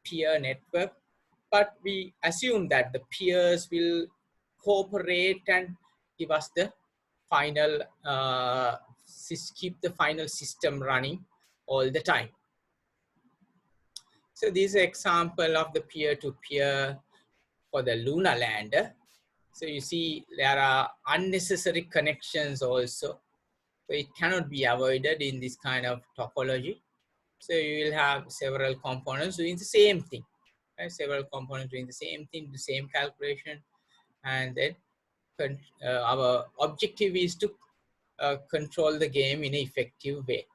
peer network, but we assume that the peers will cooperate and give us the final keep the final system running all the time. So this is an example of the peer-to-peer for the lunar lander. So you see there are unnecessary connections also. So it cannot be avoided in this kind of topology. So you will have several components doing the same thing, right? Several components doing the same thing, the same calculation, and then our objective is to control the game in an effective way.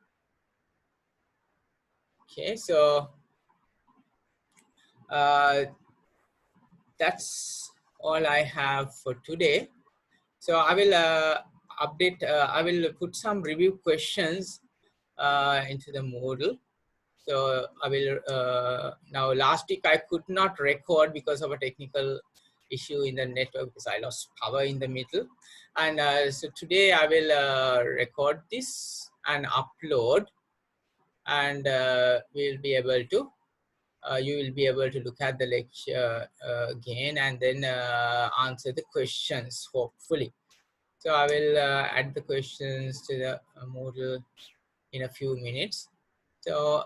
Okay, so that's all I have for today. So I will update, I will put some review questions into the Moodle. So I will, now last week I could not record because of a technical issue in the network because I lost power in the middle. And so today I will record this and upload, and we'll be able to, you will be able to look at the lecture again and then answer the questions, hopefully. So I will add the questions to the Moodle in a few minutes. So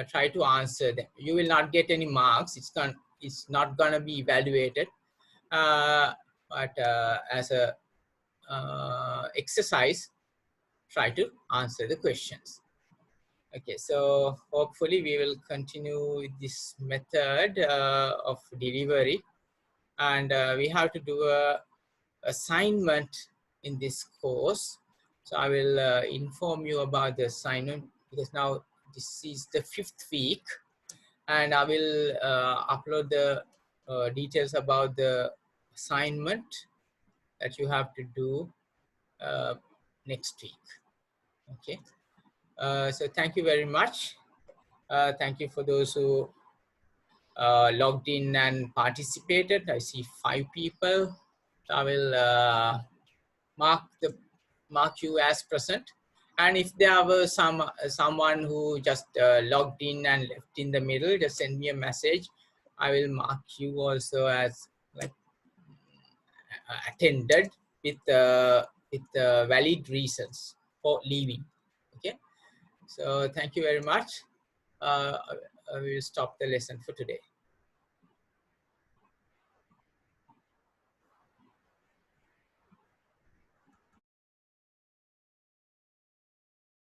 try to answer them. You will not get any marks. It's not gonna be evaluated, but as a exercise, try to answer the questions. Okay, so hopefully we will continue with this method of delivery, and we have to do a assignment in this course. So I will inform you about the assignment, because now this is the 5th week, and I will upload the details about the assignment that you have to do next week. Okay, so thank you very much. Thank you for those who logged in and participated. I see 5 people. I will mark you as present. And if there was someone who just logged in and left in the middle, just send me a message. I will mark you also as like attended with valid reasons for leaving. Okay. So thank you very much. We will stop the lesson for today.